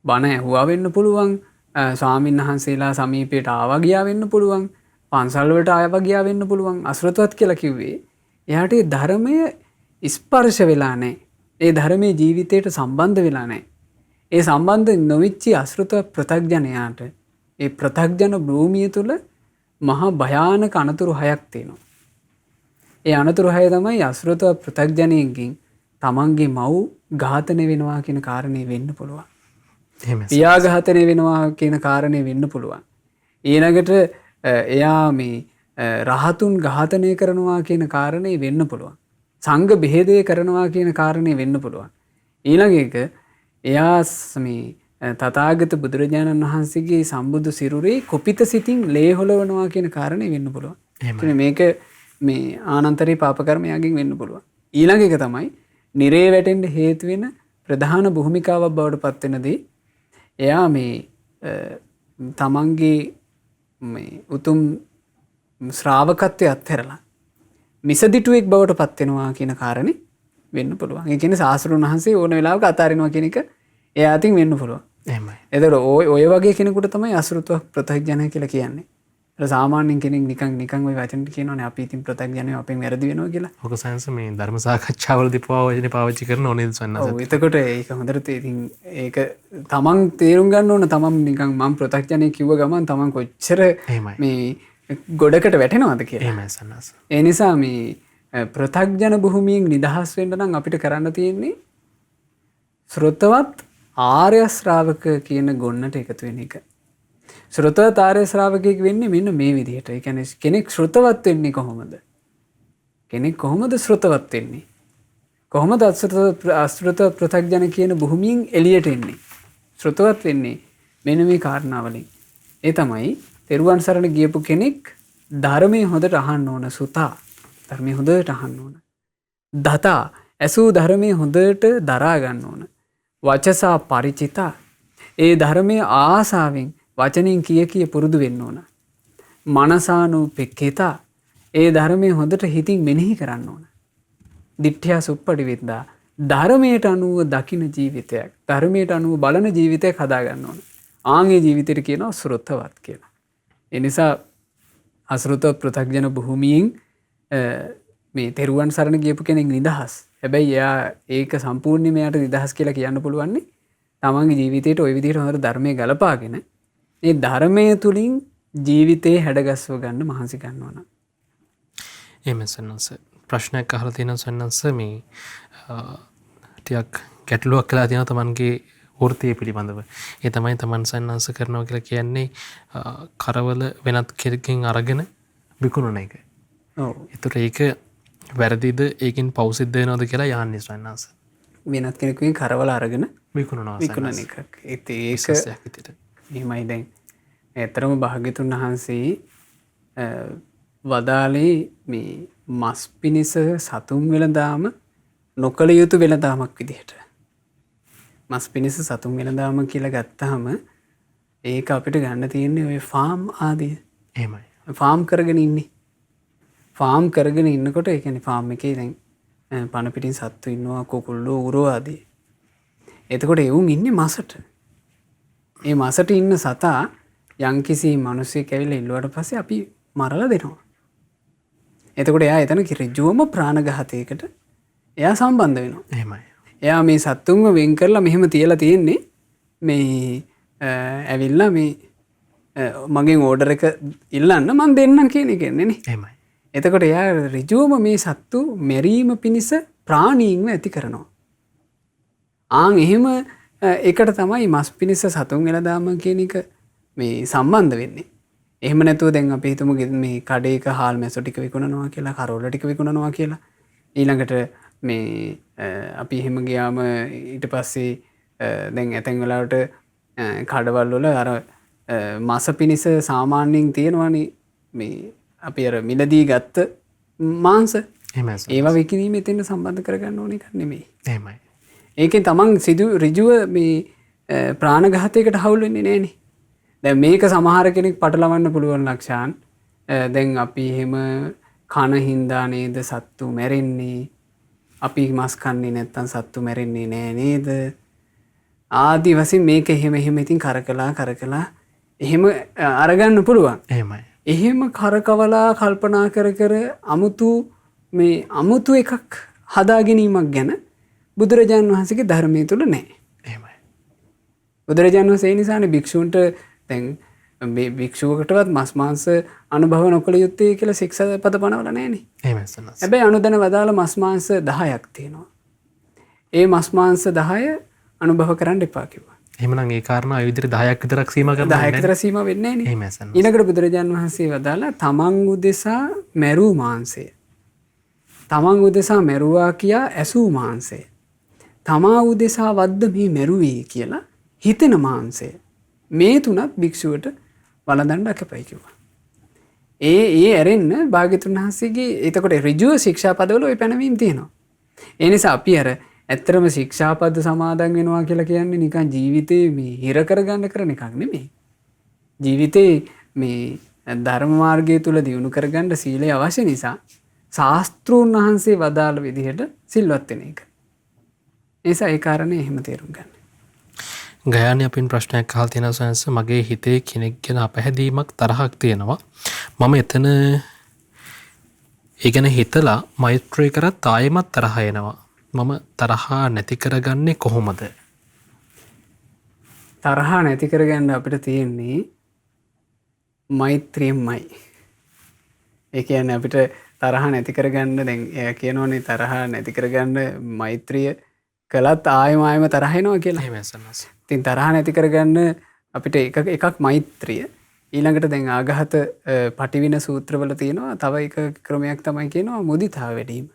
බණ ඇහුවා වෙන්න පුළුවන්. ස්වාමීන් වහන්සේලා සමීපයට ආවා ගියා වෙන්න පුළුවන්. පන්සල් වලට ආවා ගියා වෙන්න පුළුවන්. අශෘතවත් කියලා කිව්වේ එයාට ඒ ධර්මය ස්පර්ශ වෙලා නැහැ. ඒ ධර්මයේ ජීවිතයට සම්බන්ධ වෙලා නැහැ. ඒ සම්බන්ධ නොවිච්ච අශෘතවත් පෘථග්ජනයාට ඒ පෘථග්ජන භූමිය තුල මහා භයානක අනතුරු හයක් තියෙනවා. ඒ අනතුරු හය තමයි අශෘතවත් පෘථග්ජනයෙක්ගෙන් තමන්ගේ මව් ඝාතනය වෙනවා කියන කාරණේ වෙන්න පුළුවන්. පියා ඝාතනය වෙනවා කියන කාරණේ වෙන්න පුළුවන්. ඊළඟට එයා මේ රහතුන් ඝාතනය කරනවා කියන කාරණේ වෙන්න පුළුවන්. සංඝ බෙහෙදය කරනවා කියන කාරණේ වෙන්න පුළුවන්. ඊළඟ එක එයා මේ තථාගත බුදුරජාණන් වහන්සේගේ සම්බුදු සිරුරේ කුපිත සිතින් ලේ හොලවනවා කියන කාරණේ වෙන්න පුළුවන්. මේක මේ ආනන්තරී පාප කර්මයකින් වෙන්න පුළුවන්. ඊළඟ එක තමයි නිරේ වැටෙන්න හේතු වෙන ප්‍රධාන භූමිකාවක් බවට පත් වෙනදී එයා මේ තමන්ගේ මේ උතුම් ශ්‍රාවකත්වයේ අත්හැරලා මිසදිටුවෙක් බවට පත් වෙනවා කියන කාරණේ වෙන්න පුළුවන්. ඒ කියන්නේ සාස්ෘණ වහන්සේ ඕන වෙලාවක අතාරිනවා කියන එක එයා අතින් වෙන්න පුළුවන්. එහෙමයි. එතකොට ඔය වගේ කෙනෙකුට තමයි අශෘතව පෘථග්ජනය කියලා කියන්නේ. ඒක සාමාන්‍යයෙන් කෙනෙක් නිකන් ওই වචන කියනෝනේ අපි ඉතින් පෘථග්ජනය අපෙන් වැරදි වෙනවා කියලා. ඔක සයන්ස් මේ ධර්ම සාකච්ඡාවලදී වචනේ පාවිච්චි කරන ඕනේද සන්නස? ඔව් එතකොට ඒක හොඳට ඉතින් ඒක තමන් තේරුම් ගන්න ඕන තමන් නිකන් මම පෘථග්ජනය කිව්ව ගමන් තමන් කොච්චර මේ ගොඩකට වැටෙනවද කියලා. එහෙමයි සන්නස. ඒ නිසා මේ පෘථග්ජන භූමියෙන් නිදහස් වෙන්න නම් අපිට කරන්න තියෙන්නේ ශ්‍රොතවත් ආර්ය ශ්‍රාවක කියන ගොන්නට එකතු වෙන එක. ශ්‍රොතවත් ආර්ය ශ්‍රාවකයෙක් වෙන්නේ මෙන්න මේ විදිහට. ඒ කියන්නේ කෙනෙක් ශ්‍රොතවත් වෙන්නේ කොහොමද? කෙනෙක් කොහොමද ශ්‍රොතවත් වෙන්නේ? කොහොමද අශ්‍රොත පෘථග්ජන කියන භූමියෙන් එළියට එන්නේ? ශ්‍රොතවත් වෙන්නේ මෙන්න මේ කාරණාවලින්. ඒ තමයි තෙරුවන් සරණ ගියපු කෙනෙක් ධර්මයේ හොඳට අහන්න ඕන. සුතා ධර්මයේ හොඳට අහන්න ඕන. දතා ඇසූ ධර්මයේ හොඳට දරා ගන්න ඕන. වචසා පරිචිතා ඒ ධර්මයේ ආසාවෙන් වචනෙන් කිය පුරුදු වෙන්න ඕන. මනසානුපෙක්ඛිතා ඒ ධර්මයේ හොඳට හිතින් මෙනෙහි කරන්න ඕන. දිට්ඨිය සුප්පටිවිද්දා ධර්මයට අනුව දකින ජීවිතයක් ධර්මයට අනුව බලන ජීවිතයක් හදා ගන්න ඕන. ආන්ගේ ජීවිතයට කියනවා ශ්‍රොතවත් කියලා. ඒ නිසා අශ්‍රොත පෘථග්ජන භූමියෙන් මේ තෙරුවන් සරණ ගියපු කෙනෙක් නිදහස්. හැබැයි එයා ඒක සම්පූර්ණයෙන්ම එයාට නිදහස් කියලා කියන්න පුළුවන් නේ. තමන්ගේ ජීවිතේට ওই විදිහට හොඳට ධර්මයේ ගලපාගෙන ඒ ධර්මයේ තුලින් ජීවිතේ හැඩගස්ව ගන්න මහන්සි ගන්නවා නම්. එහෙම සන්නස. ප්‍රශ්නයක් අහලා තියෙනවා සන්නස මේ ටිකක් ගැටලුවක් කියලා තියෙනවා තමන්ගේ වෘත්තිය පිළිබඳව. ඒ තමයි තමන් සන්නස කරනවා කියලා කියන්නේ කරවල වෙනත් කෙනෙක්ගෙන් අරගෙන විකුණන එක. ඔව්. ඒතර ඒක වැරදිද ඒකෙන් පව් සිද්ධ වෙනවද කියලා යහන්නේ සන්නස. වෙනත් කෙනෙකුගේ කරවල අරගෙන විකුණනවා විකුණන එකක්. ඒක විශ්වාසයක් විදිහට. එහෙමයි දැන්. ඇත්තරම භාග්‍යතුන් වහන්සේ වදාළේ මේ මස් පිණිස සතුන් වෙළඳාම නොකළ යුතු වෙළඳාමක් විදිහට. මස් පිණිස සතුන් වෙළඳාම කියලා ගත්තාම ඒක අපිට ගන්න තියෙන්නේ ඔය ෆාම් ආදිය. එහෙමයි. ෆාම් කරගෙන ඉන්නේ. ෆාම් කරගෙන ඉන්නකොට ඒ කියන්නේ ෆාම් එකේ දැන් පණ පිටින් සත්තු ඉන්නවා කුකුල්ලෝ ඌරෝ ආදී. එතකොට එවුන් ඉන්නේ මසට. ඒ මසට ඉන්න සතා යම්කිසි මිනිස්සෙක් ඇවිල්ලා ඉල්ලුවට පස්සේ අපි මරලා දෙනවා. එතකොට එයා එතන ඍජුවම ප්‍රාණඝාතයකට එයා සම්බන්ධ වෙනවා. එහෙමයි. එයා මේ සත්තුන්ව වෙන් කරලා මෙහෙම තියලා තියෙන්නේ මේ ඇවිල්ලා මේ මගෙන් ඕඩර් එක ඉල්ලන්න මං දෙන්නම් කියන එක නේ. එහෙමයි. එතකොට එයා ඍජුවම මේ සත්තු මෙරීම පිණිස ප්‍රාණීන්ව ඇති කරනවා. ආන් එහෙම එකට තමයි මස් පිණිස සතුන් වෙළඳාම කියන එක මේ සම්බන්ධ වෙන්නේ. එහෙම නැතුව දැන් අපි හිතමු මේ කඩේක හාල් මැසෝ ටික විකුණනවා කියලා, කරෝල ටික විකුණනවා කියලා. ඊළඟට මේ අපි එහෙම ගියාම ඊට පස්සේ දැන් ඇතැන් වෙලාවට කඩවල් වල අර මස පිණිස සාමාන්‍යයෙන් තියෙනවානේ මේ අපි අර මිලදී ගත්ත මාංශ. එහෙමයි. ඒවා විකිණීම එතෙන් සම්බන්ධ කරගන්න ඕන එකක් නෙමෙයි. එහෙමයි. ඒකෙන් තමන් ඍජුව මේ ප්‍රාණඝාතයකට හවුල් වෙන්නේ නෑනේ. දැන් මේක සමහර කෙනෙක් පටලවන්න පුළුවන් ලක්ෂාන්. දැන් අපි එහෙම කන හින්දා නේද සත්තු මැරෙන්නේ? අපි මස් කන්නේ නැත්තම් සත්තු මැරෙන්නේ නෑ නේද? ආදි වශයෙන් මේක එහෙම ඉතින් කරකලා එහෙම අරගන්න පුළුවන්. එහෙමයි. එහෙම කරකවලා කල්පනා කර අමුතු එකක් හදා ගැනීමක් ගැන බුදුරජාණන් වහන්සේගේ ධර්මයේ තුල නැහැ. එහෙමයි. බුදුරජාණන් වහන්සේ ඒ නිසානේ භික්ෂූන්ට දැන් මේ භික්ෂුවකටවත් මස් මාංශ අනුභව නොකළ යුත්තේ කියලා ශික්ෂා පද පනවල නැහැනේ. එහෙමයි සන්නස්. හැබැයි අනුදැන වදාළ මස් මාංශ 10ක් තියෙනවා. ඒ මස් මාංශ 10 අනුභව කරන්න එපා කිව්වා. එහෙමනම් ඒ කාරණා ඒ විදිහට 10ක් විතරක් සීමා කරන්න 10ක් විතර සීමා වෙන්නේ නැහැනේ. එහෙමයි සන්නස්. ඊළඟට බුදුරජාණන් වහන්සේ වදාලා තමන් උදෙසා මැරූ මාංශය. තමන් උදෙසා මැරුවා කියා ඇසූ මාංශය. තමා උදෙසා වද්ද මේ මැරුවේ කියලා හිතෙන මාංශය. මේ තුනත් භික්ෂුවට වළඳන්න අකපයි කිව්වා. ඒ ඇරෙන්න භාග්‍යතුන් වහන්සේගේ එතකොට ඍජුව ශික්ෂා පදවල ওই පැනවීම තියෙනවා. ඒ නිසා අපි අර ඇත්තටම ශික්ෂාපද සමාදන් වෙනවා කියලා කියන්නේ නිකන් ජීවිතේ මේ හිර කරගන්න කරන එකක් නෙමෙයි. ජීවිතේ මේ ධර්ම මාර්ගය තුල දියුණු කරගන්න සීලය අවශ්‍ය නිසා ශාස්ත්‍රූන් වහන්සේ වදාළ විදිහට සිල්වත් වෙන එක. ඒ නිසා ඒ කාරණේ එහෙම තේරුම් ගන්න. ගයානි අපින් ප්‍රශ්නයක් අහලා තියෙනවා සයන්ස් මගේ හිතේ කෙනෙක් ගැන අපහැදීමක් තරහක් තියෙනවා. මම එතන ඒ ගැන හිතලා මෛත්‍රී කරත් ආයෙමත් තරහ එනවා. මම තරහා නැති කරගන්නේ කොහොමද? තරහා නැති කරගන්න අපිට තියෙන්නේ මෛත්‍රියමයි. ඒ කියන්නේ අපිට තරහා නැති කරගන්න දැන් එයා කියනෝනේ තරහා නැති කරගන්න මෛත්‍රිය කළත් ආයෙම තරහ එනවා කියලා. එහෙමයි සන්නස්. ඉතින් තරහ නැති කරගන්න අපිට එකක් මෛත්‍රිය. ඊළඟට දැන් ආඝාත පටිවින සූත්‍රවල තියෙනවා තව එක ක්‍රමයක් තමයි කියනවා මුදිතාව වැඩි වීම.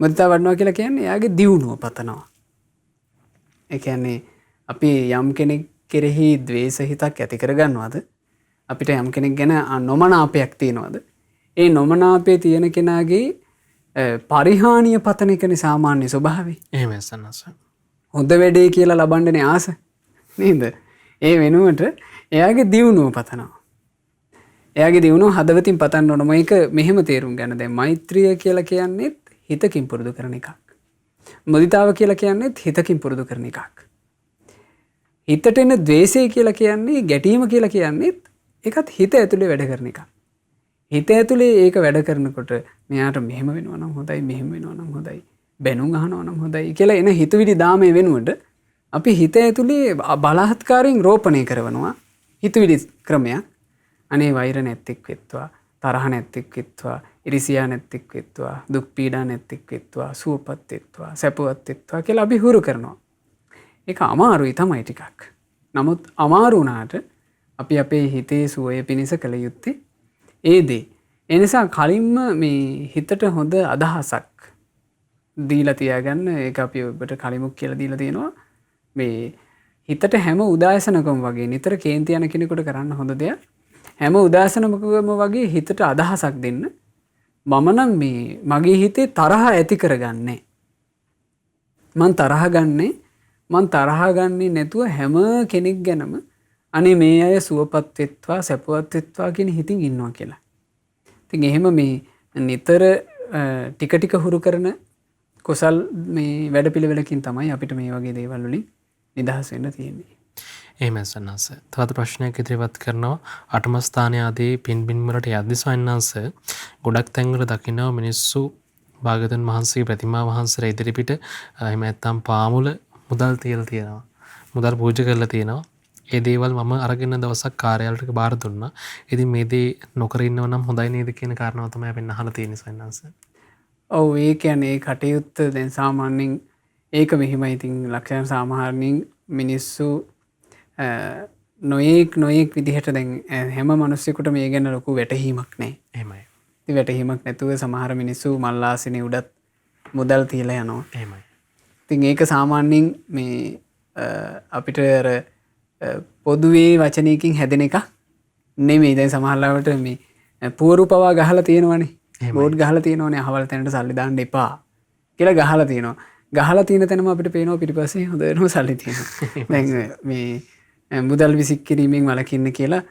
මුදිතාව වඩනවා කියලා කියන්නේ එයාගේ දියුණුව පතනවා. ඒ කියන්නේ අපි යම් කෙනෙක් කෙරෙහි ද්වේෂ හිතක් ඇති කරගන්නවද? අපිට යම් කෙනෙක් ගැන නොමනාපයක් තියෙනවද? ඒ නොමනාපයේ තියෙන කෙනාගේ පරිහානිය පතන එකනේ සාමාන්‍ය ස්වභාවය. එහෙමයි සන්නස්. හොඳ වැඩේ කියලා ලබන්නනේ ආස නේද? ඒ වෙනුවට එයාගේ දියුණුව පතනවා. එයාගේ දියුණුව හදවතින් පතන්න ඕන. මේක මෙහෙම තේරුම් ගන්න. දැන් මෛත්‍රිය කියලා කියන්නේත් හිතකින් පුරුදු කරන එකක්. මුදිතාව කියලා කියන්නේත් හිතකින් පුරුදු කරන එකක්. හිතට එන ද්වේෂය කියලා කියන්නේ ගැටීම කියලා කියන්නේත් ඒකත් හිත ඇතුලේ වැඩ කරන එකක්. හිත ඇතුලේ ඒක වැඩ කරනකොට මෙයාට මෙහෙම වෙනවා නම් හොඳයි, මෙහෙම වෙනවා නම් හොඳයි, බැනුම් අහනවා නම් හොඳයි කියලා එන හිතවිලි දාමේ වෙනුවට අපි හිත ඇතුලේ බලහත්කාරයෙන් රෝපණය කරනවා හිතවිලි ක්‍රමයක්. අනේ වෛර නැත්තෙක් වෙත්වා, තරහ නැත්තෙක් වෙත්වා, ඉරිසියා නැත්තෙක් වෙත්වා, දුක් පීඩා නැත්තෙක් වෙත්වා, සුවපත් වෙත්වා, සැපවත් වෙත්වා කියලා අපි හුරු කරනවා. ඒක අමාරුයි තමයි ටිකක්. නමුත් අමාරු වුණාට අපි අපේ හිතේ සුවය පිණිස කළ යුත්තේ ඒ දේ. ඒ නිසා කලින්ම මේ හිතට හොඳ අදහසක් දීලා තියාගන්න. ඒක අපි ඔබට කලිමුත් කියලා දීලා තියෙනවා. මේ හිතට හැම උදාසනකම වගේ නිතර කේන්ති යන කෙනෙකුට කරන්න හොඳ දෙයක්. හැම උදාසනකම වගේ හිතට අදහසක් දෙන්න. මම නම් මේ මගේ හිතේ තරහ ඇති කරගන්නේ. මං තරහ ගන්නේ නැතුව හැම කෙනෙක් ගැනම අනේ මේ අය සුවපත් වෙත්වා සැපවත් වෙත්වා කියන හිතින් ඉන්නවා කියලා. ඉතින් එහෙම මේ නිතර ටික ටික හුරු කරන කුසල් මේ වැඩපිළිවෙලකින් තමයි අපිට මේ වගේ දේවල් වලින් නිදහස් වෙන්න තියෙන්නේ. එහෙමයි සන්නස. තවත් ප්‍රශ්නයක් ඉදිරිපත් කරනවා. අටම ස්ථානයේ ආදී පින්බින් වලට යද්දි සන්නස ගොඩක් තැන්වල දකිනවා මිනිස්සු භාගතුන් වහන්සේගේ ප්‍රතිමා වහන්සේලා ඉදිරිපිට එහෙම නැත්නම් පාමුල මුදල් තියලා තියෙනවා. මුදල් පූජා කරලා තියෙනවා. ඒ දේවල් මම අරගෙන දවසක් කාර්යාලයට බාර දුන්නා. ඉතින් මේ දේ නොකර ඉන්නව නම් හොඳයි නේද කියන කාරණාව තමයි අපි අහලා තියෙන්නේ සන්නස. ඔව් ඒ කියන්නේ කටයුත්ත දැන් සාමාන්‍යයෙන් ඒක මෙහිමයි. ඉතින් ලක්ෂණ සාමාන්‍යයෙන් මිනිස්සු නොයෙක් විදිහට දැන් හැම මිනිස්සෙකුට මේ ගැන ලොකු වැටහීමක් නැහැ. එහෙමයි. ඉතින් වැටහීමක් නැතුව සමහර මිනිස්සු මල්ලාසිනේ උඩත් මුදල් තියලා යනවා. එහෙමයි. ඉතින් ඒක සාමාන්‍යයෙන් මේ අපිට අර පොදුවේ වචනයකින් හැදෙන එක නෙමෙයි. දැන් සමහරවිට මේ පුවරු පවා ගහලා තියෙනවනේ. බෝඩ් ගහලා තියෙනවනේ අහවල් තැනට සල්ලි දාන්න එපා කියලා ගහලා තියෙනවා. ගහලා තියෙන තැනම අපිට පේනවා පිටිපස්සේ හොඳටම සල්ලි තියෙනවා. දැන් මේ මුදල් විසික් කිරීමෙන් වළකින්න කියලා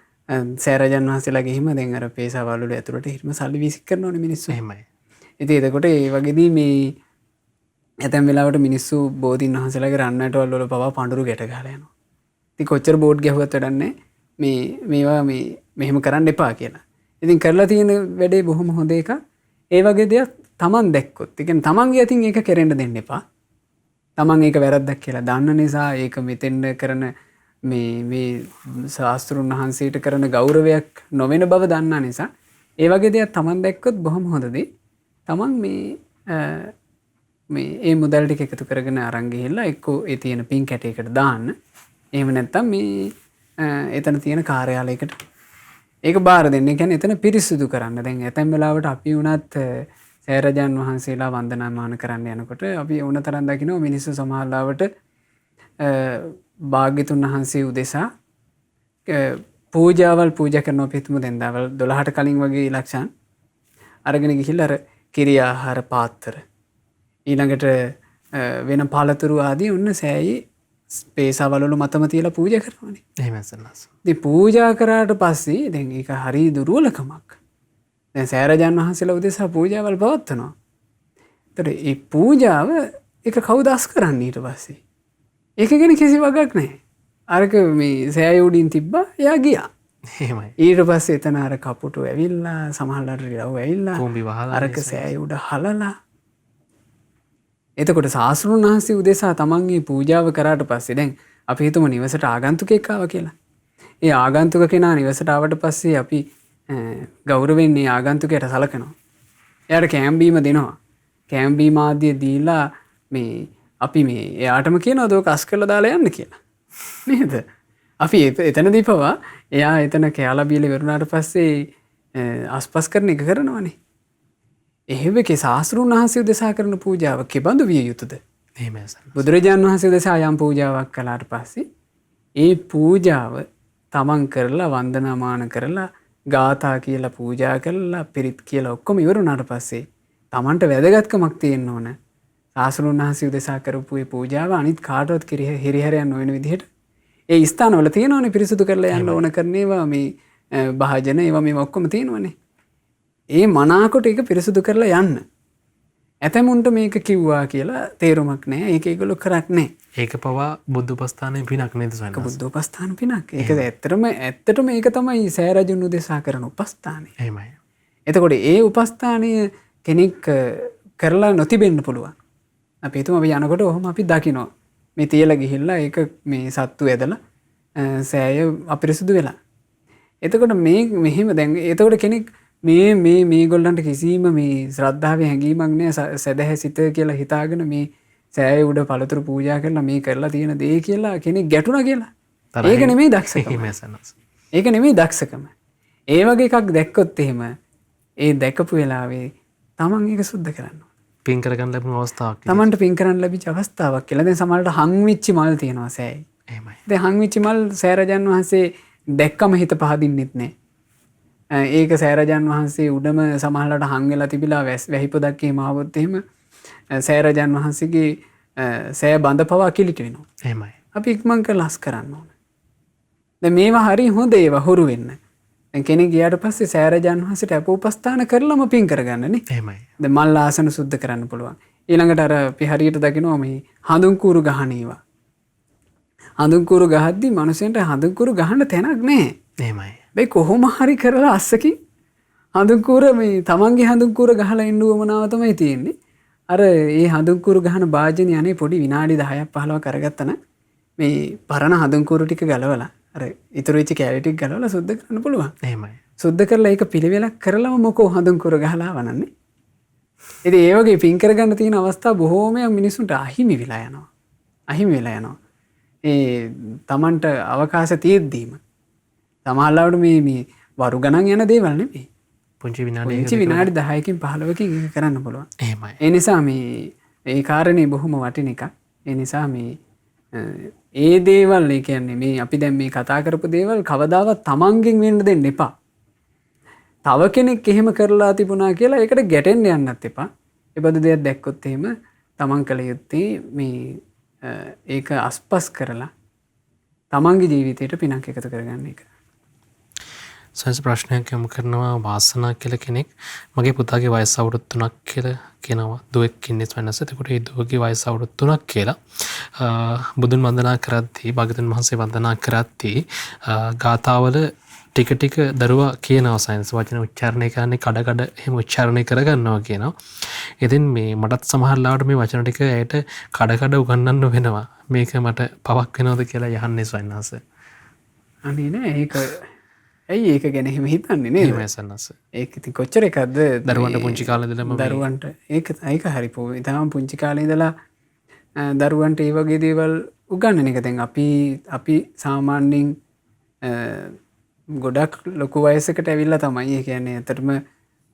සෑරජන් වහන්සේලා ගිහිම දැන් අර පේසාවල් වල ඇතුළට හිටම සල්ලි විසික් කරනවනේ මිනිස්සු. එහෙමයි. ඉතින් එතකොට ඒ වගේදී මේ ඇතැම් වෙලාවට මිනිස්සු බෝධීන් වහන්සේලාගේ රන්නටවල් වල පවා පඳුරු ගැට ගහලා යනවා. ඉතින් කොච්චර බෝඩ් ගැහුවත් වැඩක් නැහැ. මේවා මේ මෙහෙම කරන්න එපා කියලා. ඉතින් කරලා තියෙන වැඩේ බොහොම හොඳ එකක්. ඒ වගේ දෙයක් Taman දැක්කොත්, ඒ කියන්නේ Tamanගේ අතින් ඒක කෙරෙන්න දෙන්න එපා. Taman ඒක වැරද්දක් කියලා දන්න නිසා ඒක මෙතෙන්ද කරන මේ ශාස්ත්‍රුන් වහන්සේට කරන ගෞරවයක් නොවන බව දන්නා නිසා ඒ වගේ දෙයක් Taman දැක්කොත් බොහොම හොඳ දෙයක්. Taman මේ ඒ මුදල් ටික එකතු කරගෙන අරන් ගිහිල්ලා එක්කෝ ඒ තියෙන පින් කැටයකට දාන්න. එහෙම නැත්නම් මේ එතන තියෙන කාර්යාලයකට ඒක බාර දෙන්න. ඒ කියන්නේ එතන පිරිසිදු කරන්න. දැන් ඇතැම් වෙලාවට අපි වුණත් සෑරජන් වහන්සේලා වන්දනාමාන කරන්න යනකොට අපි වුණ තරම් දකිනවා මිනිස්සු සමහරවිට භාග්‍යතුන් වහන්සේ උදෙසා පූජාවල් පූජා කරනවා. අපි හිතමු දැන් දවල් 12ට කලින් වගේ ඉලක්ෂණ අරගෙන ගිහිල්ලා අර කිරි ආහාර පාත්‍ර ඊළඟට වෙන පළතුරු ආදී ඔන්න සෑයි පේසාවල් වල මතම තියලා පූජා කරනවානේ. එහෙමයි සන්නස. ඉතින් පූජා කරාට පස්සේ දැන් ඒක හරි දුර්වලකමක්. දැන් සෑරජන් වහන්සේලා උදෙසා පූජාවල් පවත්වනවා. ඒතර ඒ පූජාව ඒක කවුද අස් කරන්නේ ඊට පස්සේ? ඒක ගැන කිසි වගක් නැහැ. අරක මේ සෑය උඩින් තිබ්බා එයා ගියා. එහෙමයි. ඊට පස්සේ එතන අර කපුටු ඇවිල්ලා සමහරවල්ට රිලව් ඇවිල්ලා කෝඹි වහලා අරක සෑය උඩ හලලා. එතකොට ශාස්ත්‍රුන් වහන්සේ උදෙසා තමන් මේ පූජාව කරාට පස්සේ දැන් අපි හිතමු නිවසට ආගන්තුකෙක් ආවා කියලා. ඒ ආගන්තුක කෙනා නිවසට ආවට පස්සේ අපි ගෞරවයෙන් මේ ආගන්තුකයට සලකනවා. එයාට කෑම බීම දෙනවා. කෑම බීම ආදිය දීලා මේ අපි මේ එයාටම කියනවා දෝක අස් කරලා දාලා යන්න කියලා. නේද? අපි එතනදී පවා එයා එතන කෑලා බීලා ඉවරුනාට පස්සේ අස්පස් කරන එක කරනවානේ. එහෙමකේ ශාස්ත්‍රුන් වහන්සේ උදෙසා කරන පූජාව කෙබඳු විය යුතුද? එහෙමයි සන්නස. බුදුරජාණන් වහන්සේ උදෙසා යම් පූජාවක් කළාට පස්සේ ඒ පූජාව තමන් කරලා වන්දනාමාන කරලා ගාථා කියලා පූජා කරලා පිරිත් කියලා ඔක්කොම ඉවරුනාට පස්සේ තමන්ට වැදගත්කමක් තියෙන්න ඕන. ශාස්ත්‍රුන් වහන්සේ උදෙසා කරපු මේ පූජාව අනිත් කාටවත් හිරිහැරයක් නොවන විදිහට ඒ ස්ථානවල තියෙනවනේ පිරිසුදු කරලා යන්න ඕන කරන ඒවා මේ භාජන ඒවා මේ ඔක්කොම තියෙනවනේ. ඒ මනාකොට ඒක පිරිසුදු කරලා යන්න. ඇතැමුන්ට මේක කිව්වා කියලා තේරුමක් නැහැ. ඒක ඒගොල්ලෝ කරක් නැහැ. ඒක පවා බුද්ධ උපස්ථානයේ පිනක් නේද සන්නස? බුද්ධ උපස්ථාන පිනක්. ඒක ඇත්තටම ඒක තමයි සෑරජුන් උදෙසා කරන උපස්ථානය. එහෙමයි. එතකොට ඒ උපස්ථානය කෙනෙක් කරලා නොතිබෙන්න පුළුවන්. අපි හිතමු අපි යනකොට ඔහොම අපි දකිනවා. මේ තියලා ගිහිල්ලා ඒක මේ සත්තු ඇදලා සෑය අපිරිසුදු වෙලා. එතකොට මෙහෙම දැන් එතකොට කෙනෙක් මේගොල්ලන්ට කිසිම මේ ශ්‍රද්ධාවේ හැඟීමක් නැහැ. සදහැ සිත කියලා හිතාගෙන මේ සෑය උඩ පළතුරු පූජා කරලා මේ කරලා තියෙන දේ කියලා කෙනෙක් ගැටුණා කියලා. ඒක නෙමෙයි දක්ෂකම. එහෙමයි සන්නස. ඒක නෙමෙයි දක්ෂකම. ඒ වගේ එකක් දැක්කොත් එහෙම ඒ දැකපු වෙලාවේ තමන් ඒක සුද්ධ කරන්න. පින් කරගන්න ලැබුණු අවස්ථාවක්. තමන්ට පින් කරන්න ලැබිච්ච අවස්ථාවක් කියලා. දැන් සමහරවිට හංවිච්ච මල් තියෙනවා සෑයි. එහෙමයි. දැන් හංවිච්ච මල් සෑරජන් වහන්සේ දැක්කම හිත පහදින්නෙත් නැහැ. ඒක සෑරජන් වහන්සේ උඩම සමහරවිට හං වෙලා තිබිලා වැහිපොදක් එහෙම ආවොත් එහෙම සෑරජන් වහන්සේගේ සෑ බඳ පවා කිලිට වෙනවා. එහෙමයි. අපි ඉක්මන් කරලා ලස් කරන්න ඕන. දැන් මේවා හරි හොඳ ඒවා හුරු වෙන්න. දැන් කෙනෙක් ගියාට පස්සේ සෑරජන් වහන්සේට අපෝපස්ථාන කරලම පින් කරගන්නනේ. එහෙමයි. දැන් මල් ආසන සුද්ධ කරන්න පුළුවන්. ඊළඟට අර අපි හරියට දකිනවා මේ හඳුන් කූරු ගහන ඒවා. හඳුන් කූරු ගහද්දි මිනිසෙන්ට හඳුන් කූරු ගහන්න තැනක් නැහැ. එහෙමයි. බයි කොහොම හරි කරලා අස්සකින් හඳුන් කූර මේ තමන්ගේ හඳුන් කූර ගහලා ඉන්න උවමනාව තමයි තියෙන්නේ. අර ඒ හඳුන් කූරු ගහන භාජනය අනේ පොඩි විනාඩි 10ක් 15ක් කරගත්තා නම් මේ පරණ හඳුන් කූරු ටික ගලවලා අර ඉතුරු වෙච්ච කැලේ ටික ගලවලා සුද්ධ කරන්න පුළුවන්. එහෙමයි. සුද්ධ කරලා ඒක පිළිවෙලක් කරලම මොකෝ හඳුන් කූර ගහලා වනන්නේ. ඉතින් ඒ වගේ පින් කරගන්න තියෙන අවස්ථා බොහෝමයක් මිනිසුන්ට අහිමි වෙලා යනවා. අහිමි වෙලා යනවා. ඒ Tamanට අවකාශ තියෙද්දීම සමහරවිට මේ වරු ගණන් යන දේවල් නෙමෙයි. පුංචි පුංචි විනාඩි 10කින් 15කින් ඒක කරන්න පුළුවන්. එහෙමයි. ඒ නිසා මේ ඒ කාරණේ බොහොම වටින එකක්. ඒ නිසා මේ ඒ දේවල් ඒ කියන්නේ මේ අපි දැන් මේ කතා කරපු දේවල් කවදාවත් Tamanගෙන් වෙන්න දෙන්න එපා. තව කෙනෙක් එහෙම කරලා තිබුණා කියලා ඒකට ගැටෙන්න යන්නත් එපා. ඒ බඳු දෙයක් දැක්කොත් එහෙම Taman කළ යුත්තේ මේ ඒක අස්පස් කරලා Tamanගේ ජීවිතයට පිනක් එකතු කරගන්න එක. සංස ප්‍රශ්නයක් යොමු කරනවා වාසනා කියලා කෙනෙක් මගේ පුතාගේ වයස අවුරුදු 3ක් කියලා කියනවා. දුවෙක් ඉන්නේ වෙනස. එතකොට ඒ දුවගේ වයස අවුරුදු 3ක් කියලා. බුදුන් වන්දනා කරද්දී භාගතුන් වහන්සේ වන්දනා කරද්දී ගාථාවල ටික ටික දරුවා කියනවා සයන්ස් වචන උච්චාරණය කරන්නේ කඩ කඩ එහෙම උච්චාරණය කරගන්නවා කියනවා. ඉතින් මේ මටත් සමහර ලාවට මේ වචන ටික ඇයට කඩ කඩ උගන්වන්න වෙනවා. මේක මට පවක් වෙනවද කියලා යහන්නේ සයන්ස්. අනේ නෑ ඒක ඇයි ඒක ගැන එහෙම හිතන්නේ නේද? එහෙමයි සයන්ස්. ඒක ඉතින් කොච්චර එකක්ද දරුවන්ට පුංචි කාලේ ඉඳලම දරුවන්ට ඒක හරි පො තාම පුංචි කාලේ ඉඳලා දරුවන්ට ඒ වගේ දේවල් උගන්වන එක. දැන් අපි සාමාන්‍යයෙන් ගොඩක් ලොකු වයසකට ඇවිල්ලා තමයි ඒ කියන්නේ ඇත්තටම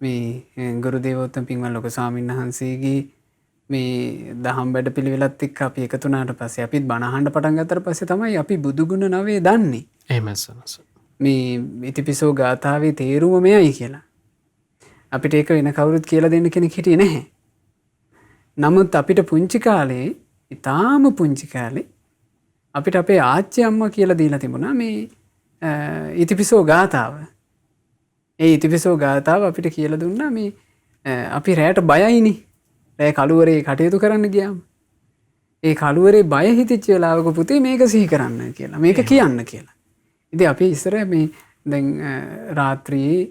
මේ ගුරු දේවෝත්තම පින්වත් ලොකු ස්වාමීන් වහන්සේගේ මේ දහම් වැඩ පිළිවෙලත් එක්ක අපි එකතු වුණාට පස්සේ අපිත් බණ අහන්න පටන් ගත්තට පස්සේ තමයි අපි බුදු ගුණ නවේ දන්නේ. එහෙමයි සයන්ස්. මේ ඉතිපිසෝ ගාථාවේ තේරුම මෙයයි කියලා. අපිට ඒක වෙන කවුරුත් කියලා දෙන්න කෙනෙක් හිටියේ නැහැ. නමුත් අපිට පුංචි කාලේ, ඊටාම පුංචි කාලේ අපිට අපේ ආච්චි අම්මා කියලා දීලා තිබුණා මේ ඉතිපිසෝ ගාථාව. ඒ ඉතිපිසෝ ගාථාව අපිට කියලා දුන්නා මේ අපි රැයට බයයිනේ. රැය කළුවරේ කටයුතු කරන්න ගියාම. ඒ කළුවරේ බය හිතෙච්ච වෙලාවක පුතේ මේක සිහි කරන්න කියලා. මේක කියන්න කියලා. ඉතින් අපි ඉස්සර මේ දැන් රාත්‍රියේ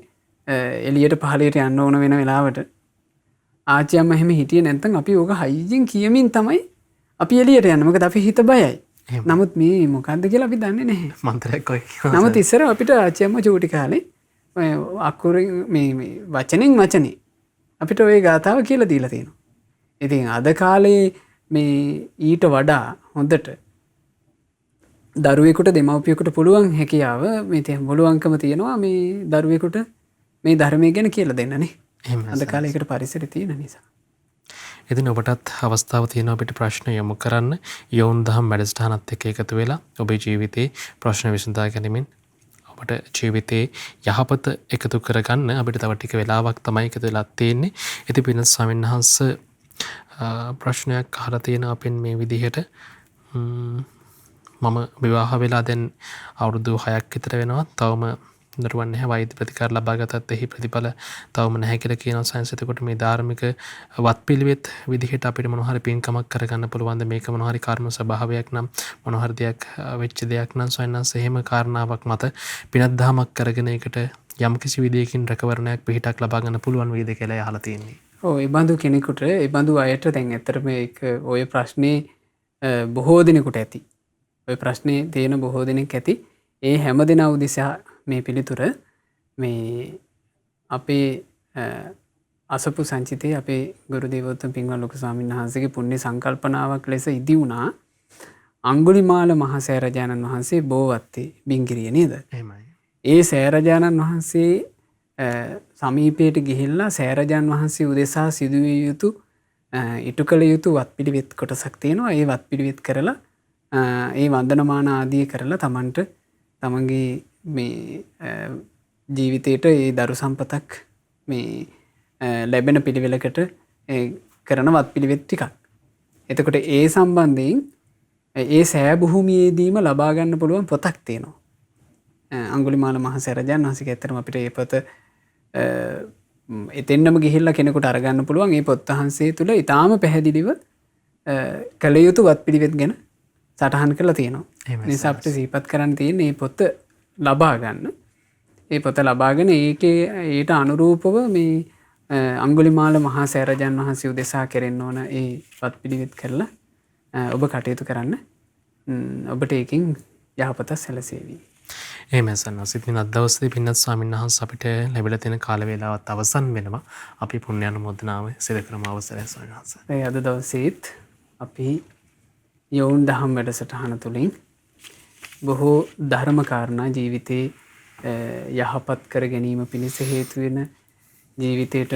එළියට පහලට යන්න ඕන වෙන වෙලාවට ආච්චි අම්මා එහෙම හිටියේ නැත්නම් අපි ඕක හයියෙන් කියමින් තමයි අපි එළියට යන්නේ. මොකද අපි හිත බයයි. නමුත් මේ මොකද්ද කියලා අපි දන්නේ නැහැ. මන්ත්‍රයක් ඔය නමුත් ඉස්සර අපිට ආච්චි අම්මා චූටි කාලේ ඔය අකුරින් මේ වචනෙන් වචනේ අපිට ওই ගාථාව කියලා දීලා තියෙනවා. ඉතින් අද කාලේ මේ ඊට වඩා හොඳට දරුවෙකුට දෙමව්පියෙකුට පුළුවන් හැකියාව මේ පුළුවන්කම තියෙනවා මේ දරුවෙකුට මේ ධර්මය ගැන කියලා දෙන්නනේ. අද කාලේ ඒකට පරිසරය තියෙන නිසා. ඉතින් ඔබටත් අවස්ථාව තියෙනවා අපිට ප්‍රශ්න යොමු කරන්න. යෝන් දහම් වැඩසටහනත් එක්ක එකතු වෙලා ඔබේ ජීවිතේ ප්‍රශ්න විසඳා ගැනීමෙන් ඔබට ජීවිතේ යහපත එකතු කරගන්න අපිට තව ටික වෙලාවක් තමයි එකතු වෙලා තියෙන්නේ. ඉතින් පින්වත් ස්වාමීන් වහන්සේ ප්‍රශ්නයක් අහලා තියෙනවා අපෙන් මේ විදිහට මම විවාහ වෙලා දැන් අවුරුදු 6ක් විතර වෙනවා. තවම දරුවන් නැහැ. වෛද්‍ය ප්‍රතිකාර ලබා ගතත් එහි ප්‍රතිඵල තවම නැහැ කියලා කියනවා සයන්ස්. එතකොට මේ ධාර්මික වත්පිළිවෙත් විදිහට අපිට මොන හරි පින්කමක් කරගන්න පුළුවන්ද? මේක මොන හරි කර්ම ස්වභාවයක් නම් මොන හරි දෙයක් වෙච්ච දෙයක් නම් සයන්ස් එහෙම කාරණාවක් මත පිනක් දහමක් කරගෙන ඒකට යම් කිසි විදියකින් රැකවරණයක් පිහිටක් ලබා ගන්න පුළුවන් වේද කියලා අහලා තියෙන්නේ. ඔව් ඒ බඳු කෙනෙකුට ඒ බඳු අයට දැන් ඇත්තටම ඒක ඔය ප්‍රශ්නේ බොහෝ දිනෙකට ඇති. ඔය ප්‍රශ්නේ තියෙන බොහෝ දෙනෙක් ඇති. ඒ හැම දෙනා උදෙසා මේ පිළිතුර මේ අපේ අසපු සංචිතේ අපේ ගුරු දේවෝත්තම පින්වත් ලොකු ස්වාමීන් වහන්සේගේ පුණ්‍ය සංකල්පනාවක් ලෙස ඉදි වුණා අඟුලිමාල මහ සෑරජානන් වහන්සේ බෝවත්තේ බිංගිරිය නේද? එහෙමයි. ඒ සෑරජානන් වහන්සේ සමීපයට ගිහිල්ලා සෑරජාන් වහන්සේ උදෙසා සිදුවිය යුතු ඉටු කළ යුතු වත්පිළිවෙත් කොටසක් තියෙනවා. ඒ වත්පිළිවෙත් කරලා ඒ වන්දනමාන ආදී කරලා තමන්ට තමන්ගේ මේ ජීවිතයට ඒ දරු සම්පතක් මේ ලැබෙන පිළිවෙලකට කරන වත්පිළිවෙත් ටිකක්. එතකොට ඒ සම්බන්ධයෙන් ඒ සෑ බුහුමියේදීම ලබා ගන්න පුළුවන් පොතක් තියෙනවා. අඟුලිමාල මහ සෑරජාණන් වහන්සේගේ ඇත්තටම අපිට මේ පොත එතෙන්නම ගිහිල්ලා කෙනෙකුට අරගන්න පුළුවන්. මේ පොත් වහන්සේ තුල ඊටාම පැහැදිලිව කළ යුතු වත්පිළිවෙත් ගැන සටහන් කරලා තියෙනවා. ඒ නිසා අපිට සිහිපත් කරන්න තියෙන්නේ මේ පොත ලබා ගන්න. ඒ පොත ලබාගෙන ඒකේ ඊට අනුරූපව මේ අඟුලිමාල මහා සෑරජාණන් වහන්සේ උදෙසා කෙරෙන්න ඕන ඒ වත්පිළිවෙත් කරලා ඔබ කටයුතු කරන්න. ඔබට ඒකින් යහපත සැලසේවි. එහෙමයි සන්නස්. ඉතින් අද දවසේ පින්වත් ස්වාමීන් වහන්සේ අපිට ලැබිලා තියෙන කාල වේලාවත් අවසන් වෙනවා. අපි පුණ්‍යානුමෝදනාව සිදු කරමු අවසරයි ස්වාමීන් වහන්සේ. අද දවසේත් අපි යෝන් දහම් වැඩසටහන තුළින් බොහෝ ධර්ම කාරණා ජීවිතේ යහපත් කර ගැනීම පිණිස හේතු වෙන ජීවිතයට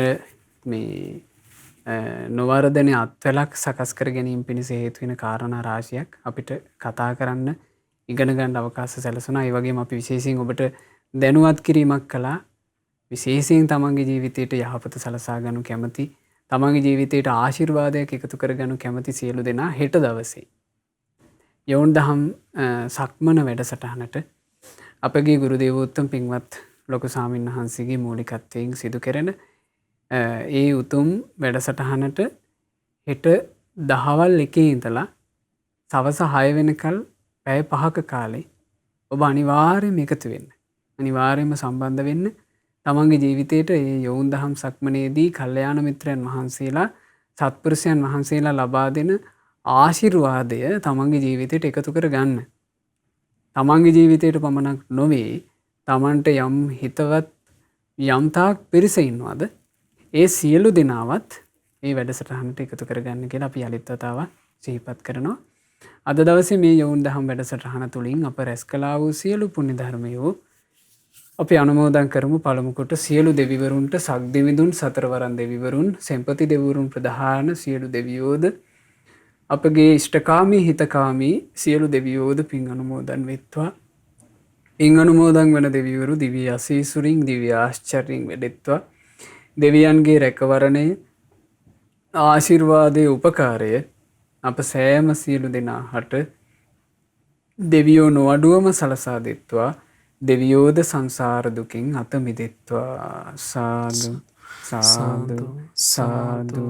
මේ නොවර්ධන අත්වලක් සකස් කර ගැනීම පිණිස හේතු වෙන කාරණා රාශියක් අපිට කතා කරන්න ඉගෙන ගන්න අවකාශ සැලසුණා. ඒ වගේම අපි විශේෂයෙන් ඔබට දැනුවත් කිරීමක් කළා. විශේෂයෙන් තමන්ගේ ජීවිතයට යහපත සලසා ගන්නු කැමති, තමන්ගේ ජීවිතයට ආශිර්වාදයක් එකතු කර ගන්නු කැමති සියලු දෙනා හෙට දවසේ යෝන් දහම් සක්මන වැඩසටහනට අපගේ ගුරු දේවෝත්තම පින්වත් ලොකු ස්වාමීන් වහන්සේගේ මූලිකත්වයෙන් සිදු කෙරෙන ඒ උතුම් වැඩසටහනට හෙට දහවල් 1 ඉඳලා සවස 6 වෙනකල් පැය 5ක කාලේ ඔබ අනිවාර්යයෙන්ම එකතු වෙන්න. අනිවාර්යයෙන්ම සම්බන්ධ වෙන්න. තමන්ගේ ජීවිතයට මේ යෝන් දහම් සක්මනේදී කල්යාණ මිත්‍රයන් වහන්සේලා, සත්පුරුෂයන් වහන්සේලා ලබා දෙන ආශිර්වාදය තමන්ගේ ජීවිතයට එකතු කර ගන්න. තමන්ගේ ජීවිතයට පමණක් නොවේ, තමන්ට යම් හිතවත් යම්තාක් පිරිස ඉන්නවද ඒ සියලු දෙනාවත් මේ වැඩසටහනට එකතු කරගන්න කියලා අපි යලිත් වතාවක් සිහිපත් කරනවා. අද දවසේ මේ යෝන් දහම් වැඩසටහන තුළින් අප රැස් කළා වූ සියලු පුණ්‍ය ධර්මයෝ අපි අනුමෝදන් කරමු. පළමු කොට සියලු දෙවිවරුන්ට, සක්දෙවිඳුන්, සතරවරන් දෙවිවරුන්, සෙන්පති දෙවිවරුන් ප්‍රධාන සියලු දෙවියෝද, අපගේ ඉෂ්ඨකාමී හිතකාමී සියලු දෙවියෝද පින් අනුමෝදන් වෙත්වා. පින් අනුමෝදන් වන දෙවිවරු දිව්‍ය ආශීසුරින්, දිව්‍ය ආශ්චර්යයෙන් වැඩෙත්වා. දෙවියන්ගේ රැකවරණය, ආශිර්වාදයේ උපකාරය අප සෑම සියලු දෙනාට දෙවියෝ නොඅඩුවම සලසා දෙත්වා. දෙවියෝද සංසාර දුකින් අත මිදෙත්වා. සාදු සාදු සාදු.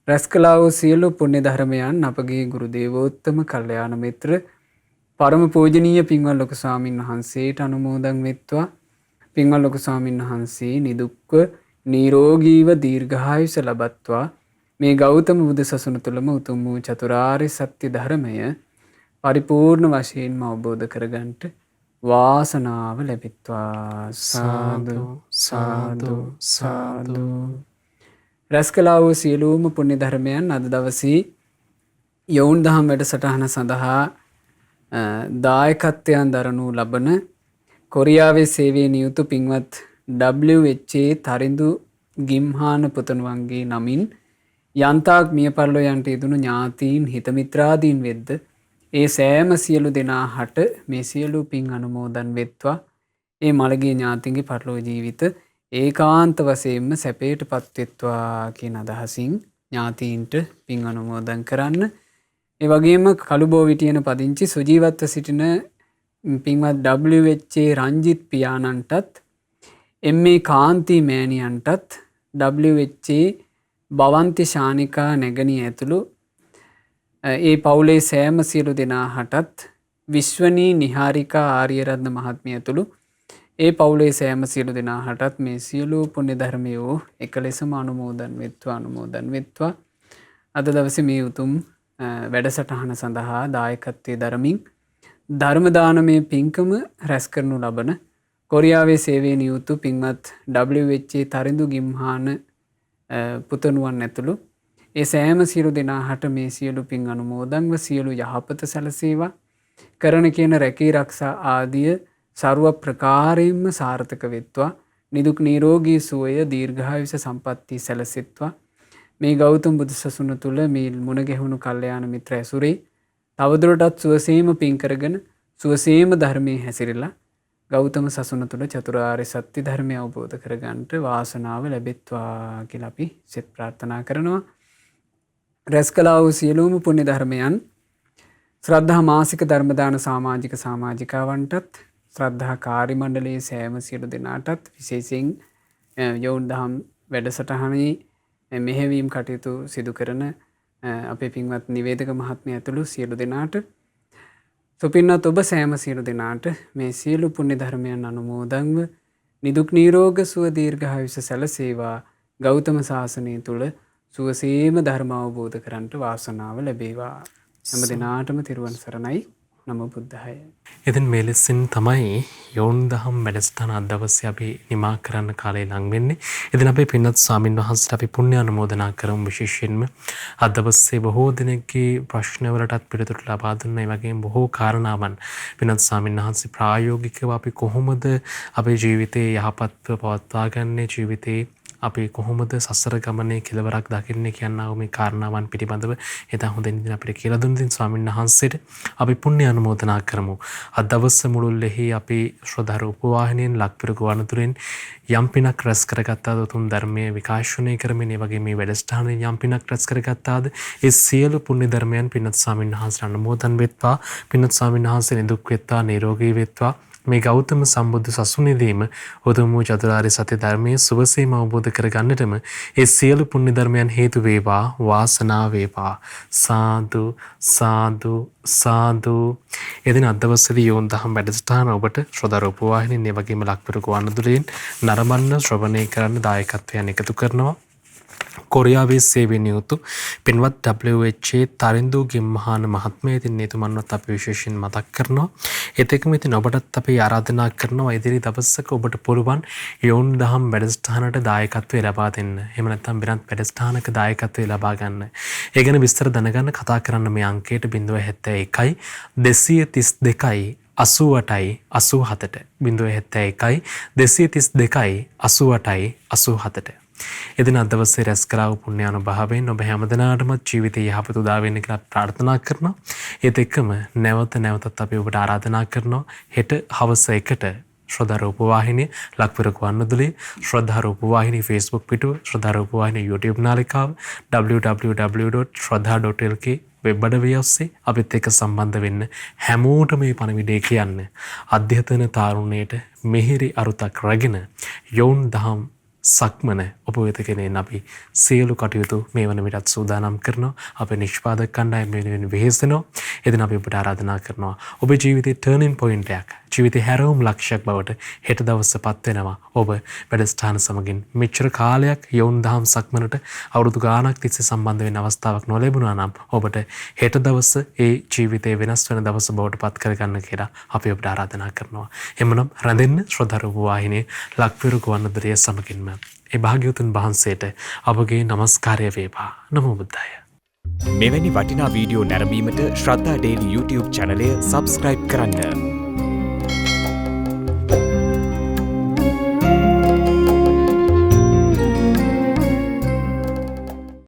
රැස් කළා වූ සියලු පුණ්‍ය ධර්මයන් අපගේ ගුරු දේවෝත්තම කල්යාණ මිත්‍ර පරම පූජනීය පින්වත් ලොකු ස්වාමින් වහන්සේට අනුමෝදන් වෙත්වා. පින්වත් ලොකු ස්වාමින් වහන්සේ නිදුක්ව නිරෝගීව දීර්ඝායුෂ ලබත්වා. මේ ගෞතම බුදු සසුන තුළම උතුම් වූ චතුරාර්ය සත්‍ය ධර්මය පරිපූර්ණ වශයෙන්ම අවබෝධ කරගන්නට වාසනාව ලැබෙත්වා. සාදු සාදු සාදු. රැස් කළා වූ සියලුම පුණ්‍ය ධර්මයන් අද දවසේ යෝන් දහම් වැඩසටහන සඳහා දායකත්වයන් දරනු ලබන කොරියාවේ සේවයේ නියුතු පින්වත් WHA තරිඳු ගිම්හාන පුතණුවන්ගේ නමින් යන්තාක් මිය පරලෝ යන්ට යෙදුණු ඥාතීන් හිතමිත්‍රාදීන් වෙද්ද ඒ සෑම සියලු දෙනාට මේ සියලු පින් අනුමෝදන් වෙත්වා. ඒ මළගිය ඥාතීන්ගේ පරලෝ ජීවිත ඒකාන්ත වශයෙන්ම සැපයට පත්වෙත්වා කියන අදහසින් ඥාතීන්ට පින් අනුමෝදන් කරන්න. ඒ වගේම කළුබෝවිටියන පදිංචි සුජීවත්ව සිටින පින්වත් WHA රංජිත් පියාණන්ටත්, MA කාන්ති මෑණියන්ටත්, WHA භවන්ති ශානිකා නැගණිය ඇතුළු ඒ පවුලේ සෑම සියලු දෙනාටත්, විශ්වනී නිහාරිකා ආර්යරත්න මහත්මිය ඇතුළු ඒ පවුලේ සෑම සියලු දෙනාටත් මේ සියලු පුණ්‍ය ධර්මයෝ එක ලෙසම අනුමෝදන් වෙත්වා. අනුමෝදන් වෙත්වා. අද දවසේ මේ උතුම් වැඩසටහන සඳහා දායකත්වයේ දරමින් ධර්ම දානමය පින්කම රැස් කරනු ලබන කොරියාවේ සේවයේ නියුතු පින්වත් WHA තරිඳු ගිම්හාන පුතණුවන් ඇතුළු ඒ සෑම සියලු දෙනාට මේ සියලු පින් අනුමෝදන්ව සියලු යහපත සැලසේවා. කරන කියන රැකී රක්ෂා ආදිය ਸਰව ප්‍රකාරයෙන්ම සාර්ථක වෙත්වා. නිදුක් නිරෝගී සුවය දීර්ඝායුෂ සම්පatti සැලසෙත්වා. මේ ගෞතම බුදු සසුන තුළ මේ මුණ ගැහුණු කල්යාණ මිත්‍ර ඇසුරේ තවදුරටත් සුවසේම පින් කරගෙන සුවසේම ධර්මයේ හැසිරලා ගෞතම සසුන තුළ චතුරාර්ය සත්‍ය ධර්මය අවබෝධ කරගන්නට වාසනාව ලැබෙත්වා කියලා අපි සෙත් ප්‍රාර්ථනා කරනවා. රැස් කළා වූ සියලුම පුණ්‍ය ධර්මයන් ශ්‍රද්ධා මාසික ධර්මදාන සමාජික සමාජිකාවන්ටත් ශ්‍රද්ධා කාර්ය මණ්ඩලයේ සෑම සියලු දෙනාටත් විශේෂයෙන් යොවුන් දහම් වැඩසටහනේ මෙහෙවීම් කටයුතු සිදු කරන අපේ පින්වත් නිවේදක මහත්මිය ඇතුළු සියලු දෙනාට සුපින්නත් ඔබ සෑම සියලු දෙනාට මේ සියලු පුණ්‍ය ධර්මයන් අනුමෝදන්ව නිදුක් නිරෝග සුව දීර්ඝායුෂ සැලසේවා. ගෞතම සාසනය තුල සුවසේම ධර්ම අවබෝධ කරන්ට වාසනාව ලැබේවා. හැම දිනාටම තෙරුවන් සරණයි. නමෝ බුද්ධාය. ඉතින් මේ ලෙසින් තමයි යෝන් දහම් වැඩසටහන අද දවසේ අපි නිමා කරන්න කාලය ලං වෙන්නේ. ඉතින් අපි පින්වත් ස්වාමින් වහන්සේට අපි පුණ්‍ය අනුමෝදනා කරමු. විශේෂයෙන්ම අද දවසේ බොහෝ දෙනෙක්ගේ ප්‍රශ්න වලටත් පිළිතුරු ලබා දුන්නා. ඒ වගේම බොහෝ කාරණාවන් පින්වත් ස්වාමින් වහන්සේ ප්‍රායෝගිකව අපි කොහොමද අපේ ජීවිතේ යහපත්ව පවත්වා ගන්නේ, ජීවිතේ අපි කොහොමද සසර ගමනේ කෙලවරක් දකින්නේ කියනා මේ කාරණාවන් පිළිබඳව එදා හොඳින් අපිට කියලා දුන්න ඉතින් ස්වාමීන් වහන්සේට අපි පුණ්‍ය අනුමෝදනා කරමු. අද දවස් මුළුල්ලේ අපි ශ්‍රද්ධා රූපවාහිනියෙන් ලක්පිර ගුවන්විදුලියෙන් යම් පිනක් රැස් කරගත්තාද උතුම් ධර්මයේ විකාශනය කරමින් ඒ වගේ මේ වැඩසටහනේ යම් පිනක් රැස් කරගත්තාද ඒ සියලු පුණ්‍ය ධර්මයන් පින්වත් ස්වාමීන් වහන්සේට අනුමෝදන් වෙත්වා. පින්වත් ස්වාමීන් වහන්සේ නිදුක් වෙත්වා, නිරෝගී වෙත්වා. මේ ගෞතම සම්බුදු සසුනේදීම උතුම් වූ චතුරාර්ය සත්‍ය ධර්මයේ සුවසේම අවබෝධ කරගන්නටම ඒ සියලු පුණ්‍ය ධර්මයන් හේතු වේවා, වාසනාව වේවා. සාදු සාදු සාදු. එදින අද දවසේදී යෝන් දහම් වැඩසටහන ඔබට ශ්‍රද්ධා රූපවාහිනියෙන් ඒ වගේම ලක්පිර ගුවන්විදුලියෙන් නරඹන්න ශ්‍රවණය කරන්න දායකත්වයන් එකතු කරනවා. කොරියාවේ සේවයෙන් යුතු පින්වත් WHA තරින්දු ගෙම්මහාන මහත්මයා ඉතින් එතුමන්වත් අපි විශේෂයෙන් මතක් කරනවා. ඒත් එක්කම ඉතින් ඔබටත් අපි ආරාධනා කරනවා ඉදිරි දවසක ඔබට පුළුවන් යෝන් දහම් වැඩසටහනට දායකත්වය ලබා දෙන්න. එහෙම නැත්නම් වෙනත් වැඩසටහනක දායකත්වය ලබා ගන්න. ඒ ගැන විස්තර දැනගන්න කතා කරන්න මේ අංකයට 071 232 88යි 87ට 071 232යි 88යි 87ට. එදින අද දවසේ රැස් කළා වූ පුණ්‍ය අනුභවයෙන් ඔබ හැමදෙනාටම ජීවිතයේ යහපත උදා වෙන්න කියලා ප්‍රාර්ථනා කරනවා. ඒත් එක්කම නැවතත් අපි ඔබට ආරාධනා කරනවා හෙට හවස 1ට ශ්‍රද්ධා රූපවාහිනිය ලක්පිර ගුවන්විදුලියේ ශ්‍රද්ධා රූපවාහිනිය Facebook පිටුව ශ්‍රද්ධා රූපවාහිනිය YouTube නාලිකාව www.shraddha.lk වෙබ් අඩවිය ඔස්සේ අපිත් එක්ක සම්බන්ධ වෙන්න හැමෝටම මේ පණිවිඩය කියන්න. අධ්‍යතන තාරුණ්‍යයට මෙහෙරි අරුතක් රැගෙන යෝන් දහම් සක්මන ඔබ වෙත ගෙනෙන්න අපි සියලු කටයුතු මේ වන විටත් සූදානම් කරනවා. අපේ නිෂ්පාදක කණ්ඩායම වෙනුවෙන් වෙහෙසෙනවා. එදින අපි ඔබට ආරාධනා කරනවා ඔබේ ජීවිතේ ටර්නින් පොයින්ට් එකක්, ජීවිතේ හැරවුම් ලක්ෂයක් බවට හෙට දවසපත් වෙනවා. ඔබ වැඩසටහන සමගින් මෙච්චර කාලයක් යොවුන් දහම් සක්මනට අවුරුදු ගාණක් තිස්සේ සම්බන්ධ වෙන්න අවස්ථාවක් නොලැබුණා නම් ඔබට හෙට දවස ඒ ජීවිතේ වෙනස් වෙන දවස බවට පත් කරගන්න කියලා අපි ඔබට ආරාධනා කරනවා. එමනම් රැඳෙන්න ශ්‍රද්ධා රූපවාහිනියේ ලක්පිර ගුවන්විදුලිය සමගින්ම ඒ භාග්‍යවතුන් වහන්සේට අපගේ নমස්කාරය වේවා. නමෝ බුද්ධාය. මෙවැනි වටිනා වීඩියෝ නැරඹීමට ශ්‍රද්ධා ඩේලි YouTube චැනලය සබස්ක්‍රයිබ් කරන්න.